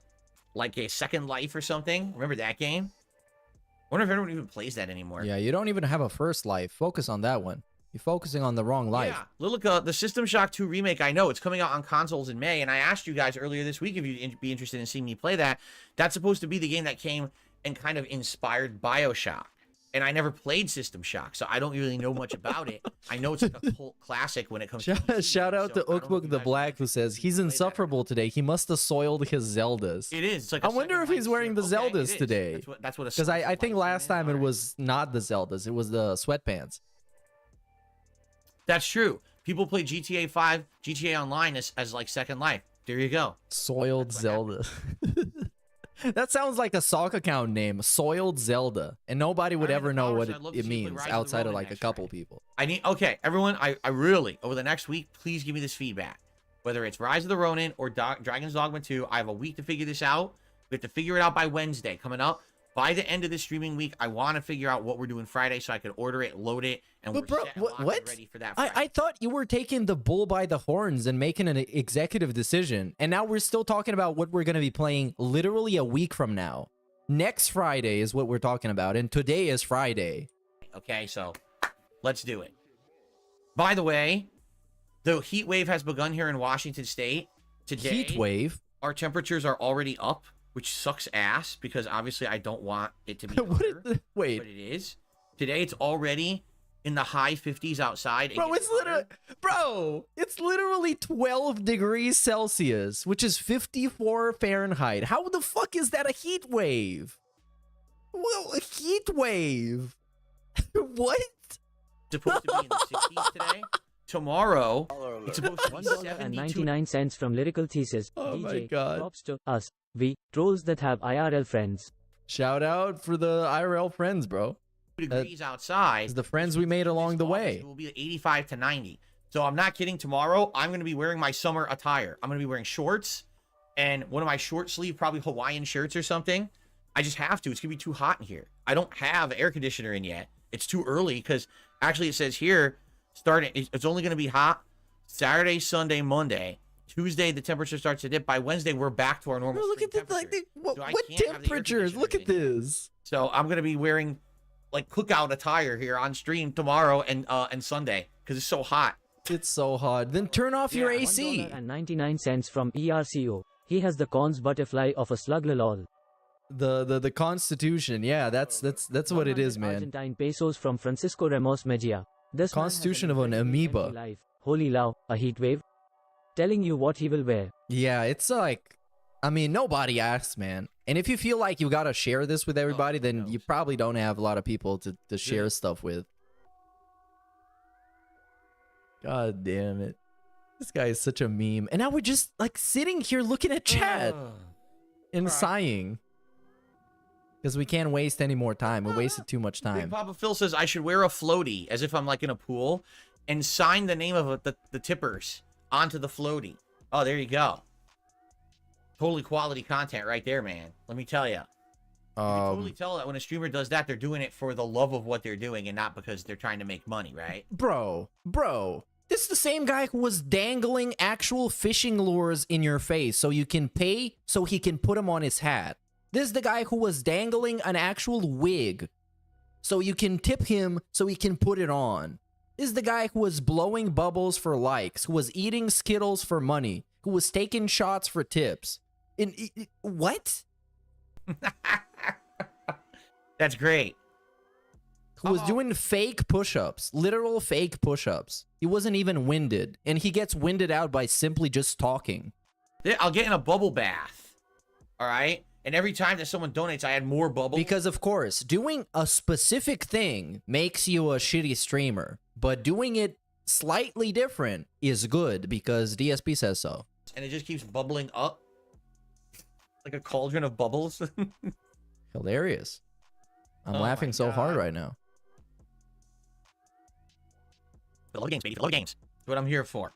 Second Life or something? Remember that game? I wonder if anyone even plays that anymore. Yeah, you don't even have a first life. Focus on that one. You're focusing on the wrong life. Yeah, Lilica, the System Shock 2 remake, I know, it's coming out on consoles in May, and I asked you guys earlier this week if you'd be interested in seeing me play that. That's supposed to be the game that came and kind of inspired BioShock. And I never played System Shock, so I don't really know much about it. I know it's like a cult classic when it comes to PC Shout games, out so to I don't know if Ookbook you the guys Black, who actually says he's play that. insufferable today. He must have soiled his Zeldas. It is. It's like I a wonder if second he's life wearing the stream. Okay, it Zeldas is. today. That's what a Because I second think life last stream is. time it Alright. was not the Zeldas. It was the sweatpants. That's true. People play GTA 5, GTA Online as like Second Life. There you go. Soiled Zelda. That sounds like a sock account name. Soiled Zelda. And nobody would Alright, ever the know powers, what I'd love it to see you play means Rise of the outside of Ronin like a next couple Friday. people. I need okay, everyone. I really over the next week, please give me this feedback. Whether it's Rise of the Ronin or Dragon's Dogma 2, I have a week to figure this out. We have to figure it out by Wednesday coming up. By the end of this streaming week, I want to figure out what we're doing Friday so I can order it, load it, and But we're bro, set and locked and what? ready for that Friday. I thought you were taking the bull by the horns and making an executive decision. And now we're still talking about what we're going to be playing literally a week from now. Next Friday is what we're talking about. And today is Friday. Okay, so let's do it. By the way, the heat wave has begun here in Washington State. Today, Heat wave? our temperatures are already up, which sucks ass because obviously I don't want it to be What is hotter, the- wait. but it is. Today it's already in the high 50s outside. Bro, it's literally, bro, it's literally 12 degrees Celsius, which is 54 Fahrenheit. How the fuck is that a heat wave? Well, a heat wave? What? supposed to be in the 60s today. Tomorrow, it's supposed to be 72. $1.99 from Lyrical Thesis. Oh my DJ, God. props to us. We trolls that have IRL friends. Shout out for the IRL friends, bro. degrees outside. It's the friends we made along the way. It will be 85 to 90. So I'm not kidding. Tomorrow, I'm going to be wearing my summer attire. I'm going to be wearing shorts and one of my short sleeve, probably Hawaiian shirts or something. I just have to. It's going to be too hot in here. I don't have air conditioner in yet. It's too early because actually it says here, it's only going to be hot Saturday, Sunday, Monday. Tuesday, the temperature starts to dip. By Wednesday, we're back to our normal. Bro, look at spring this, like, temperature. what, So I what can't have the air temperatures? Look at conditioners in yet. this. So I'm gonna be wearing like cookout attire here on stream tomorrow and Sunday because it's so hot. It's so hot. Then turn off your Yeah. AC. $1.99 from ERCO. He has the cons butterfly of a slug lol. The Constitution. Yeah, that's what it is, 100 man. Argentine pesos from Francisco Ramos Mejia. This man has Constitution of an incredibly amoeba. healthy life. Holy lao, a heat wave. Telling you what he will wear. Yeah, it's like, I mean, nobody asks, man. And if you feel like you gotta share this with everybody, then you probably don't have a lot of people to share stuff with. God damn it. This guy is such a meme. And now we're just like sitting here looking at chat and sighing. Because we can't waste any more time. We wasted too much Big time. Papa Phil says I should wear a floaty as if I'm like in a pool and sign the name of the tippers onto the floaty. Oh, there you go. Totally quality content right there, man. Let me tell you. You can totally tell that when a streamer does that, they're doing it for the love of what they're doing and not because they're trying to make money, right? Bro, this is the same guy who was dangling actual fishing lures in your face so you can pay so he can put them on his hat. This is the guy who was dangling an actual wig so you can tip him so he can put it on. This is the guy who was blowing bubbles for likes, who was eating Skittles for money, who was taking shots for tips. What? That's great. Who was doing fake push-ups, literal fake push-ups. He wasn't even winded, and he gets winded out by simply just talking. I'll get in a bubble bath. All right? And every time that someone donates, I add more bubbles. Because, of course, doing a specific thing makes you a shitty streamer, but doing it slightly different is good because DSP says so. And it just keeps bubbling up. Like a cauldron of bubbles. Hilarious. I'm Oh laughing my so hard God. right now. The love games, baby. The love games. That's what I'm here for.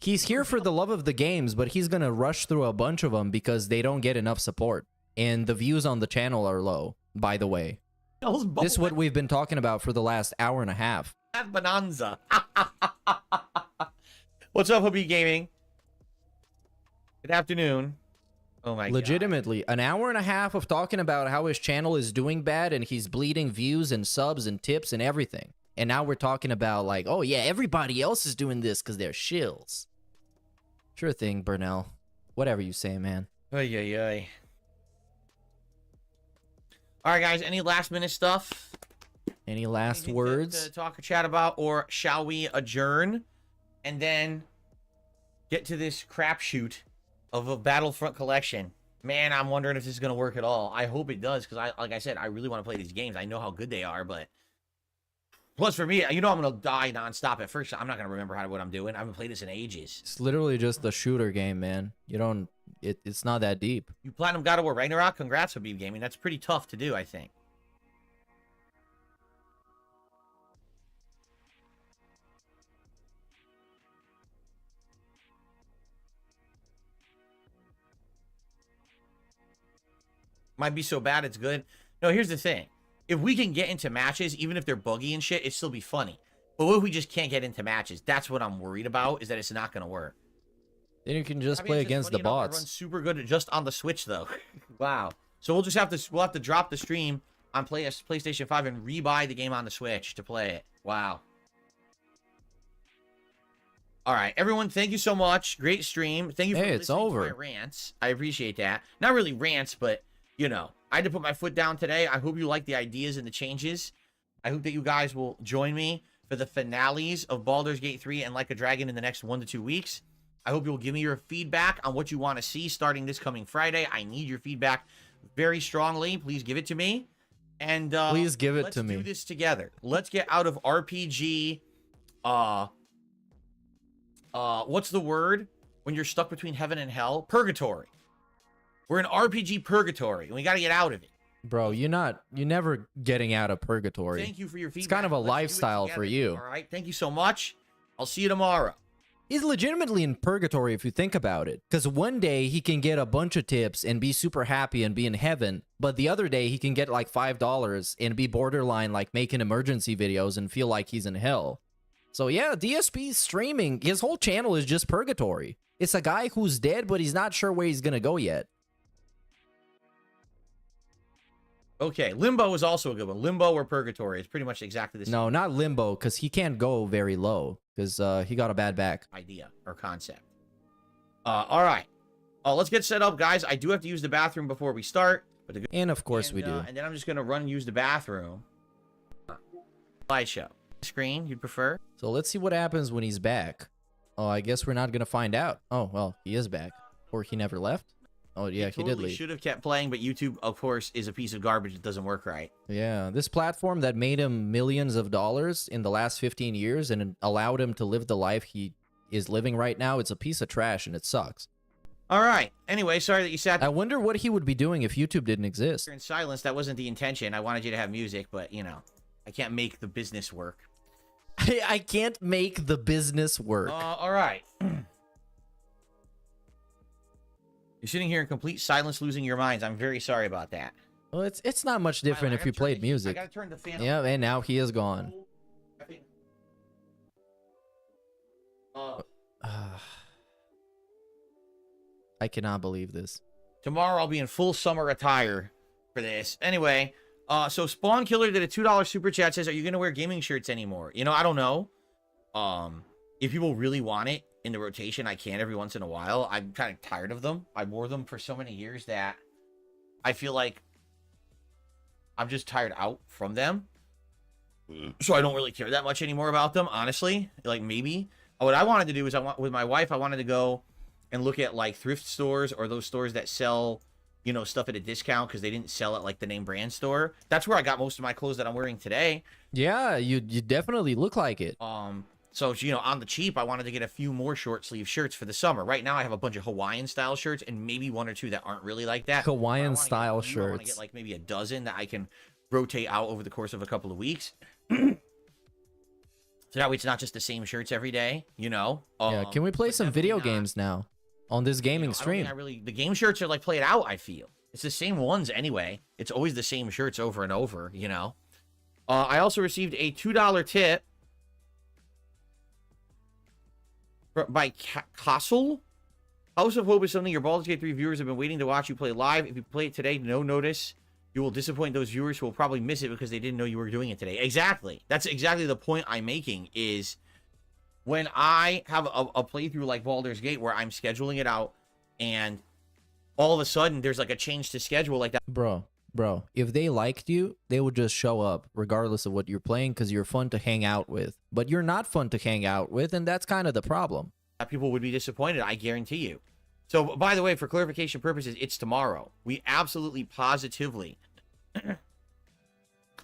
He's here for the love of the games, but he's gonna rush through a bunch of them because they don't get enough support. And the views on the channel are low, by the way. This is what we've been talking about for the last hour and a half. Bonanza. What's up, Hobby Gaming? Good afternoon. Oh my God. Legitimately, an hour and a half of talking about how his channel is doing bad and he's bleeding views and subs and tips and everything. And now we're talking about like, oh yeah, everybody else is doing this because they're shills. Sure thing, Burnell. Whatever you say, man. Ay, ay, ay. All right, guys. Any last minute stuff? Any last Anything words? to talk or chat about, or shall we adjourn and then get to this crapshoot of a Battlefront collection? Man, I'm wondering if this is gonna work at all. I hope it does, because like I said, I really want to play these games. I know how good they are, but plus for me, you know, I'm gonna die nonstop at first. I'm not gonna remember what I'm doing. I haven't played this in ages. It's literally just the shooter game, man. You don't. It's not that deep. You platinum God of War Ragnarok? Congrats, Habib Gaming. That's pretty tough to do, I think. Might be so bad it's good. No, here's the thing. If we can get into matches, even if they're buggy and shit, it'd still be funny. But what if we just can't get into matches? That's what I'm worried about, is that it's not going to work. Then you can just I mean, play it's against funny the enough, I bots. run super good just on the Switch, though. Wow. So we'll have to drop the stream on PlayStation 5 and rebuy the game on the Switch to play it. Wow. All right, everyone, thank you so much. Great stream. Thank you for Hey, it's listening over. to my rants. I appreciate that. Not really rants, but, you know, I had to put my foot down today. I hope you like the ideas and the changes. I hope that you guys will join me for the finales of Baldur's Gate 3 and Like a Dragon in the next 1 to 2 weeks. I hope you'll give me your feedback on what you want to see starting this coming Friday. I need your feedback very strongly. Please give it to me. And Please give it let's to me. do this together. Let's get out of RPG. What's the word when you're stuck between heaven and hell? Purgatory. We're in RPG purgatory, and we got to get out of it. Bro, you're never getting out of purgatory. Thank you for your feedback. It's kind of a Let's do it lifestyle for together. you. All right. Thank you so much. I'll see you tomorrow. He's legitimately in purgatory if you think about it. Because one day he can get a bunch of tips and be super happy and be in heaven. But the other day he can get like $5 and be borderline like making emergency videos and feel like he's in hell. So yeah, DSP's streaming. His whole channel is just purgatory. It's a guy who's dead, but he's not sure where he's going to go yet. Okay. Limbo is also a good one. Limbo or purgatory. It's pretty much exactly the same No, not limbo, because he can't go very low because he got a bad back. idea or concept. All right. Let's get set up, guys. I do have to use the bathroom before we start. But the good And of course we do. And then I'm just going to run and use the bathroom. Slideshow. Screen, you'd prefer? So let's see what happens when he's back. Oh, I guess we're not going to find out. Oh, well, he is back. Or he never left. Oh, yeah, he did leave. Should have kept playing, but YouTube, of course, is a piece of garbage. It doesn't work right. Yeah, this platform that made him millions of dollars in the last 15 years and allowed him to live the life he is living right now, it's a piece of trash and it sucks. All right. Anyway, sorry that you sat I wonder what he would be doing if YouTube didn't exist. there in silence. That wasn't the intention. I wanted you to have music, but, you know, I can't make the business work. I can't make the business work. All right. You're sitting here in complete silence, losing your minds. I'm very sorry about that. Well, it's not much different if you played music. I gotta turn the fan Yeah, and now he is gone. I cannot believe this. Tomorrow I'll be in full summer attire for this. Anyway, so Spawn Killer did a $2 super chat, says, are you gonna wear gaming shirts anymore? You know, I don't know. If people really want it in the rotation, I can every once in a while. I'm kind of tired of them. I wore them for so many years that I feel like I'm just tired out from them. So I don't really care that much anymore about them, honestly. Like, maybe. What I wanted to do is, with my wife, I wanted to go and look at, like, thrift stores or those stores that sell, you know, stuff at a discount because they didn't sell at, like, the name brand store. That's where I got most of my clothes that I'm wearing today. Yeah, you definitely look like it. So, you know, on the cheap, I wanted to get a few more short sleeve shirts for the summer. Right now, I have a bunch of Hawaiian style shirts and maybe one or two that aren't really like that. Hawaiian style I want to shirts. get like maybe a dozen that I can rotate out over the course of a couple of weeks. So that way it's not just the same shirts every day, you know? Yeah, can we play but some video definitely not. games now on this gaming I don't stream? think the game shirts are like played out, I feel. It's the same ones anyway. It's always the same shirts over and over, you know? I also received a $2 tip by Castle. House of Hope is something your Baldur's Gate 3 viewers have been waiting to watch you play live. If you play it today, no notice. You will disappoint those viewers who will probably miss it because they didn't know you were doing it today. Exactly. That's exactly the point I'm making, is when I have a playthrough like Baldur's Gate where I'm scheduling it out and all of a sudden there's like a change to schedule like that. Bro, Bro, if they liked you, they would just show up regardless of what you're playing because you're fun to hang out with. But you're not fun to hang out with, and that's kind of the problem. People would be disappointed, I guarantee you. So, by the way, for clarification purposes, it's tomorrow. We absolutely positively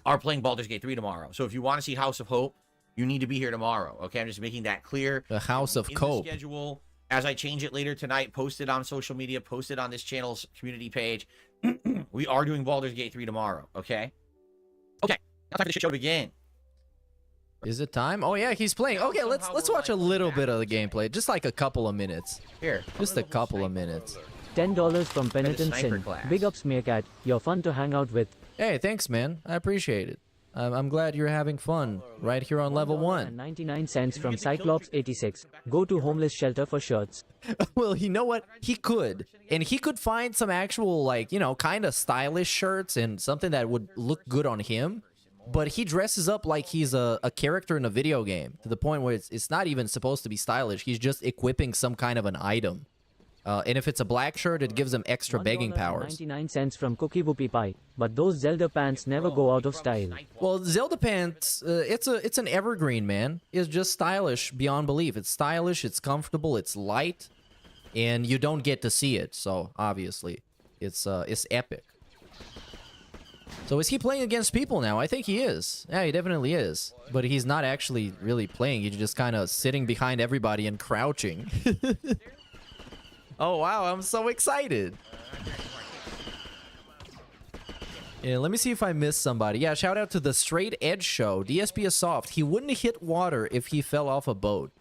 are playing Baldur's Gate 3 tomorrow. So if you want to see House of Hope, you need to be here tomorrow. Okay, I'm just making that clear. The House of Cope. The schedule, as I change it later tonight, post it on social media, post it on this channel's community page. We are doing Baldur's Gate 3 tomorrow, okay? Okay, now time for the show to begin. Is it time? Oh yeah, he's playing. Okay, let's watch a little bit of the gameplay, just like a couple of minutes. Here, just a couple of minutes. $10 from Penitent Sin. Big ups, Meerkat. You're fun to hang out with. Hey, thanks, man. I appreciate it. I'm glad you're having fun right here on level 1. 99 cents from Cyclops86. Go to homeless shelter for shirts. Well, you know what? He could. And he could find some actual, like, you know, kind of stylish shirts and something that would look good on him. But he dresses up like he's a character in a video game to the point where it's not even supposed to be stylish. He's just equipping some kind of an item. And if it's a black shirt, it gives him extra begging powers. 99 cents from Cookie Whoopie Pie. But those Zelda pants never go out of style. Well, Zelda pants, it's an evergreen, man. It's just stylish beyond belief. It's stylish, it's comfortable, it's light, and you don't get to see it. So obviously, it's epic. So is he playing against people now? I think he is. Yeah, he definitely is. But he's not actually really playing. He's just kind of sitting behind everybody and crouching. Oh, wow. I'm so excited. Yeah, let me see if I missed somebody. Yeah, shout out to the Straight Edge Show. DSP is soft. He wouldn't hit water if he fell off a boat.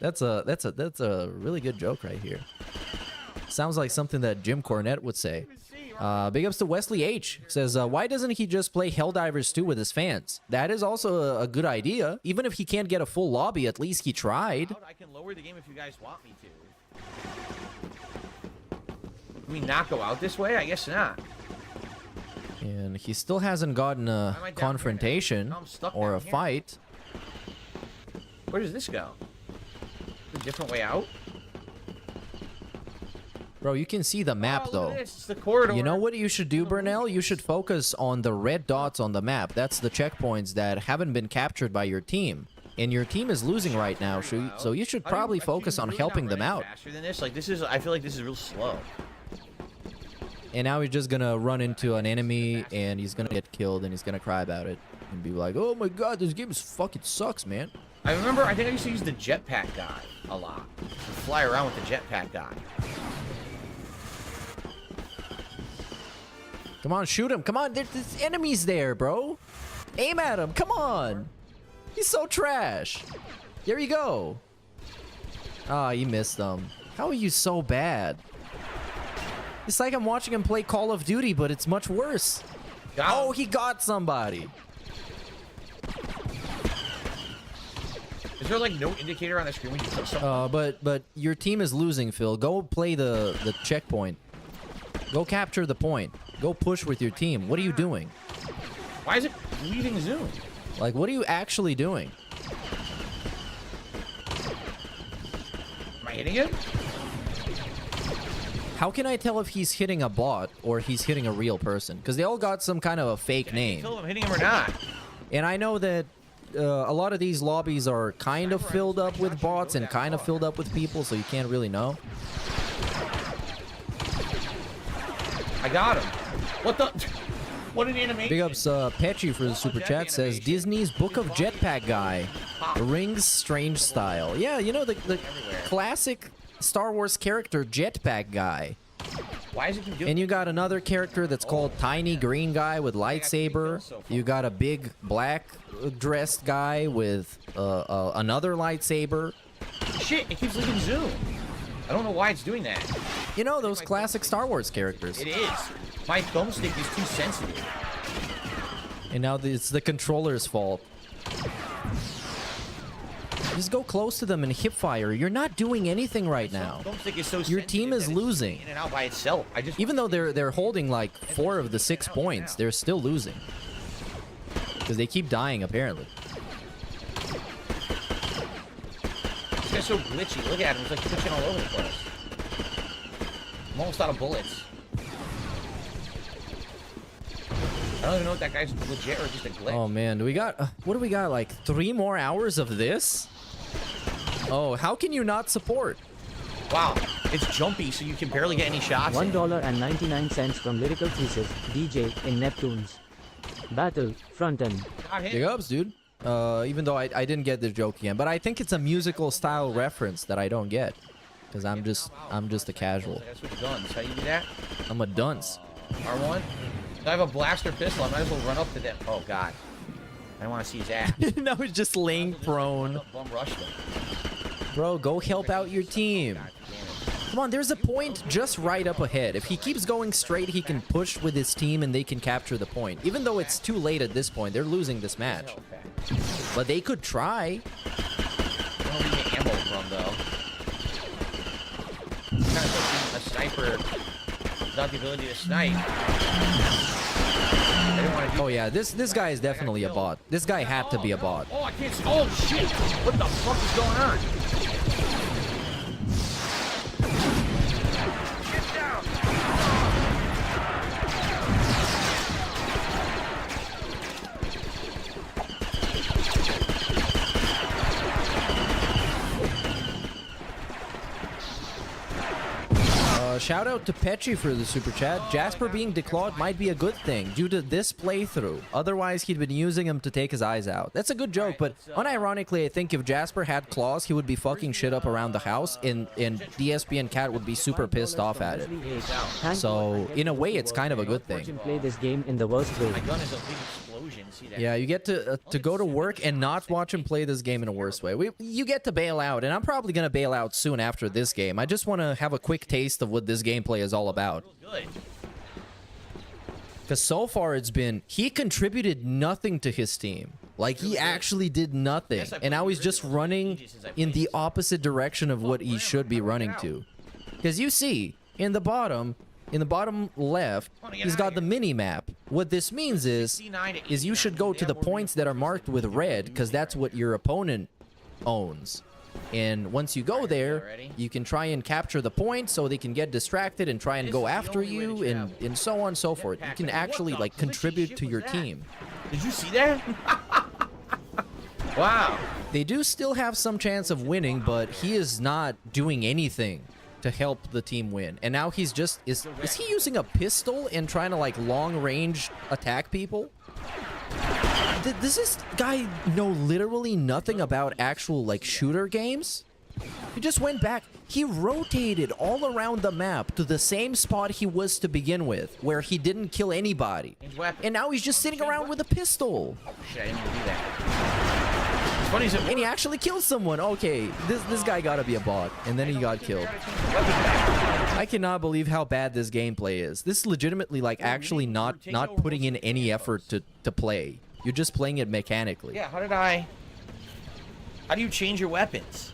That's a really good joke right here. Sounds like something that Jim Cornette would say. Big ups to Wesley H. Says, why doesn't he just play Helldivers 2 with his fans? That is also a good idea. Even if he can't get a full lobby, at least he tried. I can lower the game if you guys want me to. Can we not go out this way? I guess not. And he still hasn't gotten a confrontation or a fight. Where does this go? A different way out? Bro, you can see the map, though. It's the corridor. You know what you should do, Burnell? You should focus on the red dots on the map. That's the checkpoints that haven't been captured by your team. And your team is losing right now, so you should probably focus on helping them out. Faster than this? Like, I feel like this is real slow. And now he's just gonna run into an enemy, and he's gonna get killed, and he's gonna cry about it. And be like, oh my god, this game fucking sucks, man. I remember, I think I used to use the jetpack guy a lot. To fly around with the jetpack guy. Come on, shoot him. Come on, there's enemies there, bro. Aim at him. Come on. He's so trash. There you go. Ah, you missed them. How are you so bad? It's like I'm watching him play Call of Duty, but it's much worse. Oh, he got somebody. Is there like no indicator on the screen when you kill someone? But your team is losing, Phil. Go play the checkpoint. Go capture the point. Go push with your team. What are you doing? Why is it leaving Zoom? Like, what are you actually doing? Am I hitting it? How can I tell if he's hitting a bot or he's hitting a real person? Because they all got some kind of a fake name. Tell if I'm hitting him or not. And I know that a lot of these lobbies are kind of filled up with bots and kind of filled up with people, so you can't really know. I got him. What the? What an animation. Big ups Petchy for the super chat. Says Disney's Book of Jetpack guy. Rings strange style. Yeah, you know, the classic Star Wars character Jetpack guy. Why is it doing? And you got another character that's called Tiny Green Guy with lightsaber. You got a big black dressed guy with another lightsaber. Shit, it keeps leaving Zoom. I don't know why it's doing that. You know, those classic Star Wars characters. It is. My thumbstick is too sensitive. And now it's the controller's fault. Just go close to them and hip fire. You're not doing anything right now. Your team is losing. In and out by itself. Even though they're holding like 4 of the 6 points, they're still losing. Because they keep dying, apparently. This guy's so glitchy. Look at him. He's like twitching all over the place. I'm almost out of bullets. I don't even know if that guy's legit or just a glitch. Oh man, do we got what do we got? Like 3 more hours of this? Oh, how can you not support? Wow, it's jumpy, so you can barely get any shots. $1.99 from Lyrical Thesis, DJ in Neptunes. Battle, front end. Got hit. Big ups, dude. Even though I didn't get the joke again, but I think it's a musical style reference that I don't get, because I'm just a casual. That's what guns. How you do that? I'm a dunce. R1. I have a blaster pistol. I might as well run up to them. Oh god, I don't want to see his ass. Now he's just laying prone. Bum rush them. Bro, go help out your team. Come on, there's a point just right up ahead. If he keeps going straight, he can push with his team and they can capture the point. Even though it's too late at this point, they're losing this match. But they could try. I don't need the ammo from though. Kind of a sniper without the ability to snipe. I didn't want to do Oh yeah, this guy is definitely a bot. This guy had to be a bot. Oh, I can't see. Oh shit! What the fuck is going on? Get down! Shout out to Petri for the super chat. Jasper being declawed might be a good thing due to this playthrough. Otherwise, he'd been using him to take his eyes out. That's a good joke, but unironically, I think if Jasper had claws, he would be fucking shit up around the house, and DSP and Cat would be super pissed off at it. So, in a way, it's kind of a good thing. Play this game in the worst way. My gun is a big explosion. See that? Yeah, you get to go to work and not watch him play this game in a worse way. You get to bail out, and I'm probably going to bail out soon after this game. I just want to have a quick taste of what this gameplay is all about. Good. Because so far it's been, he contributed nothing to his team. Like, he actually did nothing. And now he's just running in the opposite direction of what he should be running to. Because you see, in the bottom left, he's got the mini-map. What this means is you should go to the points that are marked with red, because that's what your opponent owns. And once you go there, you can try and capture the point so they can get distracted and try and go after you, and so on and so forth. You can actually, like, contribute to your team. Did you see that? Wow. They do still have some chance of winning, but he is not doing anything to help the team win. And now he's just... Is he using a pistol and trying to, like, long-range attack people? Does this guy know literally nothing about actual, like, shooter games? He just went back. He rotated all around the map to the same spot he was to begin with, where he didn't kill anybody. And now he's just sitting around with a pistol. Oh, shit, I didn't even do that. It's funny as it And he actually killed someone. Okay, this guy gotta be a bot. And then he got killed. I cannot believe how bad this gameplay is. This is legitimately, like, actually not putting in any effort to play. You're just playing it mechanically. Yeah, how do you change your weapons?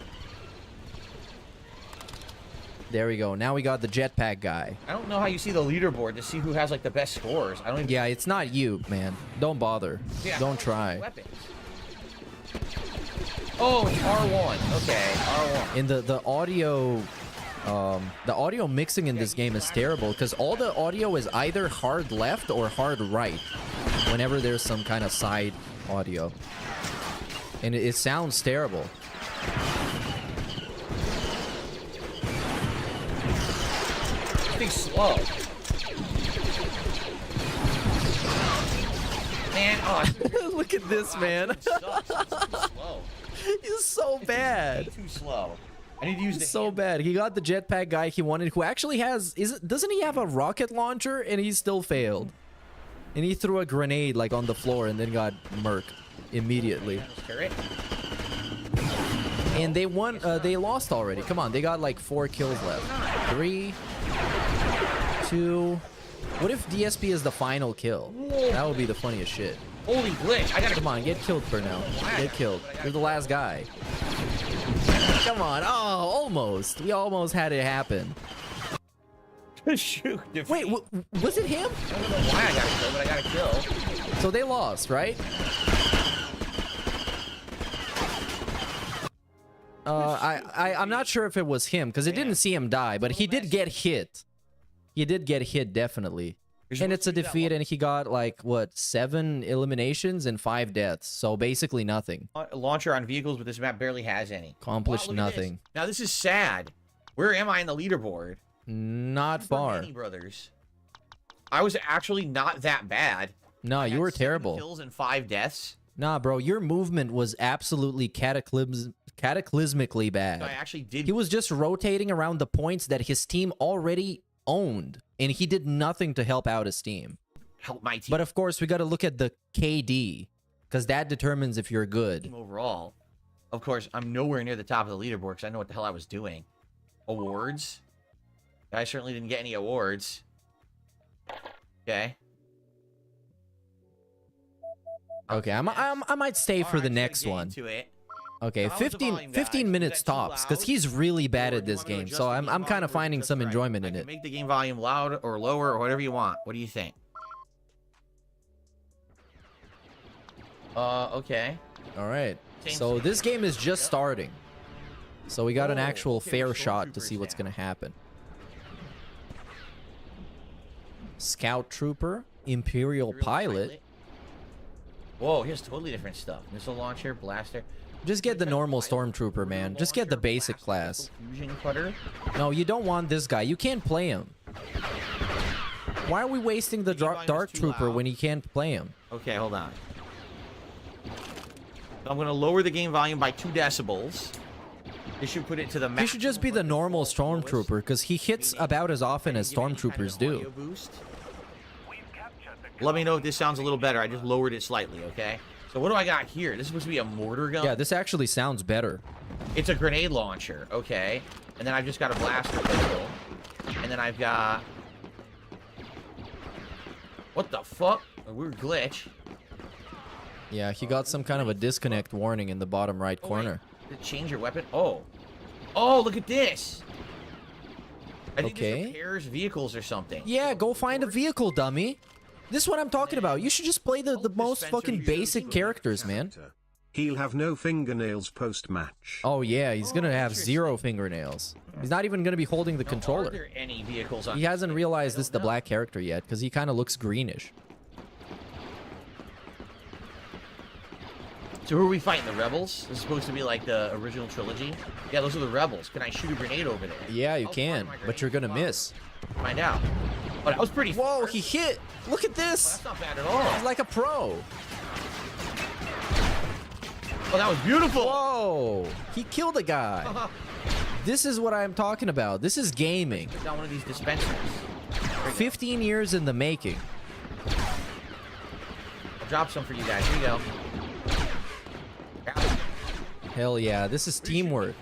There we go. Now we got the jetpack guy. I don't know how you see the leaderboard to see who has, like, the best scores. I don't even... Yeah, it's not you, man. Don't bother. Yeah, Don't try. Weapons. Oh, it's R1. Okay, R1. In the audio mixing in this game is terrible because all the audio is either hard left or hard right whenever there's some kind of side audio. And it sounds terrible. This thing's slow. Man, oh, Look at this, man. it sucks. It's too slow. He's so bad. Too slow. I need to use the So bad. He got the jetpack guy he wanted, who actually has... Doesn't he have a rocket launcher? And he still failed. And he threw a grenade, like, on the floor and then got murked immediately. And they won... they lost already. Come on, they got, like, 4 kills left. 3... 2... What if DSP is the final kill? That would be the funniest shit. Holy glitch! I gotta... Come on, get killed for now. Get killed. You're the last guy. Come on. Oh, almost. We almost had it happen. Shoot. Defeat. Wait, was it him? I don't know why I got killed, but I got a kill. So they lost, right? I'm not sure if it was him, because it didn't see him die, but he did get hit. He did get hit, definitely. And it's a defeat, and he got like what 7 eliminations and 5 deaths. So basically nothing. Launcher on vehicles, but this map barely has any. Accomplished Wow, look at this. nothing. Now this is sad. Where am I in the leaderboard? Not far. Many brothers. I was actually not that bad. No, I you had were 7 terrible. kills and 5 deaths. Nah, bro, your movement was absolutely cataclysmically bad. I actually did. He was just rotating around the points that his team already owned, and he did nothing to help out his team. help my team But of course, we got to look at the KD, because that determines if you're good. overall. Of course, I'm nowhere near the top of the leaderboard because I know what the hell I was doing. Awards? I certainly didn't get any awards. Okay. Okay, I might stay for the next one. Okay, How's the 15 volume, guys? 15 Is minutes that too tops, because loud? he's really bad Or at do you this want me to game. adjust So the I'm game kind volume of or finding just some the right? enjoyment I in can it. make the game volume loud or lower or whatever you want. What do you think? Okay. All right. Same So thing. this game is just starting. So we got an Oh, actual okay, fair we're shot to stormtroopers see what's now. going to happen. Scout Trooper, Imperial Pilot. Whoa, here's totally different stuff. Missile launcher, blaster. Just get the normal Stormtrooper, man. Just get the basic class. Fusion cutter. No, you don't want this guy. You can't play him. Why are we wasting the Dark too Trooper loud. when you can't play him? Okay, hold on. So I'm going to lower the game volume by 2 decibels. This should put it to the max. He should just be the normal Stormtrooper, because he hits about as often as Stormtroopers do. Let me know if this sounds a little better. I just lowered it slightly, okay? So what do I got here? This is supposed to be a mortar gun? Yeah, this actually sounds better. It's a grenade launcher, okay. And then I've just got a blaster pistol. And then I've got... What the fuck? A weird glitch. Yeah, he got some kind of a disconnect warning in the bottom right corner. Did it change your weapon? Oh. Oh, look at this. I think Okay. this repairs vehicles or something. Yeah, go find a vehicle, dummy. This is what I'm talking about. You should just play the most fucking basic characters, man. He'll have no fingernails post-match. Oh, yeah, he's gonna have 0 fingernails. He's not even gonna be holding the Are controller. there any vehicles on He hasn't realized this is the black character yet, because he kind of looks greenish. So who are we fighting? The rebels? This is supposed to be like the original trilogy. Yeah, those are the rebels. Can I shoot a grenade over there? Yeah, you I'll can, fire my but you're grenade. gonna miss. Find out. Oh, that was pretty. Whoa, far. he hit! Look at this! That's not bad at all. He's like a pro. Oh, that was beautiful. Whoa! He killed a guy. This is what I'm talking about. This is gaming. Took down one of these dispensers. 15 years in the making. I'll drop some for you guys. Here you go. Hell yeah, this is teamwork.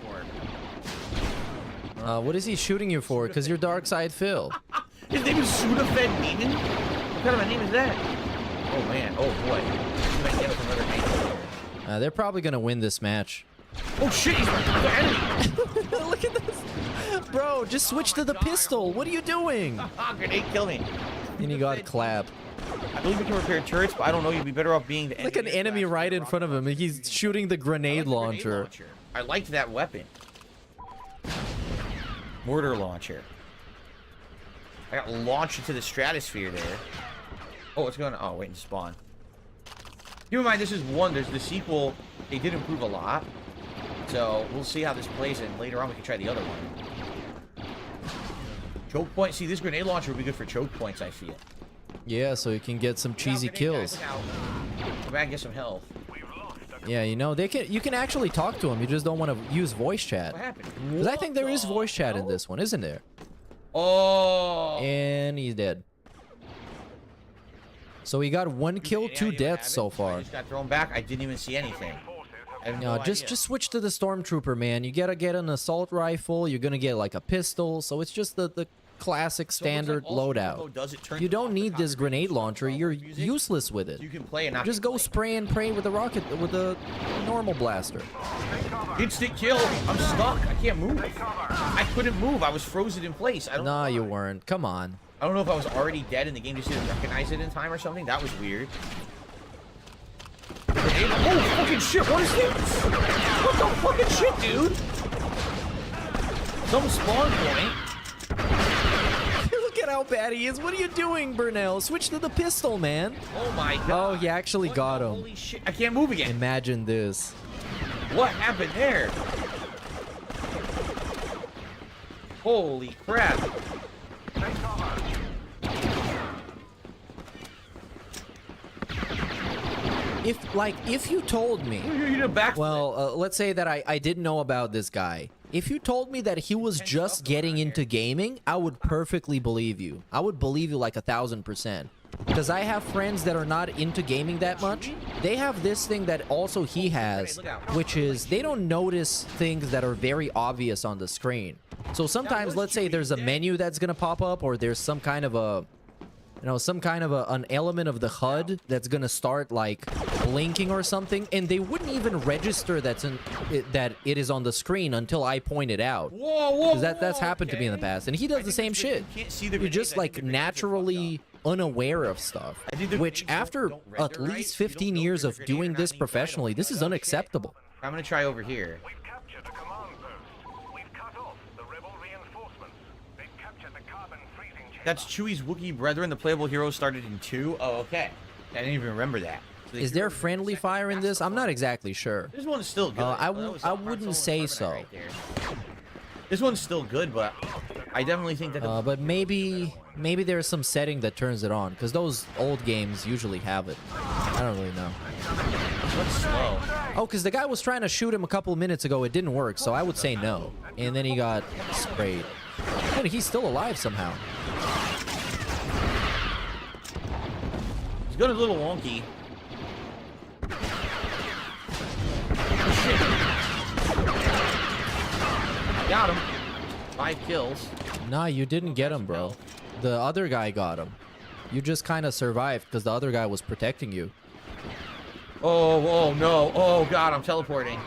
What is he shooting you for? Because you're Dark Side Phil. His name is Sudafed Demon? What kind of a name is that? Oh man, oh boy. You might get us another name. They're probably gonna win this match. Oh shit, he's the enemy! Look at this! Bro, just switch to the pistol! What are you doing? Grenade, kill me. And he got clapped. I believe we can repair turrets, but I don't know, you'd be better off being the Like an enemy right in front of him, and he's shooting the grenade launcher. I liked that weapon. Mortar launcher. I got launched into the stratosphere there. Oh, what's going on? Oh, waiting to spawn. Keep in mind, this is one. There's the sequel. They did improve a lot. So, we'll see how this plays, and later on we can try the other one. Choke point. See, this grenade launcher would be good for choke points, I feel. Yeah, so you can get some cheesy kills. Go back and get some health. Yeah, you know, you can actually talk to him. You just don't want to use voice chat. What happened? Because I think there is voice chat in this one, isn't there? Oh! And he's dead. So he got 1 kill, Yeah, 2 you deaths have it. so I far. just got thrown back. I didn't even see anything. I have No, no just idea. switch to the Stormtrooper, man. You gotta get an assault rifle. You're gonna get like a pistol. So it's just the classic So it looks standard like all loadout. Superbo does, it turns You don't off the need this grenade congregation launcher. You're music, useless with it. so you can play and not Just be go playing. spray and pray with the rocket, with the normal blaster. Instant kill. I'm stuck. I can't move. I couldn't move. I was frozen in place. I don't. Nah, know you why. weren't. Come on. I don't know if I was already dead and the game just didn't recognize it in time or something. That was weird. Oh fucking shit! What is this? What the fucking shit, dude? Some spawn point. Look at how bad he is. What are you doing, Burnell? Switch to the pistol, man. Oh my god. Oh, he actually What got the him. Holy shit. I can't move again. Imagine this. What happened there? Holy crap. If you told me, You did a backflip. well, let's say that I didn't know about this guy. If you told me that he was just getting into gaming, I would perfectly believe you. I would believe you like 1000%. Because I have friends that are not into gaming that much. They have this thing that also he has, which is they don't notice things that are very obvious on the screen. So sometimes, let's say there's a menu that's gonna pop up, or there's some kind of a, you know, some kind of an element of the HUD that's gonna start like blinking or something, and they wouldn't even register that it is on the screen until I point it out. Whoa. 'Cause that's happened to me in the past, and he does the same shit. You're just like naturally unaware of stuff, which after at least 15 years of doing this professionally, this is unacceptable. I'm gonna try over here. We've captured the command post. We've cut off the rebel reinforcements. They've captured the carbon freezing chamber. That's Chewie's Wookiee brethren. The playable hero started in 2. Oh, okay. I didn't even remember that. So Is there friendly fire in this? I'm not exactly sure. This one's still good. I Well, that was I Mark wouldn't Solomon's say carbonite so. right there. This one's still good, but I definitely think that the But maybe there's some setting that turns it on, because those old games usually have it. I don't really know. what's slow. Oh, because the guy was trying to shoot him a couple of minutes ago. It didn't work, so I would say no. And then he got sprayed. But he's still alive somehow. He's got a little wonky. Got him. 5 kills. Nah, you didn't get him, bro. The other guy got him. You just kind of survived because the other guy was protecting you. Oh no. Oh god, I'm teleporting.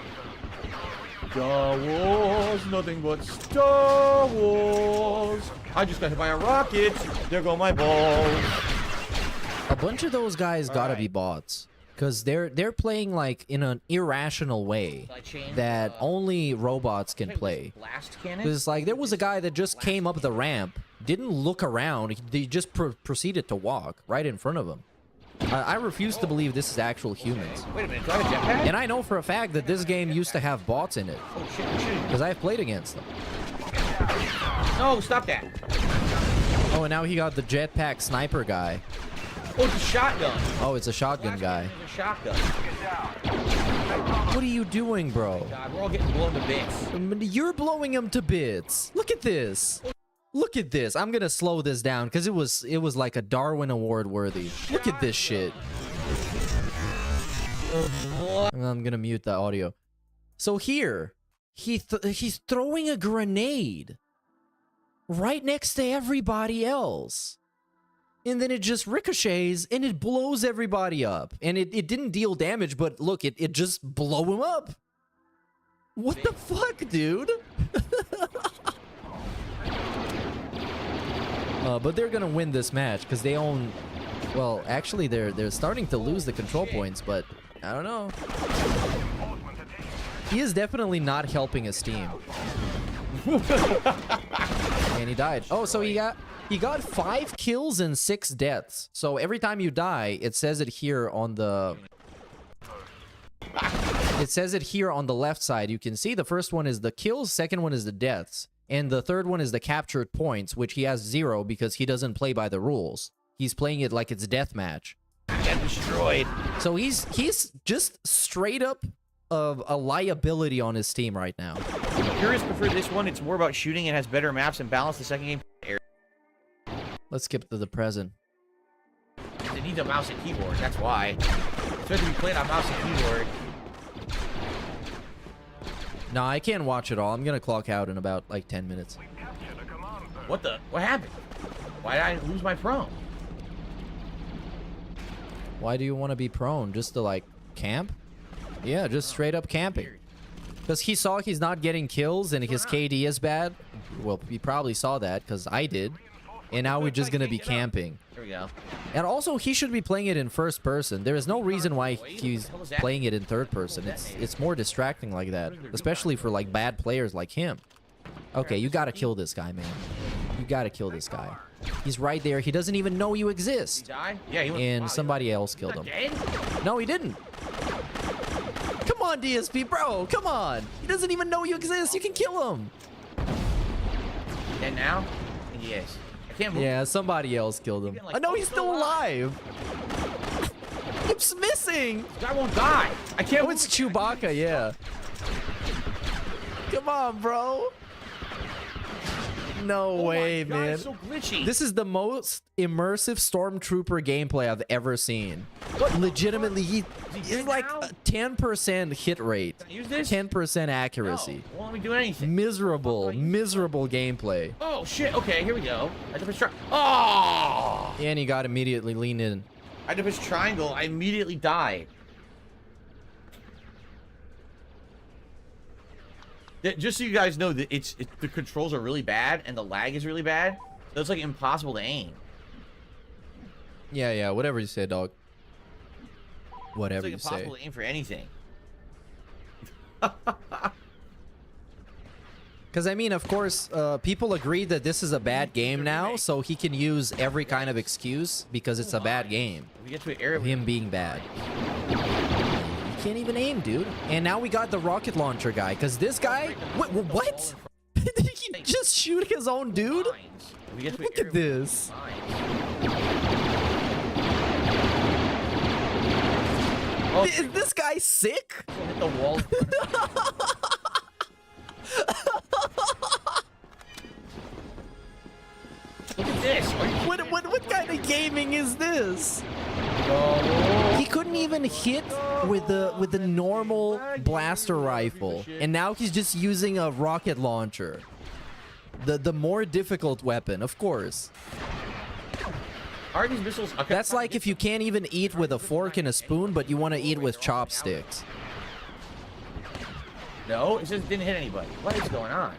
Star Wars, nothing but Star Wars. I just got hit by a rocket. There go my balls. A bunch of those guys gotta be bots. Because they're playing like in an irrational way that only robots can play. Blast cannon? Because like there was a guy that just came up the ramp, didn't look around, he just proceeded to walk right in front of him. I refuse to believe this is actual humans. Wait a minute, do I have a jetpack? And I know for a fact that this game used to have bots in it. Oh shit, I'm shooting. Because I've played against them. No, stop that. Oh, and now he got the jetpack sniper guy. Oh, it's a shotgun. Oh, it's a shotgun guy. It's a shotgun. What are you doing, bro? God, we're all getting blown to bits. You're blowing him to bits. Look at this. Look at this. I'm gonna slow this down because it was like a Darwin Award worthy. Look at this shit. I'm gonna mute the audio. So here, he's throwing a grenade right next to everybody else. And then it just ricochets and it blows everybody up. And it didn't deal damage, but look, it just blew him up. What the fuck, dude? But they're gonna win this match because they own. Well, actually, they're starting to lose the control points, but I don't know. He is definitely not helping his team. And he died. Oh, so he got 5 kills and 6 deaths. So every time you die, it says it here on the. It says it here on the left side. You can see the first one is the kills, second one is the deaths. And the third one is the captured points, which he has 0 because he doesn't play by the rules. He's playing it like it's deathmatch. Get destroyed. So he's just straight up a liability on his team right now. Purists prefer this one. It's more about shooting. It has better maps and balance. The second game. Let's skip to the present. It needs a mouse and keyboard. That's why. Especially if you play it on mouse and keyboard. No, I can't watch it all. I'm gonna clock out in about like 10 minutes. What the? What happened? Why did I lose my prone? Why do you want to be prone? Just to like camp? Yeah, just straight up camping. Because he saw he's not getting kills and his KD is bad. Well, he probably saw that because I did. And now we're just gonna be camping. Here we go. And also, he should be playing it in first person. There is no reason why he's playing it in third person. It's more distracting like that, especially for like bad players like him. Okay, you gotta kill this guy, man. You gotta kill this guy. He's right there. He doesn't even know you exist. He died? Yeah, he went. And wow, somebody else he killed not him. dead? No, he didn't. Come on, DSP, bro. Come on. He doesn't even know you exist. You can kill him. And now? Yes. I can't move. Yeah, somebody else killed him. Like, I know oh, he's still alive. Keeps missing. This guy won't die. I can't Oh, move. it's Chewbacca, yeah. Come on, bro. No Oh way, my God, man. it's so glitchy. This is the most immersive Stormtrooper gameplay I've ever seen. Legitimately, he's like now? a 10% hit rate. Can I use this? 10% accuracy. No, won't let me do anything. Miserable, miserable gameplay. Oh shit. Okay, here we go. I had to push Oh! And he got immediately leaned in. I had to push triangle. I immediately died. Just so you guys know that the controls are really bad and the lag is really bad. So it's like impossible to aim. Yeah, whatever you say, dog. It's Whatever like you say. impossible to aim for anything. Because, I mean, of course, people agree that this is a bad game now, so he can use every kind of excuse because it's a bad game. We get to an area Of him being bad. You can't even aim, dude. And now we got the rocket launcher guy, because this guy... What? Did he just shoot his own dude? We get to an Look area at this. Oh, Is this guy sick? hit the wall. Look at this. What kind of gaming is this? He couldn't even hit with the normal blaster rifle, and now he's just using a rocket launcher. The more difficult weapon, of course. Are these missiles? Okay. That's like if you can't even eat with a fork and a spoon, but you want to eat with chopsticks. No, it just didn't hit anybody. What is going on?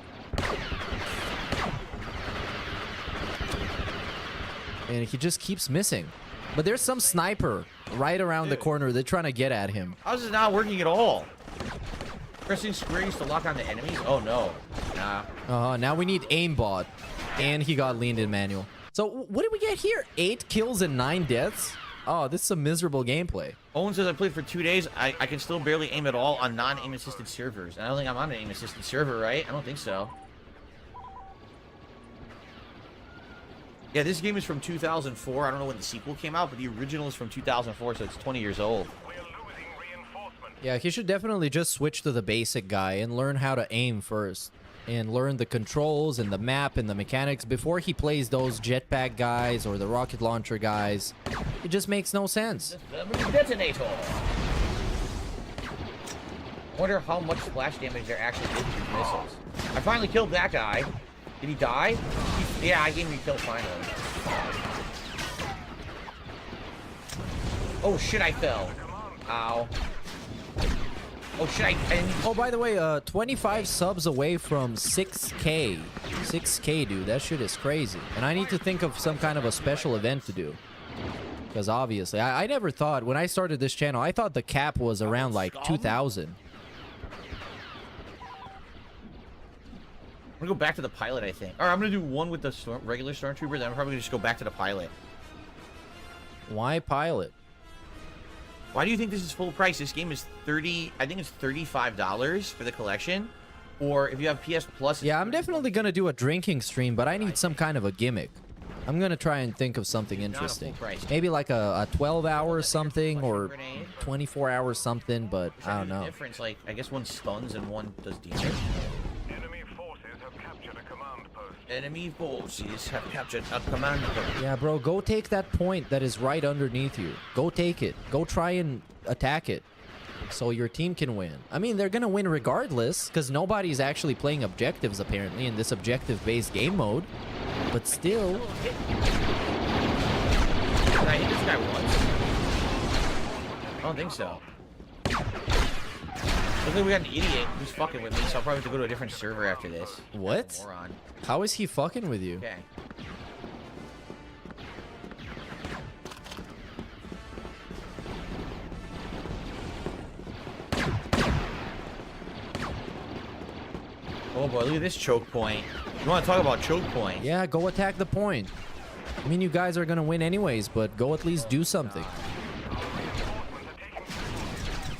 And he just keeps missing. But there's some sniper right around the corner. They're trying to get at him. How's it not working at all? Pressing squares to lock onto enemies? Oh no. Nah. Now we need aimbot. And he got leaned in manual. So what did we get here? 8 kills and 9 deaths? Oh, this is a miserable gameplay. Owen says I played for 2 days. I can still barely aim at all on non-aim assisted servers. And I don't think I'm on an aim assisted server, right? I don't think so. Yeah, this game is from 2004. I don't know when the sequel came out, but the original is from 2004, so it's 20 years old. We're losing reinforcements. Yeah, he should definitely just switch to the basic guy and learn how to aim first. And learn the controls and the map and the mechanics before he plays those jetpack guys or the rocket launcher guys. It just makes no sense. Detonator! Wonder how much splash damage there actually is to these missiles. I finally killed that guy. Did he die? Yeah, I gave him a kill finally. Oh shit, I fell. Ow. Oh shit, Oh, by the way, 25 subs away from 6K. 6K, dude. That shit is crazy. And I need to think of some kind of a special event to do. Because obviously, I never thought, when I started this channel, I thought the cap was around like 2,000. I'm gonna go back to the pilot, I think. Alright, I'm gonna do one with the regular Stormtrooper, then I'm probably gonna just go back to the pilot. Why pilot? Why do you think this is full price? This game is I think it's $35 for the collection. Or if you have PS Plus... Yeah, I'm definitely gonna do a drinking stream, but I need some kind of a gimmick. I'm gonna try and think of something interesting. Maybe like a 12-hour something or 24-hour something, but I don't know. Difference, like, I guess one stuns and one does damage. Enemy forces have captured a command post. Enemy forces have captured a command post. Yeah, bro, go take that point that is right underneath you. Go take it. Go try and attack it so your team can win. I mean, they're gonna win regardless because nobody's actually playing objectives apparently in this objective-based game mode. But still... Can I hit this guy once? I don't think so. Looks like we got an idiot who's fucking with me, so I'll probably have to go to a different server after this. What? Moron. How is he fucking with you? Okay. Oh boy, look at this choke point. You want to talk about choke points? Yeah, go attack the point. I mean, you guys are gonna win anyways, but go at least do something.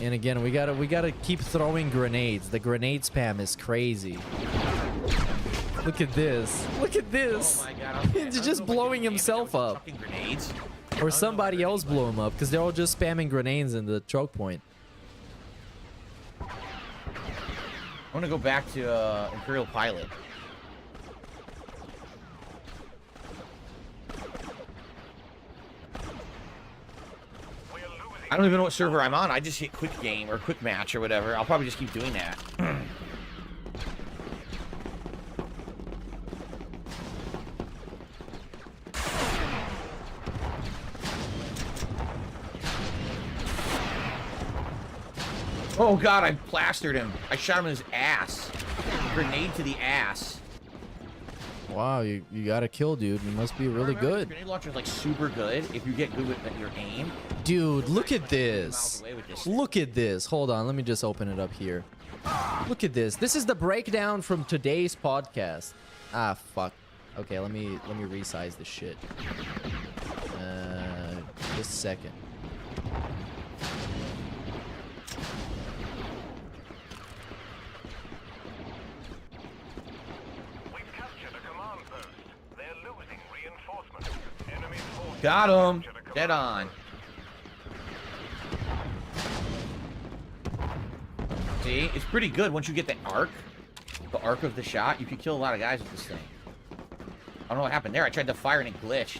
And again, we gotta keep throwing grenades. The grenade spam is crazy. Look at this. Look at this. Oh my God, He's just blowing himself up. Grenades. Or somebody else blew him up because they're all just spamming grenades in the choke point. I want to go back to Imperial Pilot. I don't even know what server I'm on. I just hit quick game or quick match or whatever. I'll probably just keep doing that. Oh God, I plastered him. I shot him in his ass. Grenade to the ass. Wow, you got a kill, dude. You must be really good. Grenade launcher is like super good if you get good with your aim. Dude, look at this. Look at this. Hold on, let me just open it up here. Look at this. This is the breakdown from today's podcast. Ah, fuck. Okay, let me resize this shit. Just a second. Got him. Dead on. See, it's pretty good once you get the arc of the shot. You can kill a lot of guys with this thing. I don't know what happened there. I tried to fire and it glitched.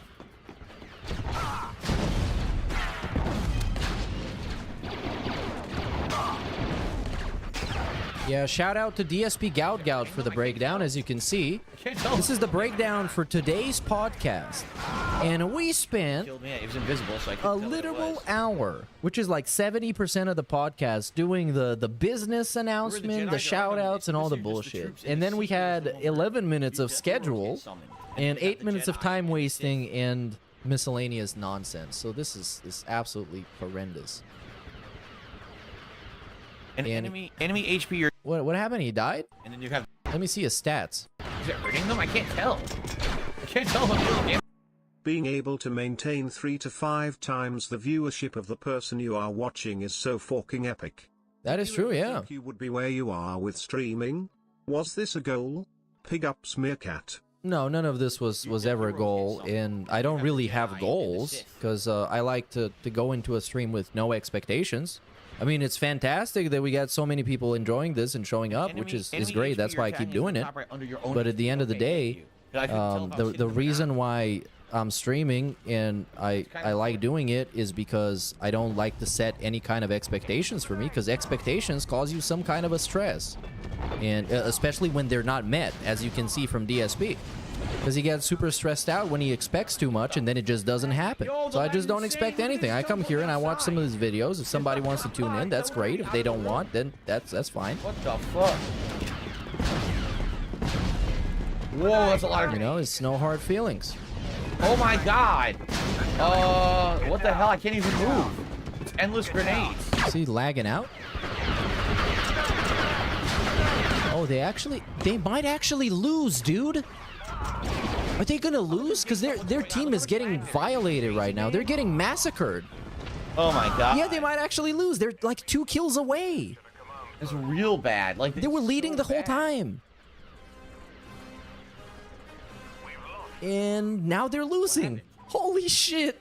Yeah, shout out to DSP Gout for the breakdown. As you can see, this is the breakdown for today's podcast. And we spent Killed me. It was invisible, so I a couldn't tell what it literal was. hour, which is like 70% of the podcast, doing the business announcement, the shout outs, and all the bullshit. And then we had 11 minutes of schedule and 8 minutes of time wasting and miscellaneous nonsense. So this is absolutely horrendous. An And- enemy HP or What happened? He died? and then you have Let me see his stats. is it hurting them? I can't tell. I can't tell if I'm doing damage. Being able to maintain 3 to 5 times the viewership of the person you are watching is so fucking epic. That is true, yeah. Think you would be where you are with streaming? Was this a goal? Pig ups Meerkat. No, none of this was ever a goal, and I don't really have goals because I like to go into a stream with no expectations. I mean, it's fantastic that we got so many people enjoying this and showing up, which is great. That's why I keep doing it. But at the end of the day, the reason why I'm streaming and I like doing it is because I don't like to set any kind of expectations for me, because expectations cause you some kind of a stress, and especially when they're not met, as you can see from DSP. Because he gets super stressed out when he expects too much and then it just doesn't happen. So I just don't expect anything. I come here and I watch some of his videos. If somebody wants to tune in, that's great. If they don't want, then that's fine. What the fuck? Whoa, that's a lot of You know, it's no hard feelings. Oh my God. What the hell? I can't even move. It's endless grenades. Is he lagging out? Oh, they might actually lose, dude. Are they gonna lose? Because their team is getting violated right now. They're getting massacred. Oh my God. Yeah, they might actually lose. They're like 2 kills away. It's real bad. Like They were leading the whole time. And now they're losing. Holy shit.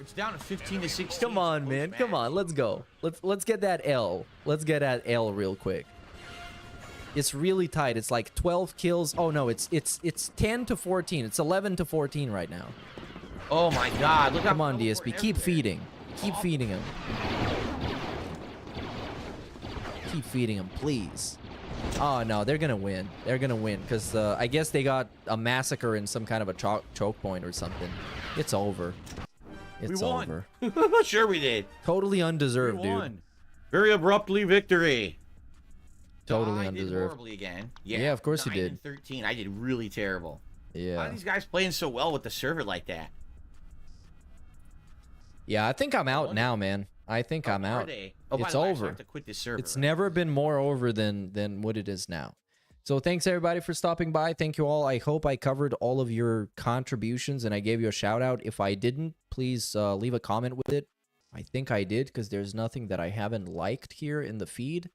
It's down to 15 to 16. Come on, man. Come on. Let's go. Let's get that L. Let's get that L real quick. It's really tight. It's like 12 kills. Oh no, it's 10 to 14. It's 11 to 14 right now. Oh my God. Look how Come on, DSP. Keep feeding. Keep feeding him. Keep feeding him, please. Oh no, they're gonna win. They're gonna win because I guess they got a massacre in some kind of a choke point or something. It's over. It's over. Sure we did. Totally undeserved, We dude. won. Very abruptly victory. Totally I did undeserved. horribly again. Yeah, of course you 9 did. and 13. I did really terrible. Why Yeah. are these guys playing so well with the server like that? Yeah, I think I'm out now, man. I think I'm Are out. they? Oh, by It's the way, I over. have to quit this server. It's never been more over than what it is now. So thanks everybody for stopping by. Thank you all. I hope I covered all of your contributions and I gave you a shout out. If I didn't, please leave a comment with it. I think I did, because there's nothing that I haven't liked here in the feed.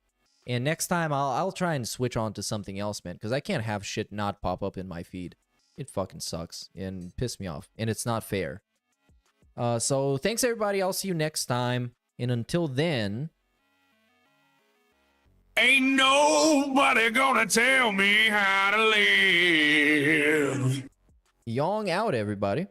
And next time I'll try and switch on to something else, man, because I can't have shit not pop up in my feed. It fucking sucks and piss me off, and it's not fair. So thanks everybody. I'll see you next time. And until then, ain't nobody gonna tell me how to live. yong out, everybody.